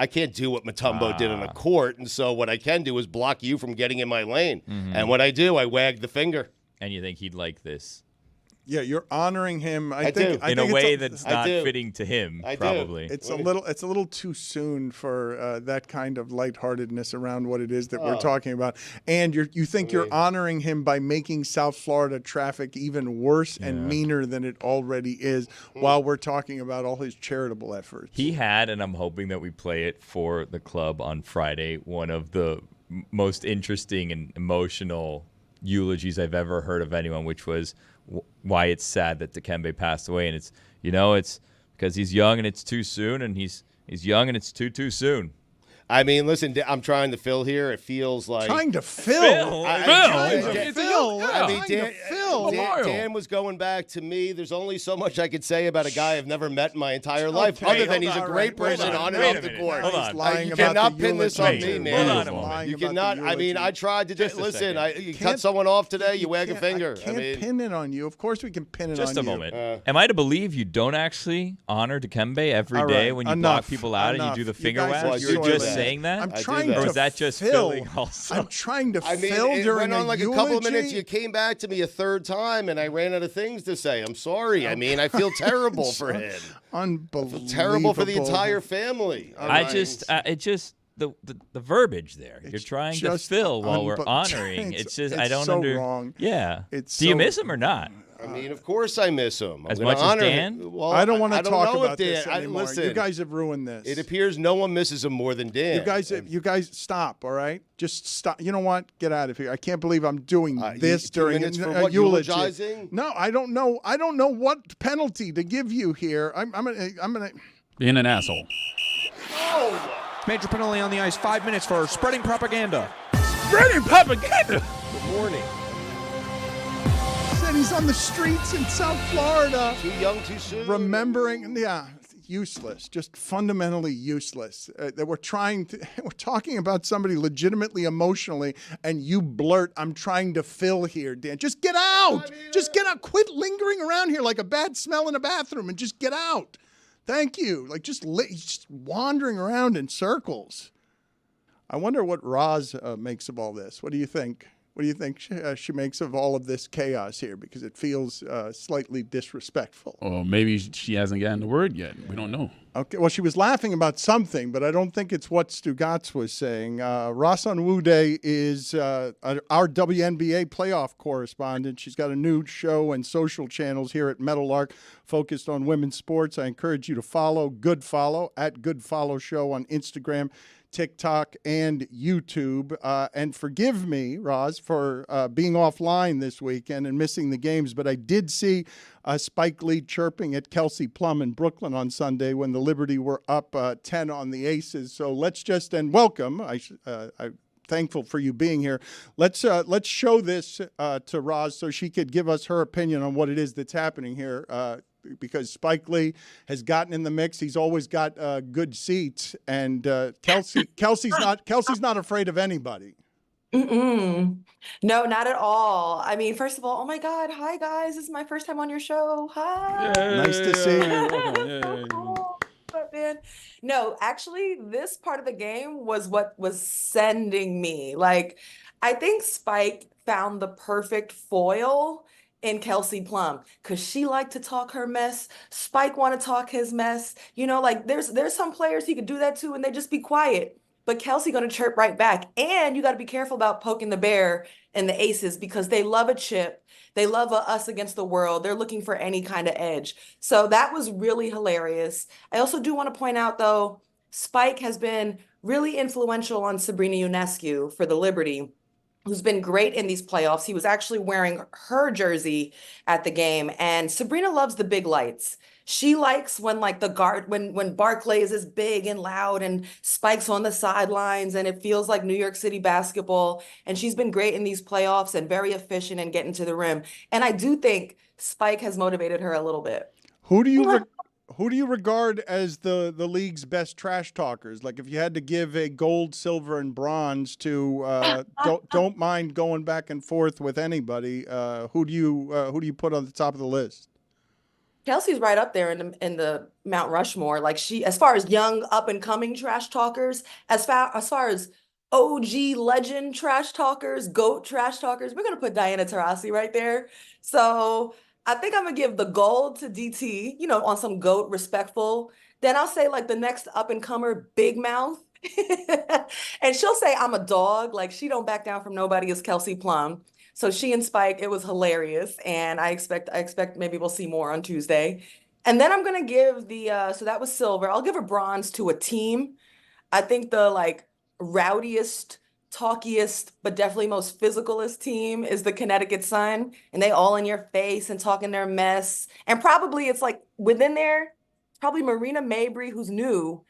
can't do what Mutombo did on a court, and so what I can do is block you from getting in my lane. Mm-hmm. And when I do, I wag the finger. And you think he'd like this? Yeah, you're honoring him. I think in a way that's not fitting to him. Probably. It's a little too soon for that kind of lightheartedness around what it is that we're talking about. And you think you're honoring him by making South Florida traffic even worse and meaner than it already is, while we're talking about all his charitable efforts. He had, and I'm hoping that we play it for the club on Friday, one of the most interesting and emotional eulogies I've ever heard of anyone, which was why it's sad that Dikembe passed away, and it's because he's young and it's too soon, and he's young and it's too soon. I mean, listen, I'm trying to fill here. It feels like trying to fill. Dan was going back to me. There's only so much I could say about a guy I've never met in my entire life, other than he's a great person on and off the court. You cannot pin this on me, man. You cannot. I mean, I tried to just listen. You cut someone off today, you wag a finger. I can't pin it on you. Of course, we can pin it on you. Just a moment. Am I to believe you don't actually honor Dikembe every day when you block people out and you do the finger wag? You're just saying that? I'm trying to or is that just filling also? I'm trying to fill during it went on like eulogy. a couple of minutes. You came back to me a third time, and I ran out of things to say. I'm sorry. I mean, I feel terrible for him. Unbelievable. I feel terrible for the entire family. The verbiage there. You're trying to fill while we're honoring. It's just I don't understand. Wrong. Yeah. Do you miss him or not? I mean, of course I miss him. As much as Dan? Well, I don't want to talk about Dan, this anymore. Listen, you guys have ruined this. It appears no one misses him more than Dan. You guys stop, all right? Just stop. You know what? Get out of here. I can't believe I'm doing this during a eulogy. Eulogizing? No, I don't know. I don't know what penalty to give you here. I'm gonna being an asshole. Oh. Major penalty on the ice. 5 minutes for spreading propaganda. Spreading propaganda. Good morning. Said he's on the streets in South Florida. Too young, too soon. Remembering, useless, just fundamentally useless. That we're talking about somebody legitimately emotionally, and you blurt, "I'm trying to fill here, Dan." Just get out. Just get out. Quit lingering around here like a bad smell in a bathroom, and just get out. Thank you. Like just wandering around in circles. I wonder what Ros makes of all this. What do you think? What do you think she makes of all of this chaos here? Because it feels slightly disrespectful. Or maybe she hasn't gotten the word yet. We don't know. Okay, well, she was laughing about something, but I don't think it's what Stugotz was saying. Ros Gold-Onwude is our WNBA playoff correspondent. She's got a new show and social channels here at Meadowlark focused on women's sports. I encourage you to follow, at Good Follow Show on Instagram, TikTok, and YouTube. And forgive me, Ros, for being offline this weekend and missing the games, but I did see Spike Lee chirping at Kelsey Plum in Brooklyn on Sunday when the Liberty were up 10 on the Aces. So let's just, and welcome. I'm thankful for you being here. Let's show this to Ros so she could give us her opinion on what it is that's happening here. Because Spike Lee has gotten in the mix. He's always got good seats, and Kelsey's not afraid of anybody. No, not at all. I mean, first of all, oh my God, hi guys, this is my first time on your show. Hi. Nice to see you. So cool. Man. No, actually, this part of the game was what was sending me. Like, I think Spike found the perfect foil in Kelsey Plum, because she liked to talk her mess. Spike want to talk his mess. You know, like there's some players he could do that to and they just be quiet. But Kelsey gonna chirp right back. And you got to be careful about poking the bear and the Aces, because they love a chip. They love a us against the world. They're looking for any kind of edge. So that was really hilarious. I also do want to point out, though, Spike has been really influential on Sabrina Ionescu for the Liberty, who's been great in these playoffs. He was actually wearing her jersey at the game. And Sabrina loves the big lights. She likes when like the guard, when Barclays is big and loud and Spike's on the sidelines and it feels like New York City basketball. And she's been great in these playoffs and very efficient in getting to the rim. And I do think Spike has motivated her a little bit. Who do you regard as the league's best trash talkers? Like if you had to give a gold, silver, and bronze to don't mind going back and forth with anybody, who do you put on the top of the list? Kelsey's right up there in the Mount Rushmore. Like as far as young up and coming trash talkers, as far as OG legend trash talkers, GOAT trash talkers, we're gonna put Diana Taurasi right there. So I think I'm gonna give the gold to DT, you know, on some GOAT respectful. Then I'll say like the next up and comer, Big Mouth. And she'll say I'm a dog. Like she don't back down from nobody, is Kelsey Plum. So she and Spike, it was hilarious. And I expect maybe we'll see more on Tuesday. And then I'm gonna give so that was silver. I'll give a bronze to a team. I think the like rowdiest, talkiest, but definitely most physicalist team is the Connecticut Sun, and they all in your face and talking their mess. And probably it's like within there, probably Marina Mabrey, who's new,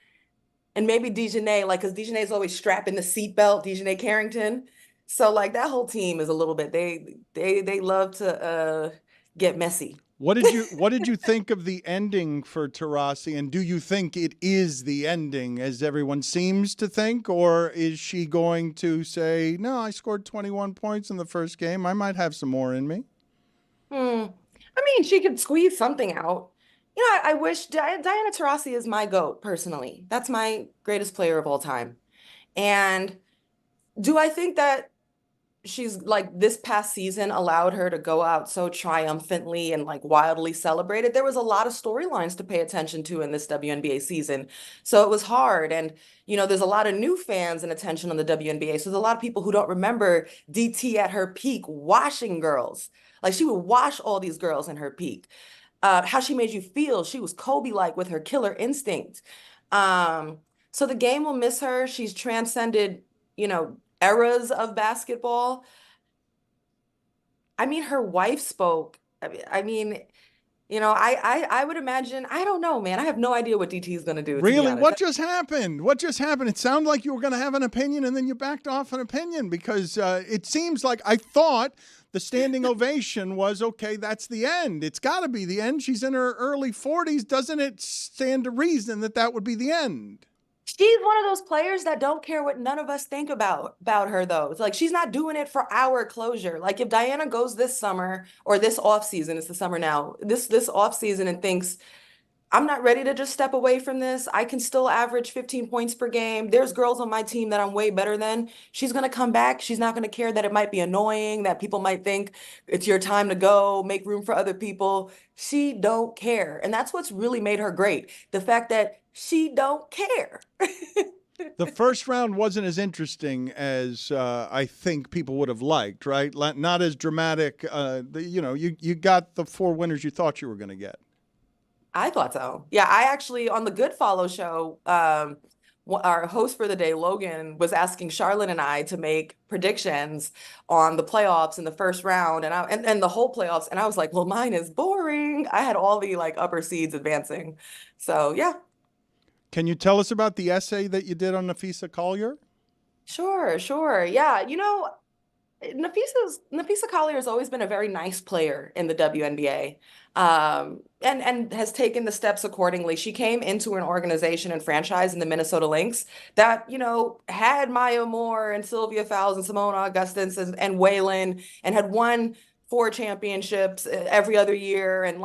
and maybe Dejanay, like because Dejanay's always strapping the seatbelt, Dejanay Carrington. So like that whole team is a little bit they love to get messy. What did you think of the ending for Taurasi, and do you think it is the ending as everyone seems to think, or is she going to say, no, I scored 21 points in the first game, I might have some more in me? I mean, she could squeeze something out. You know, I wish Diana Taurasi is my GOAT personally. That's my greatest player of all time. And do I think that she's like this past season allowed her to go out so triumphantly and like wildly celebrated? There was a lot of storylines to pay attention to in this WNBA season. So it was hard. And, you know, there's a lot of new fans and attention on the WNBA. So there's a lot of people who don't remember DT at her peak washing girls. Like she would wash all these girls in her peak. How she made you feel. She was Kobe-like with her killer instinct. So the game will miss her. She's transcended, you know, eras of basketball. I mean, her wife spoke. I mean, you know, I would imagine, I don't know, man. I have no idea what DT is going to do. Really? What just happened? What just happened? It sounded like you were going to have an opinion and then you backed off an opinion, because it seems like I thought the standing ovation was, okay, that's the end. It's got to be the end. She's in her early 40s. Doesn't it stand to reason that that would be the end? She's one of those players that don't care what none of us think about her, though. It's like she's not doing it for our closure. Like if Diana goes this summer or this off season, it's the summer now, this off season and thinks, I'm not ready to just step away from this. I can still average 15 points per game. There's girls on my team that I'm way better than. She's going to come back. She's not going to care that it might be annoying, that people might think it's your time to go, make room for other people. She don't care. And that's what's really made her great. The fact that she don't care. The first round wasn't as interesting as I think people would have liked, right? Not as dramatic. You got the 4 winners you thought you were going to get. I thought so. Yeah, I actually, on the Good Follow show, our host for the day, Logan, was asking Charlotte and I to make predictions on the playoffs in the first round and the whole playoffs. And I was like, well, mine is boring. I had all the upper seeds advancing. So, yeah. Can you tell us about the essay that you did on Napheesa Collier? Sure. Yeah, Napheesa Collier has always been a very nice player in the WNBA, and has taken the steps accordingly. She came into an organization and franchise in the Minnesota Lynx that, had Maya Moore and Sylvia Fowles and Simone Augustus and Waylon, and had won 4 championships every other year. And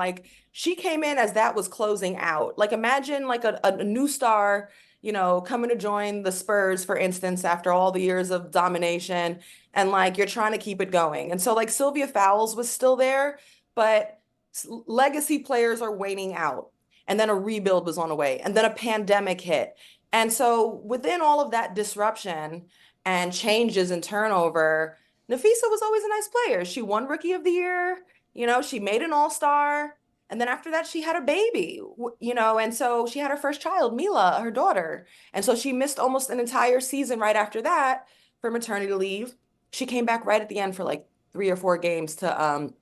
she came in as that was closing out. Imagine a new star, coming to join the Spurs, for instance, after all the years of domination, and you're trying to keep it going. And so Sylvia Fowles was still there, but legacy players are waning out. And then a rebuild was on the way, and then a pandemic hit. And so within all of that disruption and changes and turnover, Napheesa was always a nice player. She won Rookie of the Year, she made an All-Star. And then after that, she had a baby, and so she had her first child, Mila, her daughter. And so she missed almost an entire season right after that for maternity leave. She came back right at the end for 3 or 4 games to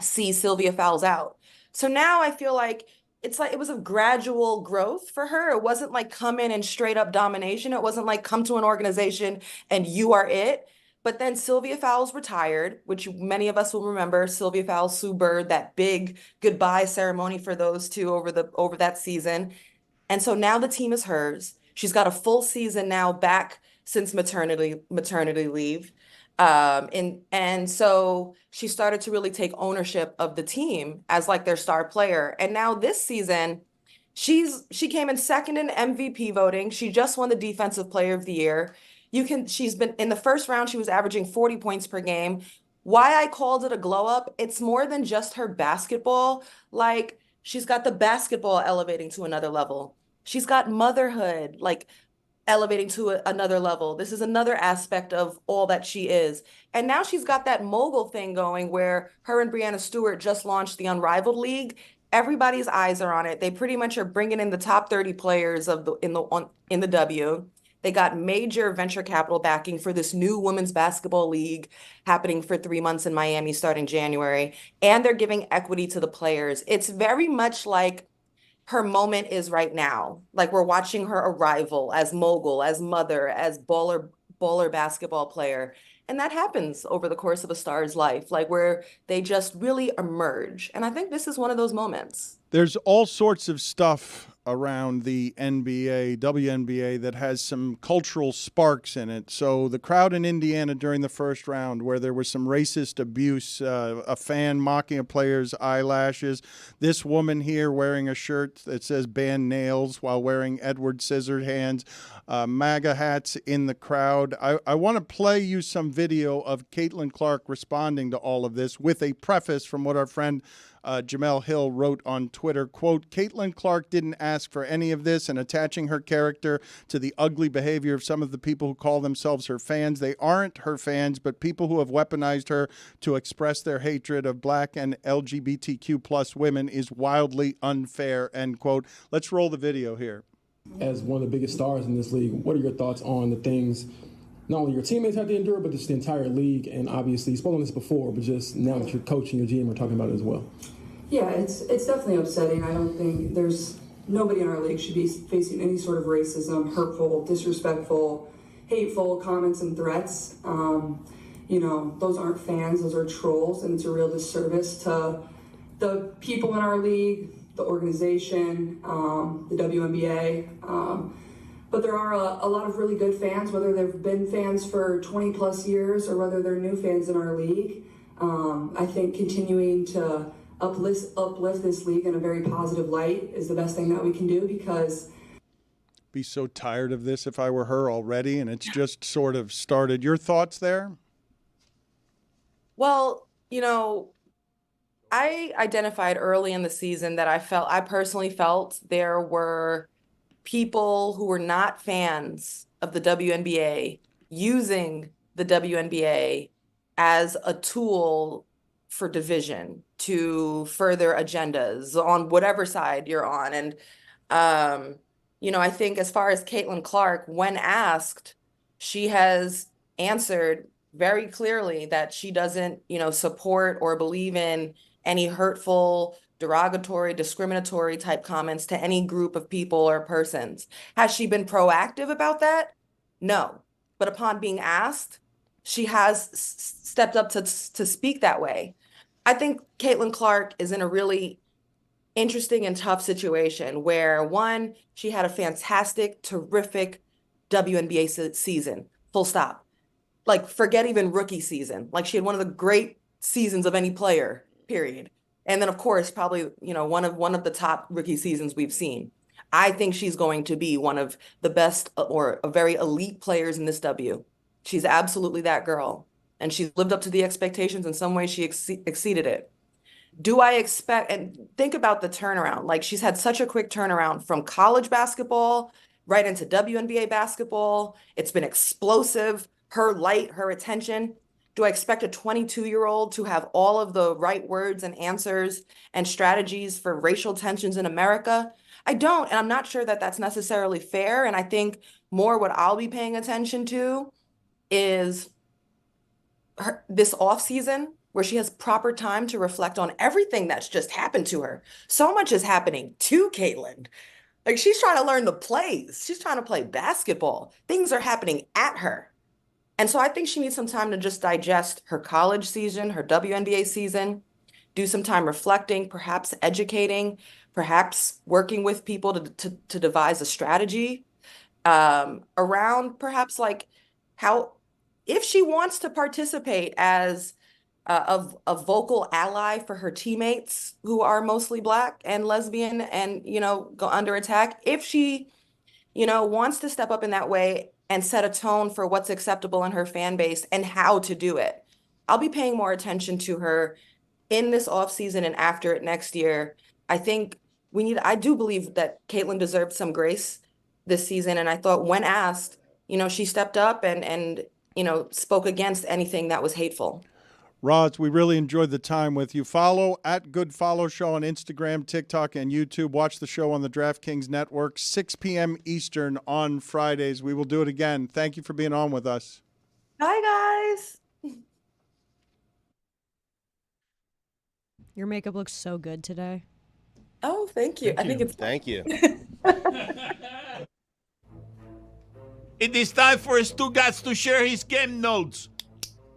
see Sylvia Fowles out. So now I feel like it was a gradual growth for her. It wasn't come in and straight up domination. It wasn't come to an organization and you are it. But then Sylvia Fowles retired, which many of us will remember. Sylvia Fowles, Sue Bird, that big goodbye ceremony for those two over that season. And so now the team is hers. She's got a full season now back since maternity leave. And so she started to really take ownership of the team as their star player. And now this season, she came in second in MVP voting. She just won the Defensive Player of the Year. She's been in the first round, she was averaging 40 points per game. Why I called it a glow up, it's more than just her basketball. She's got the basketball elevating to another level. She's got motherhood, elevating to another level. This is another aspect of all that she is. And now she's got that mogul thing going where her and Breanna Stewart just launched the Unrivaled League. Everybody's eyes are on it. They pretty much are bringing in the top 30 players in the W. They got major venture capital backing for this new women's basketball league happening for 3 months in Miami starting January. And they're giving equity to the players. It's very much like her moment is right now. We're watching her arrival as mogul, as mother, as baller basketball player. And that happens over the course of a star's life, where they just really emerge. And I think this is one of those moments. There's all sorts of stuff around the NBA, WNBA, that has some cultural sparks in it. So the crowd in Indiana during the first round, where there was some racist abuse, a fan mocking a player's eyelashes, this woman here wearing a shirt that says "ban nails" while wearing Edward Scissorhands, MAGA hats in the crowd. I want to play you some video of Caitlin Clark responding to all of this with a preface from what our friend Jamel Hill wrote on Twitter, quote, "Caitlin Clark didn't ask for any of this, and attaching her character to the ugly behavior of some of the people who call themselves her fans. They aren't her fans, but people who have weaponized her to express their hatred of black and LGBTQ plus women is wildly unfair," end quote. Let's roll the video here. As one of the biggest stars in this league, what are your thoughts on the things not only your teammates have to endure, but just the entire league? And obviously, you've spoken on this before, but just now that your coach and your GM are talking about it as well. Yeah, it's definitely upsetting. I don't think nobody in our league should be facing any sort of racism, hurtful, disrespectful, hateful comments and threats. those aren't fans, those are trolls, and it's a real disservice to the people in our league, the organization, the WNBA. But there are a lot of really good fans, whether they've been fans for 20 plus years or whether they're new fans in our league. I think continuing to uplift this league in a very positive light is the best thing that we can do, because be so tired of this if I were her already, and it's just sort of started. Your thoughts there? Well, I identified early in the season that I personally felt there were people who were not fans of the WNBA using the WNBA as a tool for division to further agendas on whatever side you're on. And, I think as far as Caitlin Clark, when asked, she has answered very clearly that she doesn't, support or believe in any hurtful, derogatory, discriminatory type comments to any group of people or persons. Has she been proactive about that? No. But upon being asked, she has stepped up to speak that way. I think Caitlin Clark is in a really interesting and tough situation where, one, she had a fantastic, terrific WNBA season, full stop. Like, forget even rookie season. Like, she had one of the great seasons of any player, period. And then, of course, probably, one of the top rookie seasons we've seen. I think she's going to be one of the best or a very elite players in this W. She's absolutely that girl. And she's lived up to the expectations. In some ways, she exceeded it. Do I expect, and think about the turnaround. Like, she's had such a quick turnaround from college basketball right into WNBA basketball. It's been explosive. Her light, her attention. Do I expect a 22-year-old to have all of the right words and answers and strategies for racial tensions in America? I don't, and I'm not sure that that's necessarily fair. And I think more what I'll be paying attention to is this off season, where she has proper time to reflect on everything that's just happened to her. So much is happening to Caitlin. Like, she's trying to learn the plays. She's trying to play basketball. Things are happening at her. And so I think she needs some time to just digest her college season, her WNBA season, do some time reflecting, perhaps educating, perhaps working with people to devise a strategy around perhaps like how, if she wants to participate as a vocal ally for her teammates who are mostly Black and lesbian and, go under attack, if she, wants to step up in that way and set a tone for what's acceptable in her fan base and how to do it, I'll be paying more attention to her in this offseason and after it next year. I think I do believe that Caitlin deserved some grace this season. And I thought when asked, she stepped up and spoke against anything that was hateful. Ros, we really enjoyed the time with you. Follow at Good Follow Show on Instagram, TikTok, and YouTube. Watch the show on the DraftKings Network, 6 p.m. Eastern on Fridays. We will do it again. Thank you for being on with us. Bye, guys. Your makeup looks so good today. Oh, thank you. Thank you. It is time for Stugotz to share his game notes.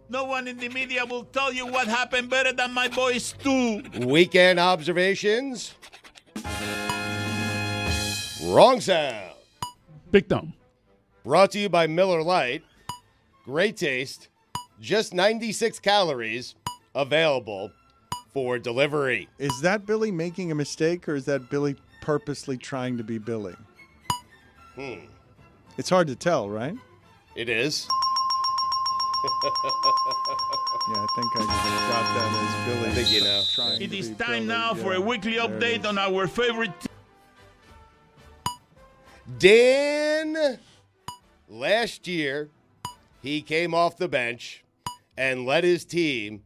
No one in the media will tell you what happened better than my boy Stu. Weekend observations. Wrong sound. Big thumb. Brought to you by Miller Lite. Great taste. Just 96 calories. Available for delivery. Is that Billy making a mistake, or is that Billy purposely trying to be Billy? It's hard to tell, right? It is. Yeah, I think I got that as Billy. I think you know. It is time now for a weekly update on our favorite Dan, last year, he came off the bench and led his team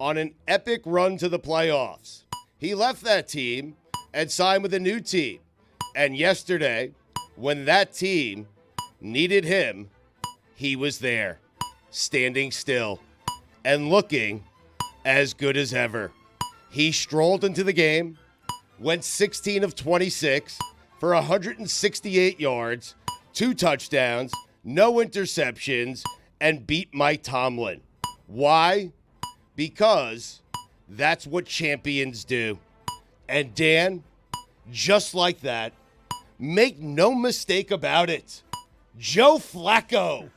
on an epic run to the playoffs. He left that team and signed with a new team. And yesterday, when that team needed him, he was there, standing still and looking as good as ever. He strolled into the game, went 16 of 26 for 168 yards, 2 touchdowns, no interceptions, and beat Mike Tomlin. Why? Because that's what champions do. And Dan, just like that, make no mistake about it, Joe Flacco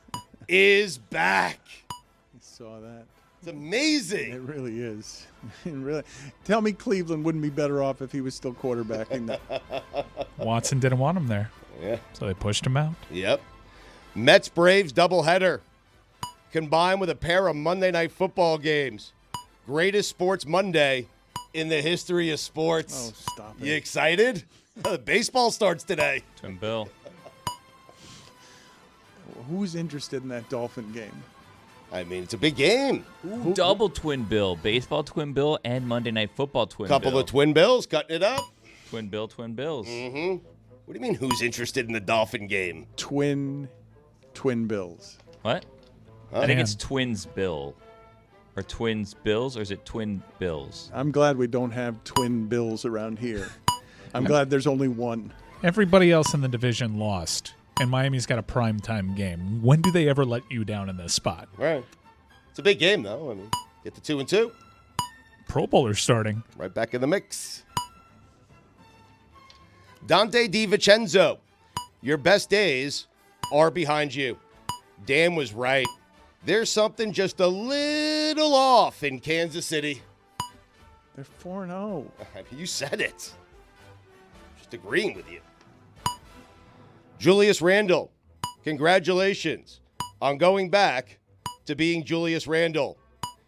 is back. I saw that. It's amazing. It really is. Tell me Cleveland wouldn't be better off if he was still quarterbacking that. Watson didn't want him there. Yeah. So they pushed him out. Yep. Mets-Braves doubleheader combined with a pair of Monday Night Football games. Greatest sports Monday in the history of sports. Oh, stop it. You excited? Baseball starts today. Twin Bill. Who's interested in that Dolphin game? I mean, it's a big game. Ooh, double Twin Bill. Baseball Twin Bill and Monday Night Football Twin Bill. Couple of Twin Bills cutting it up. Twin Bills. Mm-hmm. What do you mean who's interested in the Dolphin game? Twin Bills. What? Huh? I think it's Twins Bill. Or Twins Bills, or is it Twin Bills? I'm glad we don't have Twin Bills around here. I'm glad there's only one. Everybody else in the division lost, and Miami's got a primetime game. When do they ever let you down in this spot? Right. It's a big game, though. I mean, get the 2-2. Pro Bowlers starting. Right back in the mix. Dante DiVincenzo, your best days are behind you. Dan was right. There's something just a little off in Kansas City. They're 4-0. You said it. Just agreeing with you. Julius Randle, congratulations on going back to being Julius Randle.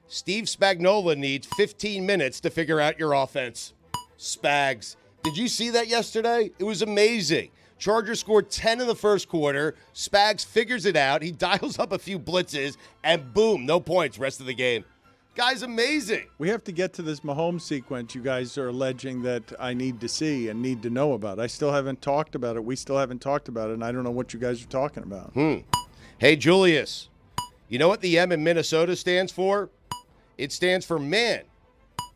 Steve Spagnuolo needs 15 minutes to figure out your offense. Spags. Did you see that yesterday? It was amazing. Chargers scored 10 in the first quarter. Spags figures it out. He dials up a few blitzes, and boom, no points rest of the game. Guy's amazing. We have to get to this Mahomes sequence you guys are alleging that I need to see and need to know about. I still haven't talked about it. We still haven't talked about it, and I don't know what you guys are talking about. Hey, Julius, you know what the M in Minnesota stands for? It stands for man.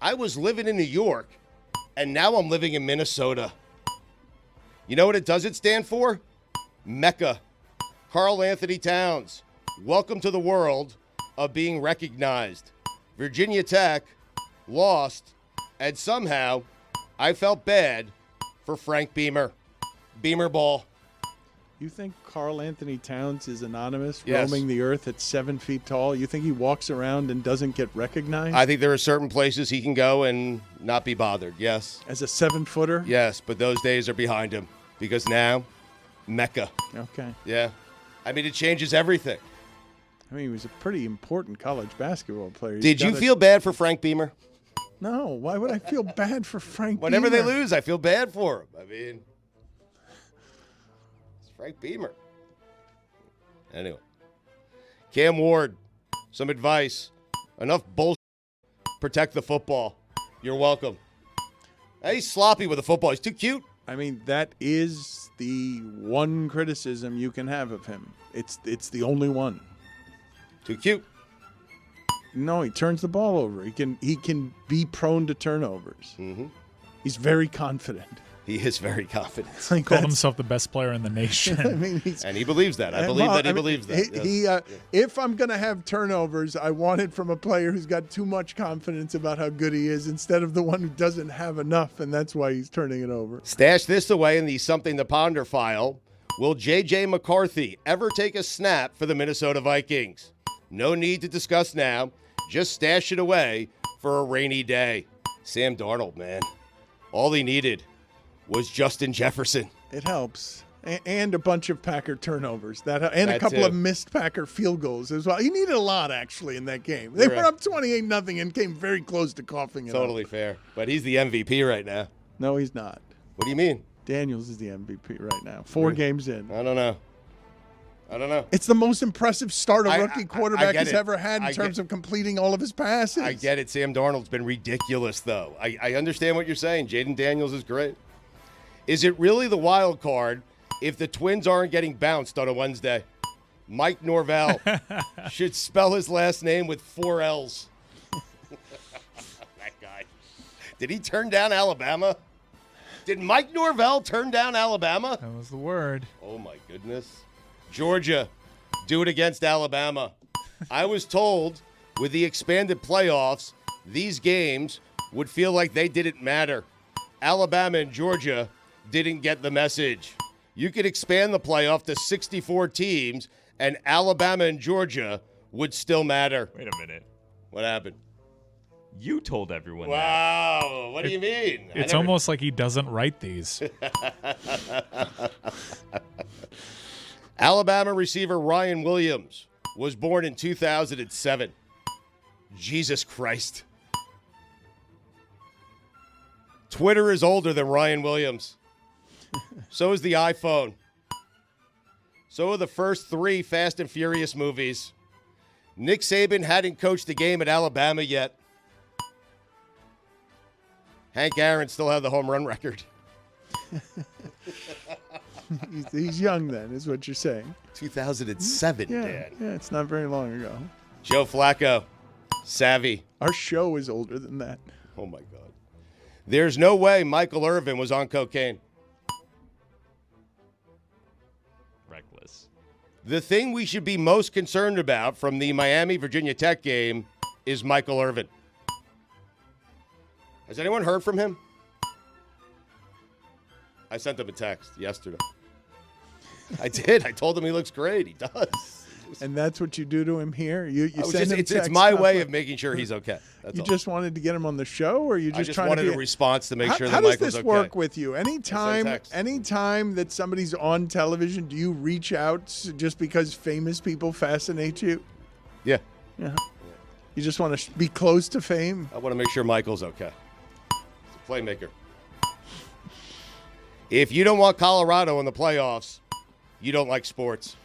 I was living in New York, and now I'm living in Minnesota. You know what it doesn't stand for? Mecca. Karl Anthony Towns, welcome to the world of being recognized. Virginia Tech lost, and somehow I felt bad for Frank Beamer. Beamer ball. You think Karl Anthony Towns is anonymous, Yes. roaming the earth at 7 feet tall? You think he walks around and doesn't get recognized? I think there are certain places he can go and not be bothered, yes. As a 7-footer? Yes, but those days are behind him because now, Mecca. Okay. Yeah. I mean, it changes everything. I mean, he was a pretty important college basketball player. Did you feel bad for Frank Beamer? No. Why would I feel bad for Frank Whenever Beamer? they lose, I feel bad for him. I mean, it's Frank Beamer. Anyway. Cam Ward, some advice. Enough bullshit. Protect the football. You're welcome. He's sloppy with the football. He's too cute. I mean, that is the one criticism you can have of him. It's the only one. Too cute. No, he turns the ball over. He can be prone to turnovers. Mm-hmm. He's very confident. He is very confident. He called himself the best player in the nation. I mean, and he believes that. I believe that he believes that. If I'm going to have turnovers, I want it from a player who's got too much confidence about how good he is instead of the one who doesn't have enough, and that's why he's turning it over. Stash this away in the Something to Ponder file. Will J.J. McCarthy ever take a snap for the Minnesota Vikings? No need to discuss now. Just stash it away for a rainy day. Sam Darnold, man. All he needed was Justin Jefferson. It helps. And a bunch of Packer turnovers. And a That couple too. of missed Packer field goals as well. He needed a lot, actually, in that game. They You're were right. up 28-0 and came very close to coughing it Totally up. fair. But he's the MVP right now. No, he's not. What do you mean? Daniels is the MVP right now. 4 games in. I don't know. It's the most impressive start a I rookie quarterback get has it. ever had in terms of completing all of his passes. I get it. Sam Darnold's been ridiculous, though. I understand what you're saying. Jaden Daniels is great. Is it really the wild card if the Twins aren't getting bounced on a Wednesday? Mike Norvell should spell his last name with 4 L's. That guy. Did he turn down Alabama? Did Mike Norvell turn down Alabama? That was the word. Oh, my goodness. Georgia, do it against Alabama. I was told With the expanded playoffs, these games would feel like they didn't matter. Alabama and Georgia didn't get the message. You could expand the playoff to 64 teams, and Alabama and Georgia would still matter. Wait a minute. What happened? You told everyone that. Wow. What do you mean? It's almost like he doesn't write these. Alabama receiver Ryan Williams was born in 2007. Jesus Christ. Twitter is older than Ryan Williams. So is the iPhone. So are the first 3 Fast and Furious movies. Nick Saban hadn't coached a game at Alabama yet. Hank Aaron still had the home run record. He's young then, is what you're saying. 2007, Yeah, Dan. yeah, it's not very long ago. Joe Flacco, savvy. Our show is older than that. Oh, my God. There's no way Michael Irvin was on cocaine. Reckless. The thing we should be most concerned about from the Miami-Virginia Tech game is Michael Irvin. Has anyone heard from him? I sent him a text yesterday. I did. I told him he looks great. He does. And that's what you do to him here? You send him it's text my way constantly? of making sure he's okay. That's You all. just wanted to get him on the show, or you I just trying wanted to a response to make sure how that does Michael's this okay. work with you? text. Anytime that somebody's on television, do you reach out just because famous people fascinate you? Yeah. Yeah. You just want to be close to fame? I want to make sure Michael's okay. He's a playmaker. If you don't want Colorado in the playoffs, you don't like sports.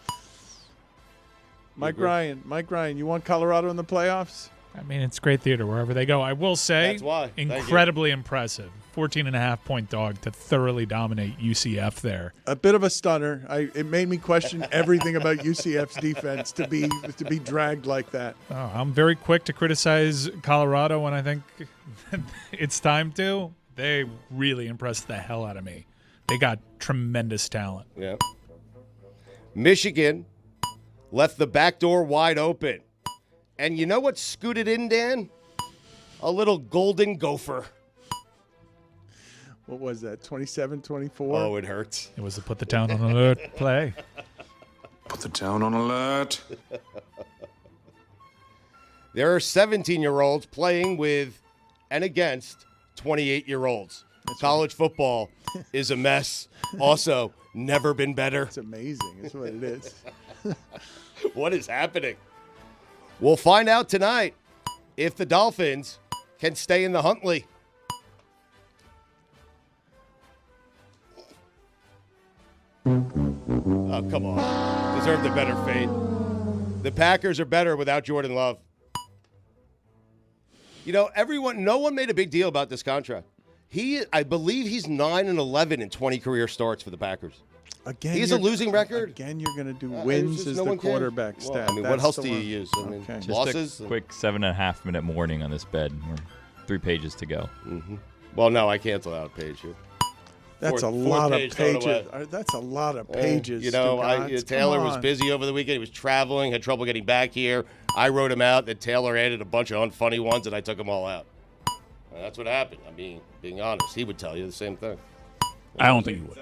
Mike Ryan, you want Colorado in the playoffs? I mean, it's great theater wherever they go. I will say, That's why. Thank you. incredibly impressive. 14.5-point dog to thoroughly dominate UCF there. A bit of a stunner. It made me question everything about UCF's defense to be dragged like that. Oh, I'm very quick to criticize Colorado when I think it's time to. They really impressed the hell out of me. They got tremendous talent. Yeah. Michigan left the back door wide open. And you know what scooted in, Dan? A little golden gopher. What was that, 27-24? Oh, it hurts. It was to put the town on alert play. Put the town on alert. There are 17-year-olds playing with and against 28-year-olds. College football is a mess. Also, never been better. It's amazing. That's what it is. What is happening? We'll find out tonight if the Dolphins can stay in the Huntley. Oh, come on. Deserved a better fate. The Packers are better without Jordan Love. You know, no one made a big deal about this contract. I believe he's 9-11 in 20 career starts for the Packers. Again, he has a losing record. Again, you're going to do wins as the quarterback well, stat. I mean, what else do you use? I mean, Just losses? a quick 7.5-minute morning on this bed. We're 3 pages to go. Mm-hmm. Well, no, I canceled out a page here. That's a lot of pages. That's a lot of pages. You know, Stugotz. Taylor Come was on. busy over the weekend. He was traveling, had trouble getting back here. I wrote him out. Then Taylor added a bunch of unfunny ones, and I took them all out. And that's what happened. I mean, being honest, he would tell you the same thing. I don't think he would.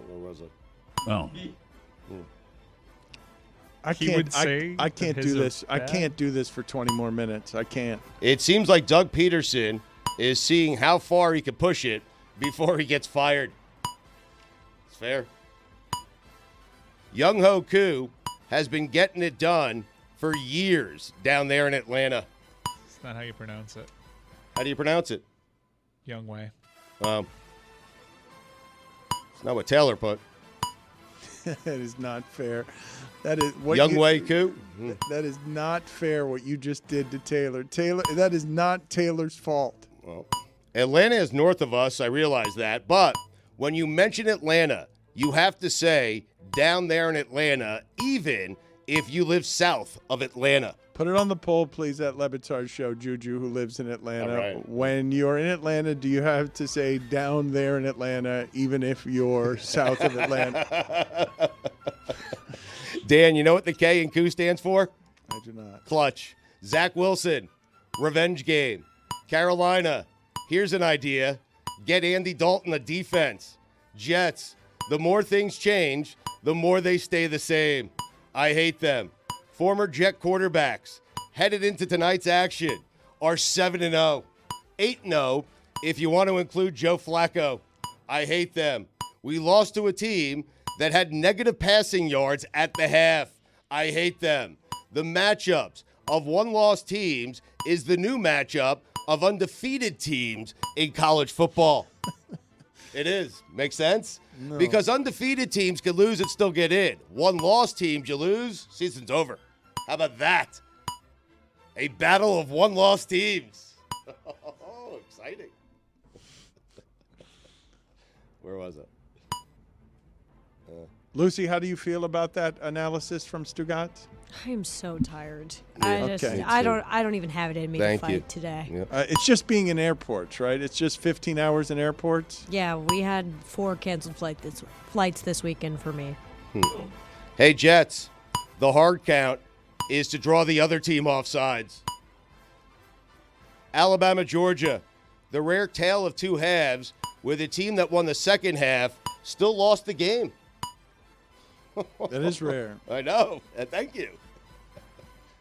Where was it? Oh. I He can't. would say I can't that do his are this. I bad? can't do this for 20 more minutes. I can't. It seems like Doug Peterson is seeing how far he can push it before he gets fired. It's fair. Young Ho Koo has been getting it done for years down there in Atlanta. It's not how you pronounce it. How do you pronounce it? Young Way. It's not what Taylor put. That is not fair. That is what Young Way Koo. That is not fair what you just did to Taylor. That is not Taylor's fault. Well, Atlanta is north of us. I realize that. But when you mention Atlanta, you have to say down there in Atlanta, even if you live south of Atlanta. Put it on the poll, please, at Le Batard Show, Juju, who lives in Atlanta. All right. When you're in Atlanta, do you have to say down there in Atlanta, even if you're south of Atlanta? Dan, you know what the K in Koo stands for? I do not. Clutch. Zach Wilson, revenge game. Carolina, here's an idea. Get Andy Dalton a defense. Jets, the more things change, the more they stay the same. I hate them. Former Jet quarterbacks, headed into tonight's action, are 7-0. 8-0 if you want to include Joe Flacco. I hate them. We lost to a team that had negative passing yards at the half. I hate them. The matchups of one-loss teams is the new matchup of undefeated teams in college football. It is. Make sense? No. Because undefeated teams can lose and still get in. One-loss teams, you lose, season's over. How about that? A battle of one-loss teams. Oh, exciting. Where was it? Lucy, how do you feel about that analysis from Stugotz? I am so tired. Yeah. Okay. I don't even have it in me to fight today. Yep. It's just being in airports, right? It's just 15 hours in airports. Yeah, we had 4 canceled flights this weekend for me. Hey, Jets, the hard count is to draw the other team off sides. Alabama, Georgia, the rare tale of two halves, where the team that won the second half still lost the game. That is rare. I know. Thank you.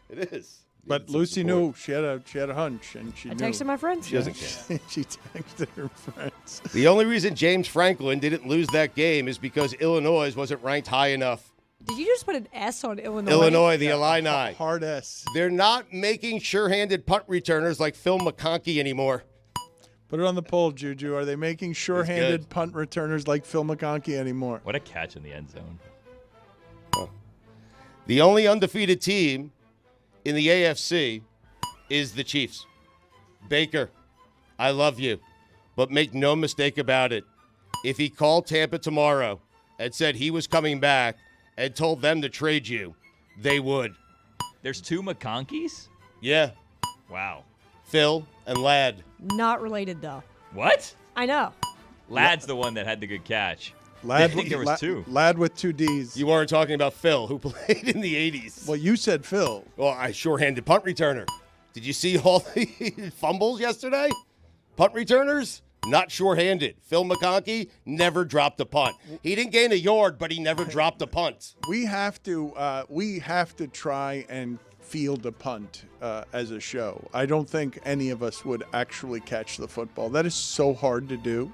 It is. But Lucy knew she had a hunch, and she I knew. texted my friends. She doesn't care. She texted her friends. The only reason James Franklin didn't lose that game is because Illinois wasn't ranked high enough. Did you just put an S on Illinois? Illinois, the Illini. Hard S. They're not making sure-handed punt returners like Phil McConkey anymore. Put it on the poll, Juju. Are they making sure-handed punt returners like Phil McConkey anymore? What a catch in the end zone. The only undefeated team in the AFC is the Chiefs. Baker, I love you, but make no mistake about it. If he called Tampa tomorrow and said he was coming back and told them to trade you, they would. There's 2 McConkeys? Yeah. Wow. Phil and Ladd. Not related, though. What? I know. Ladd's the one that had the good catch. Ladd, I think there was 2. Ladd with 2 Ds. You weren't talking about Phil, who played in the 80s. Well, you said Phil. Well, I sure-handed punt returner. Did you see all the fumbles yesterday? Punt returners, not sure-handed. Phil McConkey never dropped a punt. He didn't gain a yard, but he never dropped a punt. We have to try and field a punt as a show. I don't think any of us would actually catch the football. That is so hard to do.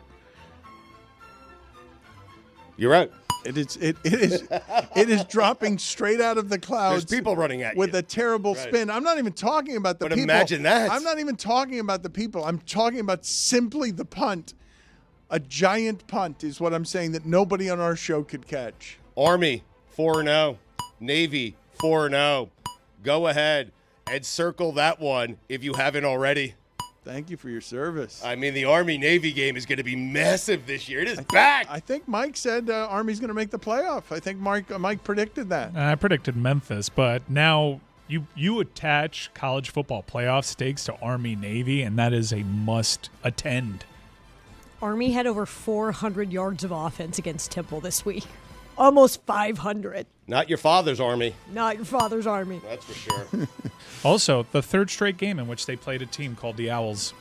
You're right. It is dropping straight out of the clouds. There's people running at you with a terrible spin. I'm not even talking about the but people. Imagine that. I'm not even talking about the people. I'm talking about simply the punt. A giant punt is what I'm saying that nobody on our show could catch. Army 4-0, Navy 4-0. Go ahead and circle that one if you haven't already. Thank you for your service. I mean, the Army-Navy game is going to be massive this year. It is back. I think Mike said Army's going to make the playoff. I think Mike predicted that. I predicted Memphis, but now you attach college football playoff stakes to Army-Navy, and that is a must attend. Army had over 400 yards of offense against Temple this week. Almost 500. Not your father's Army. Not your father's Army. That's for sure. Also, the 3rd straight game in which they played a team called the Owls.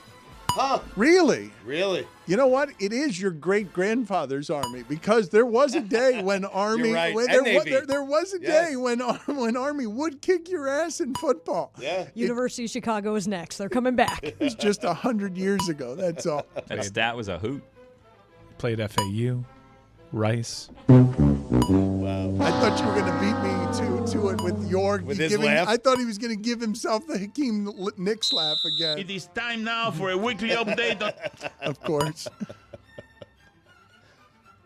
Huh. Really? Really? You know what? It is your great-grandfather's Army because there was a day when Army You're right. when And there was a day when Army would kick your ass in football. Yeah. University of Chicago is next. They're coming back. It was just 100 years ago. That's all. That stat was a hoot. Played FAU, Rice. Wow. I thought you were going to beat me to it with your his laugh? I thought he was going to give himself the Hakeem Nicks laugh again. It is time now for a weekly update. Of course.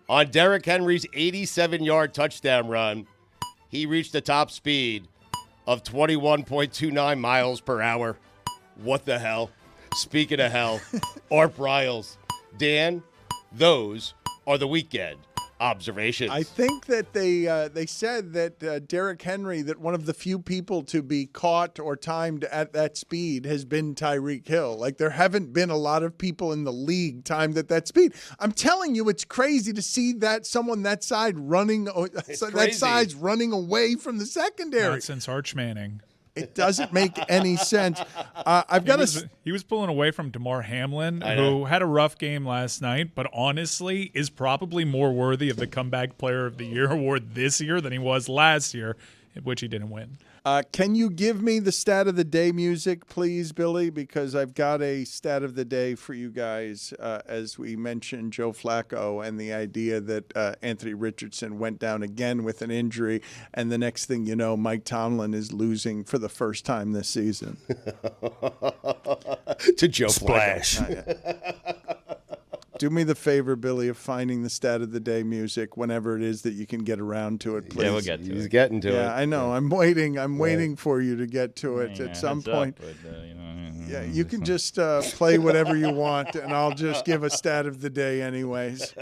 On Derrick Henry's 87-yard touchdown run, he reached a top speed of 21.29 miles per hour. What the hell? Speaking of hell, Art Briles. Dan, those are the weekend observations. I think that they said that Derrick Henry, that one of the few people to be caught or timed at that speed has been Tyreek Hill. Like there haven't been a lot of people in the league timed at that speed. I'm telling you, it's crazy to see that someone that size running away from the secondary. Not since Arch Manning. It doesn't make any sense. He was pulling away from DeMar Hamlin, who had a rough game last night, but honestly is probably more worthy of the Comeback Player of the Year award this year than he was last year, which he didn't win. Can you give me the stat of the day music, please, Billy? Because I've got a stat of the day for you guys. As we mentioned, Joe Flacco and the idea that Anthony Richardson went down again with an injury, and the next thing you know, Mike Tomlin is losing for the first time this season. To Joe Flacco. Do me the favor, Billy, of finding the stat of the day music whenever it is that you can get around to it, please. Yeah, we'll get to it. He's getting to it. Yeah, I know. I'm waiting. I'm waiting for you to get to it at some point. Yeah, you can just play whatever you want, and I'll just give a stat of the day anyways.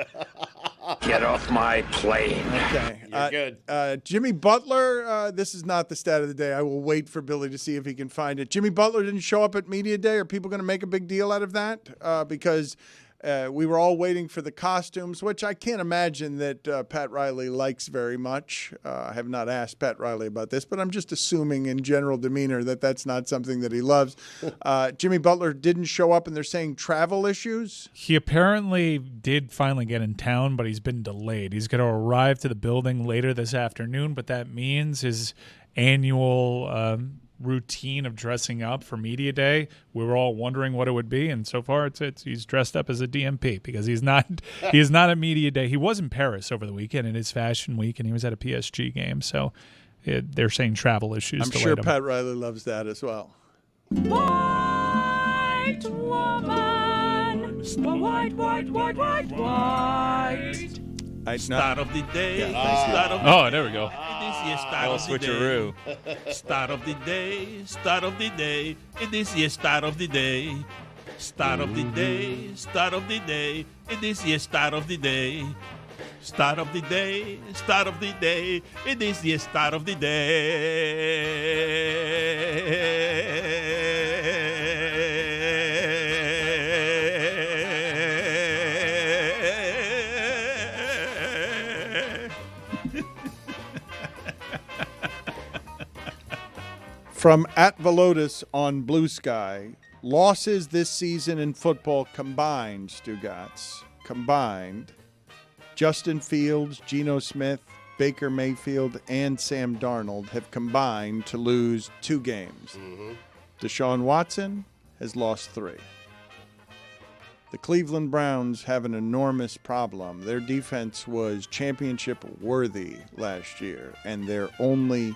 Get off my plane. Okay. You're good. Jimmy Butler, this is not the stat of the day. I will wait for Billy to see if he can find it. Jimmy Butler didn't show up at Media Day. Are people going to make a big deal out of that? Because we were all waiting for the costumes, which I can't imagine that Pat Riley likes very much. I have not asked Pat Riley about this, but I'm just assuming in general demeanor that that's not something that he loves. Jimmy Butler didn't show up, and they're saying travel issues. He apparently did finally get in town, but he's been delayed. He's going to arrive to the building later this afternoon, but that means his annual routine of dressing up for Media Day, we were all wondering what it would be, and so far it's he's dressed up as a DMP because he is not at Media Day. He was in Paris over the weekend in his fashion week, and he was at a PSG game, so they're saying travel issues. I'm sure Pat Riley loves that as well. White woman, white, white, white, white, white. Start of the day. There we go. Start of the switcheroo. Start of the day. Start of the day. It is the start of the day. Start of the day. Start of the day. It is the start of the day. Start of the day. Start of the day. It is the start of the day. From @Velotis on Blue Sky, losses this season in football combined, Stugotz, Justin Fields, Geno Smith, Baker Mayfield, and Sam Darnold have combined to lose 2 games. Deshaun Watson has lost 3. The Cleveland Browns have an enormous problem. Their defense was championship worthy last year, and their only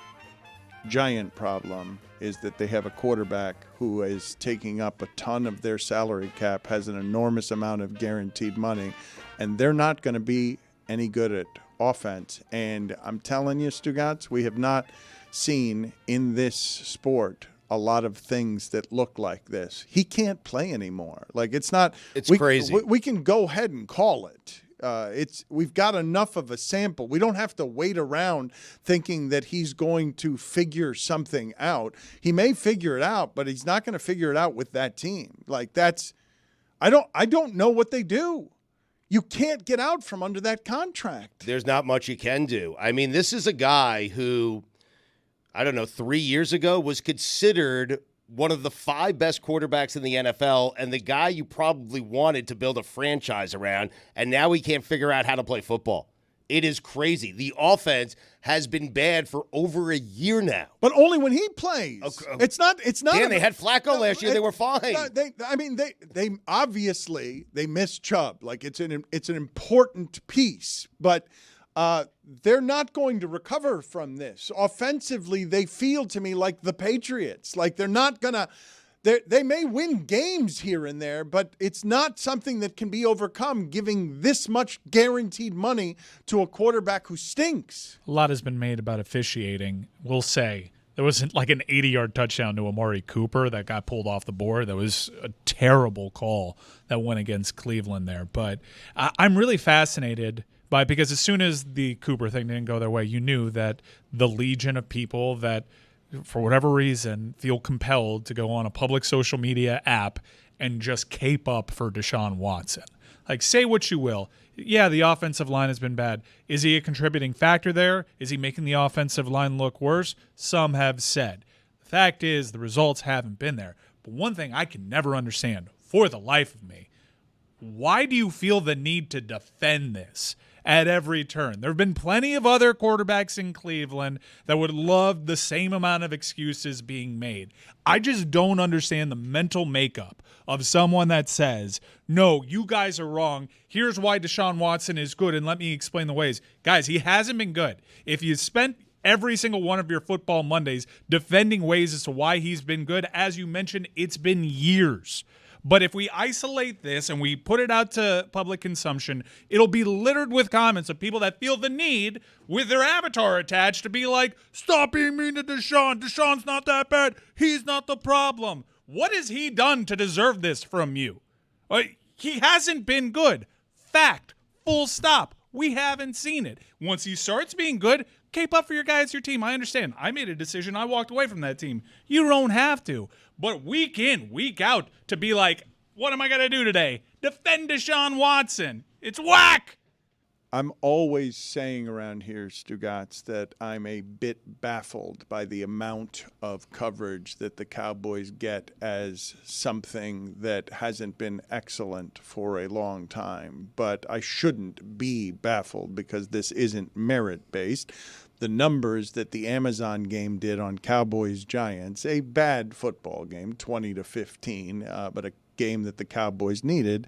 giant problem is that they have a quarterback who is taking up a ton of their salary cap, has an enormous amount of guaranteed money, and they're not going to be any good at offense. And I'm telling you, Stugotz, we have not seen in this sport a lot of things that look like this. He can't play anymore. Like, it's crazy. We can go ahead and call it. We've got enough of a sample. We don't have to wait around thinking that he's going to figure something out. He may figure it out, but he's not going to figure it out with that team. Like, I don't know what they do. You can't get out from under that contract. There's not much you can do. I mean, this is a guy who, 3 years ago was considered one of the 5 best quarterbacks in the NFL and the guy you probably wanted to build a franchise around, and now he can't figure out how to play football. It is crazy. The offense has been bad for over a year now. But only when he plays. It's not. Dan, they had Flacco last year. They were fine. They obviously they missed Chubb. Like, it's an important piece, but they're not going to recover from this. Offensively, they feel to me like the Patriots. Like, they're not going to – they may win games here and there, but it's not something that can be overcome giving this much guaranteed money to a quarterback who stinks. A lot has been made about officiating. We'll say there was like an 80-yard touchdown to Amari Cooper that got pulled off the board. That was a terrible call that went against Cleveland there. But I'm really fascinated – because as soon as the Cooper thing didn't go their way, you knew that the legion of people that, for whatever reason, feel compelled to go on a public social media app and just cape up for Deshaun Watson. Like, say what you will. Yeah, the offensive line has been bad. Is he a contributing factor there? Is he making the offensive line look worse? Some have said. The fact is the results haven't been there. But one thing I can never understand for the life of me, why do you feel the need to defend this at every turn? There have been plenty of other quarterbacks in Cleveland that would love the same amount of excuses being made. I just don't understand the mental makeup of someone that says, no, you guys are wrong. Here's why Deshaun Watson is good, and let me explain the ways. Guys, he hasn't been good. If you spent every single one of your football Mondays defending ways as to why he's been good, as you mentioned, it's been years. But if we isolate this and we put it out to public consumption, it'll be littered with comments of people that feel the need, with their avatar attached, to be like, stop being mean to Deshaun. Deshaun's not that bad. He's not the problem. What has he done to deserve this from you? He hasn't been good. Fact. Full stop. We haven't seen it. Once he starts being good, cape up for your guy. It's your team. I understand. I made a decision. I walked away from that team. You don't have to. But week in, week out, to be like, what am I going to do today? Defend Deshaun Watson. It's whack. I'm always saying around here, Stugotz, that I'm a bit baffled by the amount of coverage that the Cowboys get as something that hasn't been excellent for a long time. But I shouldn't be baffled because this isn't merit-based. The numbers that the Amazon game did on Cowboys-Giants, a bad football game, 20-15, but a game that the Cowboys needed.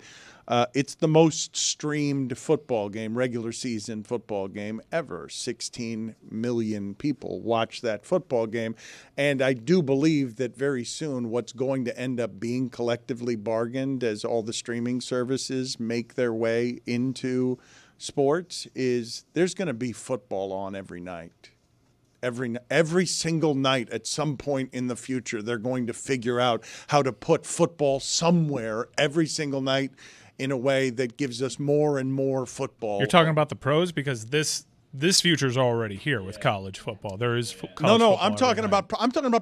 It's the most streamed football game, regular season football game ever. 16 million people watch that football game. And I do believe that very soon what's going to end up being collectively bargained as all the streaming services make their way into sports is there's going to be football on every night. Every single night at some point in the future, they're going to figure out how to put football somewhere every single night in a way that gives us more and more football. You're talking about the pros because this future is already here with college football. There is I'm talking about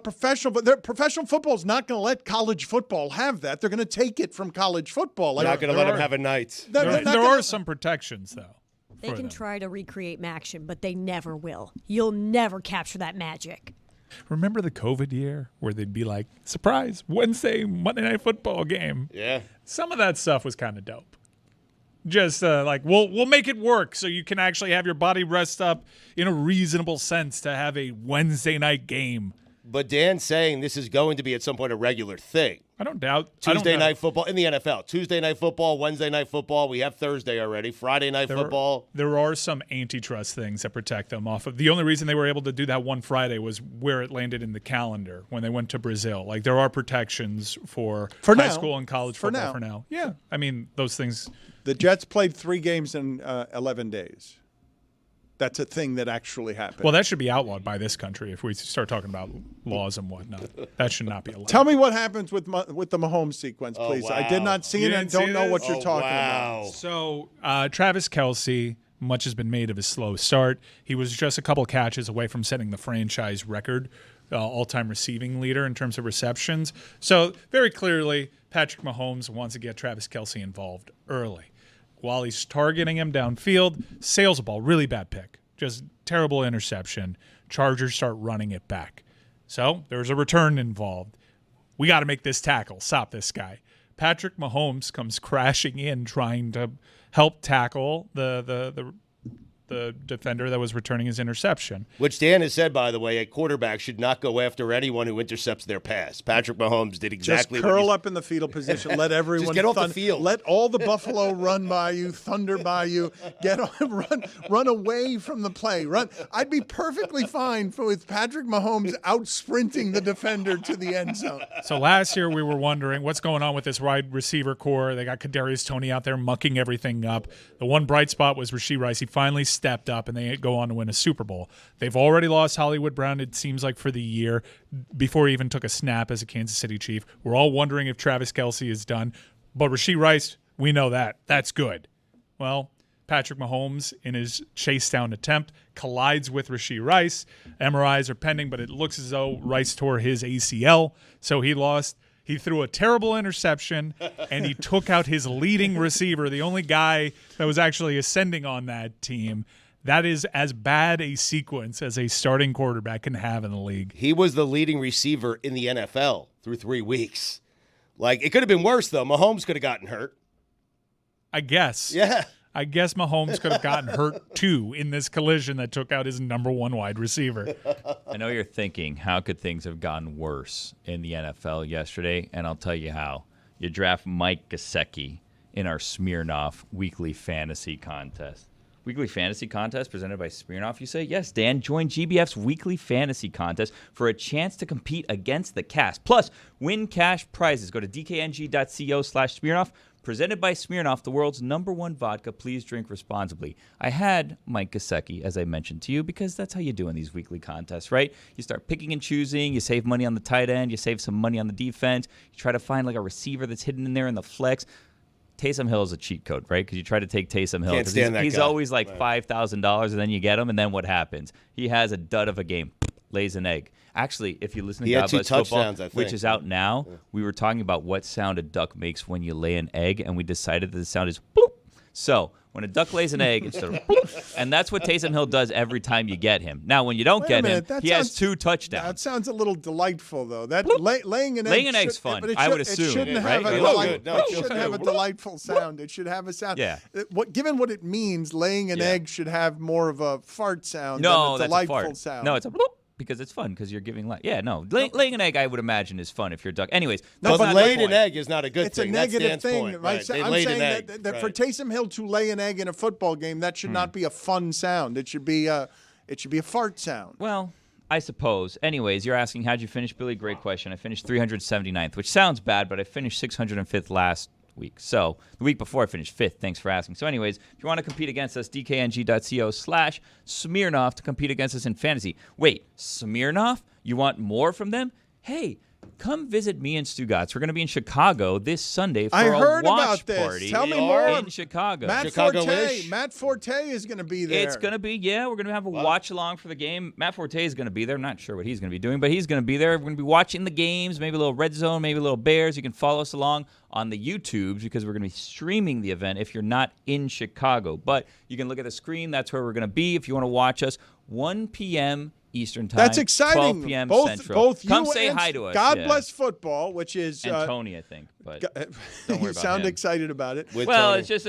professional. But professional football is not going to let college football have that. They're going to take it from college football. They're not going to let them have a night. There are some protections though. They can try to recreate Maction, but they never will. You'll never capture that magic. Remember the COVID year where they'd be like, surprise, Wednesday, Monday Night Football game? Yeah. Some of that stuff was kind of dope. Just like, we'll make it work so you can actually have your body rest up in a reasonable sense to have a Wednesday night game. But Dan's saying this is going to be at some point a regular thing. I don't doubt. Tuesday night football in the NFL. Tuesday night football, Wednesday night football. We have Thursday already. Friday night football. There are some antitrust things that protect them off of. The only reason they were able to do that one Friday was where it landed in the calendar when they went to Brazil. Like there are protections for high school and college football for now. Yeah, I mean those things. The Jets played 3 games in 11 days. That's a thing that actually happened. Well, that should be outlawed by this country if we start talking about laws and whatnot. That should not be allowed. Tell me what happens with the Mahomes sequence, please. Wow. I did not see it and don't know what you're talking about. So Travis Kelce, much has been made of his slow start. He was just a couple catches away from setting the franchise record, all-time receiving leader in terms of receptions. So very clearly, Patrick Mahomes wants to get Travis Kelce involved early. While he's targeting him downfield, sails a ball, really bad pick. Just terrible interception. Chargers start running it back. So there's a return involved. We got to make this tackle, stop this guy. Patrick Mahomes comes crashing in trying to help tackle the defender that was returning his interception. Which Dan has said, by the way, a quarterback should not go after anyone who intercepts their pass. Patrick Mahomes did exactly Just curl up in the fetal position. Let everyone just get off the field. Let all the buffalo run by you, thunder by you. Get on, run away from the play. Run. I'd be perfectly fine with Patrick Mahomes out sprinting the defender to the end zone. So last year we were wondering what's going on with this wide receiver core. They got Kadarius Toney out there mucking everything up. The one bright spot was Rashee Rice. He finally stepped up, and they go on to win a Super Bowl. They've already lost Hollywood Brown, it seems like, for the year before he even took a snap as a Kansas City Chief. We're all wondering if Travis Kelce is done. But Rashee Rice, we know that. That's good. Well, Patrick Mahomes, in his chase down attempt, collides with Rashee Rice. MRIs are pending, but it looks as though Rice tore his ACL, so he lost. He threw a terrible interception, and he took out his leading receiver, the only guy that was actually ascending on that team. That is as bad a sequence as a starting quarterback can have in the league. He was the leading receiver in the NFL through 3 weeks. Like, it could have been worse, though. Mahomes could have gotten hurt. I guess. Yeah. I guess Mahomes could have gotten hurt, too, in this collision that took out his number 1 wide receiver. I know you're thinking, how could things have gotten worse in the NFL yesterday? And I'll tell you how. You draft Mike Gesicki in our Smirnoff Weekly Fantasy Contest. Weekly Fantasy Contest presented by Smirnoff, you say? Yes, Dan. Join GBF's Weekly Fantasy Contest for a chance to compete against the cast. Plus, win cash prizes. Go to dkng.co/Smirnoff. Presented by Smirnoff, the world's #1 vodka. Please drink responsibly. I had Mike Gesicki, as I mentioned to you, because that's how you do in these weekly contests, right? You start picking and choosing. You save money on the tight end. You save some money on the defense. You try to find like a receiver that's hidden in there in the flex. Taysom Hill is a cheat code, right? Because you try to take Taysom Hill. Can't stand that he's guy. always like $5,000, and then you get him, and then what happens? He has a dud of a game, lays an egg. Actually, if you listen to He had God 2 Bless Football, touchdowns, I think. which is out now, we were talking about what sound a duck makes when you lay an egg, and we decided that the sound is bloop. So when a duck lays an egg, it's sort of bloop, and that's what Taysom Hill does every time you get him. Now, when you don't get him, he has 2 touchdowns. That sounds a little delightful, though. That laying an egg. Laying an egg's fun, I would assume. It shouldn't right? have a delightful sound. It should have a sound. Yeah. Given what it means, laying an egg should have more of a fart sound than No, a that's a delightful fart. sound. No, it's a bloop. Because it's fun, because you're giving life. Yeah, no. Laying an egg, I would imagine, is fun if you're a duck. Anyways. No, but not laying the an point. egg is not a good It's thing. a That's negative Dan's thing, point. right? So They I'm laid saying an egg. that for Taysom Hill to lay an egg in a football game, that should not be a fun sound. It should be a fart sound. Well, I suppose. Anyways, you're asking, how'd you finish, Billy? Great question. I finished 379th, which sounds bad, but I finished 605th last week. So the week before I finished 5th. Thanks for asking. So anyways, if you want to compete against us, dkng.co/Smirnoff to compete against us in fantasy. Wait, Smirnoff? You want more from them? Hey, come visit me and Stugotz. We're going to be in Chicago this Sunday for I a heard watch about this. party Tell me more. in Chicago. Matt Forte is going to be there. It's going to be, we're going to have a watch along for the game. Matt Forte is going to be there. I'm not sure what he's going to be doing, but he's going to be there. We're going to be watching the games, maybe a little Red Zone, maybe a little Bears. You can follow us along on the YouTubes because we're going to be streaming the event if you're not in Chicago. But you can look at the screen. That's where we're going to be if you want to watch us. 1 p.m. Eastern time. That's exciting. 12 p.m. Both Central. Come you say and hi to us. God yeah. bless football, which is and Tony, I think. But don't worry you about sound him. excited about it. Well, it's just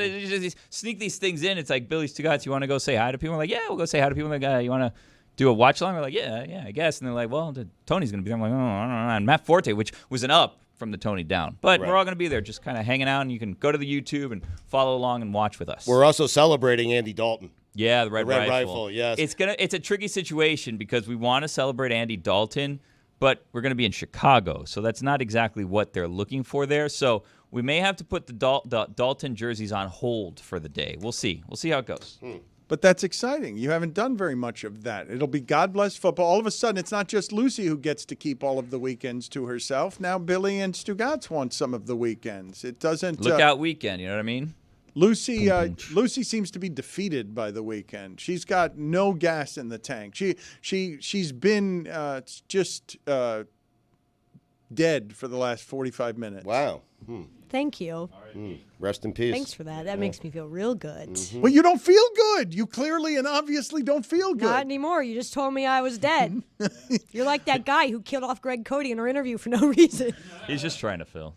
sneak these things in. It's like Billy Stugotz. You want to go say hi to people? I'm like, yeah, we'll go say hi to people. Like, you want to do a watch along? We're like, yeah, I guess. And they're like, well, Tony's going to be there. I'm like, oh, I don't know. And Matt Forte, which was an up from the Tony down, but we're all going to be there, just kind of hanging out. And you can go to the YouTube and follow along and watch with us. We're also celebrating Andy Dalton. Yeah, the Red Rifle. Yes. It's a tricky situation because we want to celebrate Andy Dalton, but we're going to be in Chicago, so that's not exactly what they're looking for there. So we may have to put the Dalton jerseys on hold for the day. We'll see. We'll see how it goes. But that's exciting. You haven't done very much of that. It'll be God bless football. All of a sudden, it's not just Lucy who gets to keep all of the weekends to herself. Now Billy and Stugotz want some of the weekends. It doesn't Lookout weekend. You know what I mean? Lucy seems to be defeated by the weekend. She's got no gas in the tank. She's been just dead for the last 45 minutes. Wow. Thank you. Rest in peace. Thanks for that. That makes me feel real good. Well, you don't feel good. You clearly and obviously don't feel good. Not anymore. You just told me I was dead. You're like that guy who killed off Greg Cody in our interview for no reason. He's just trying to fill.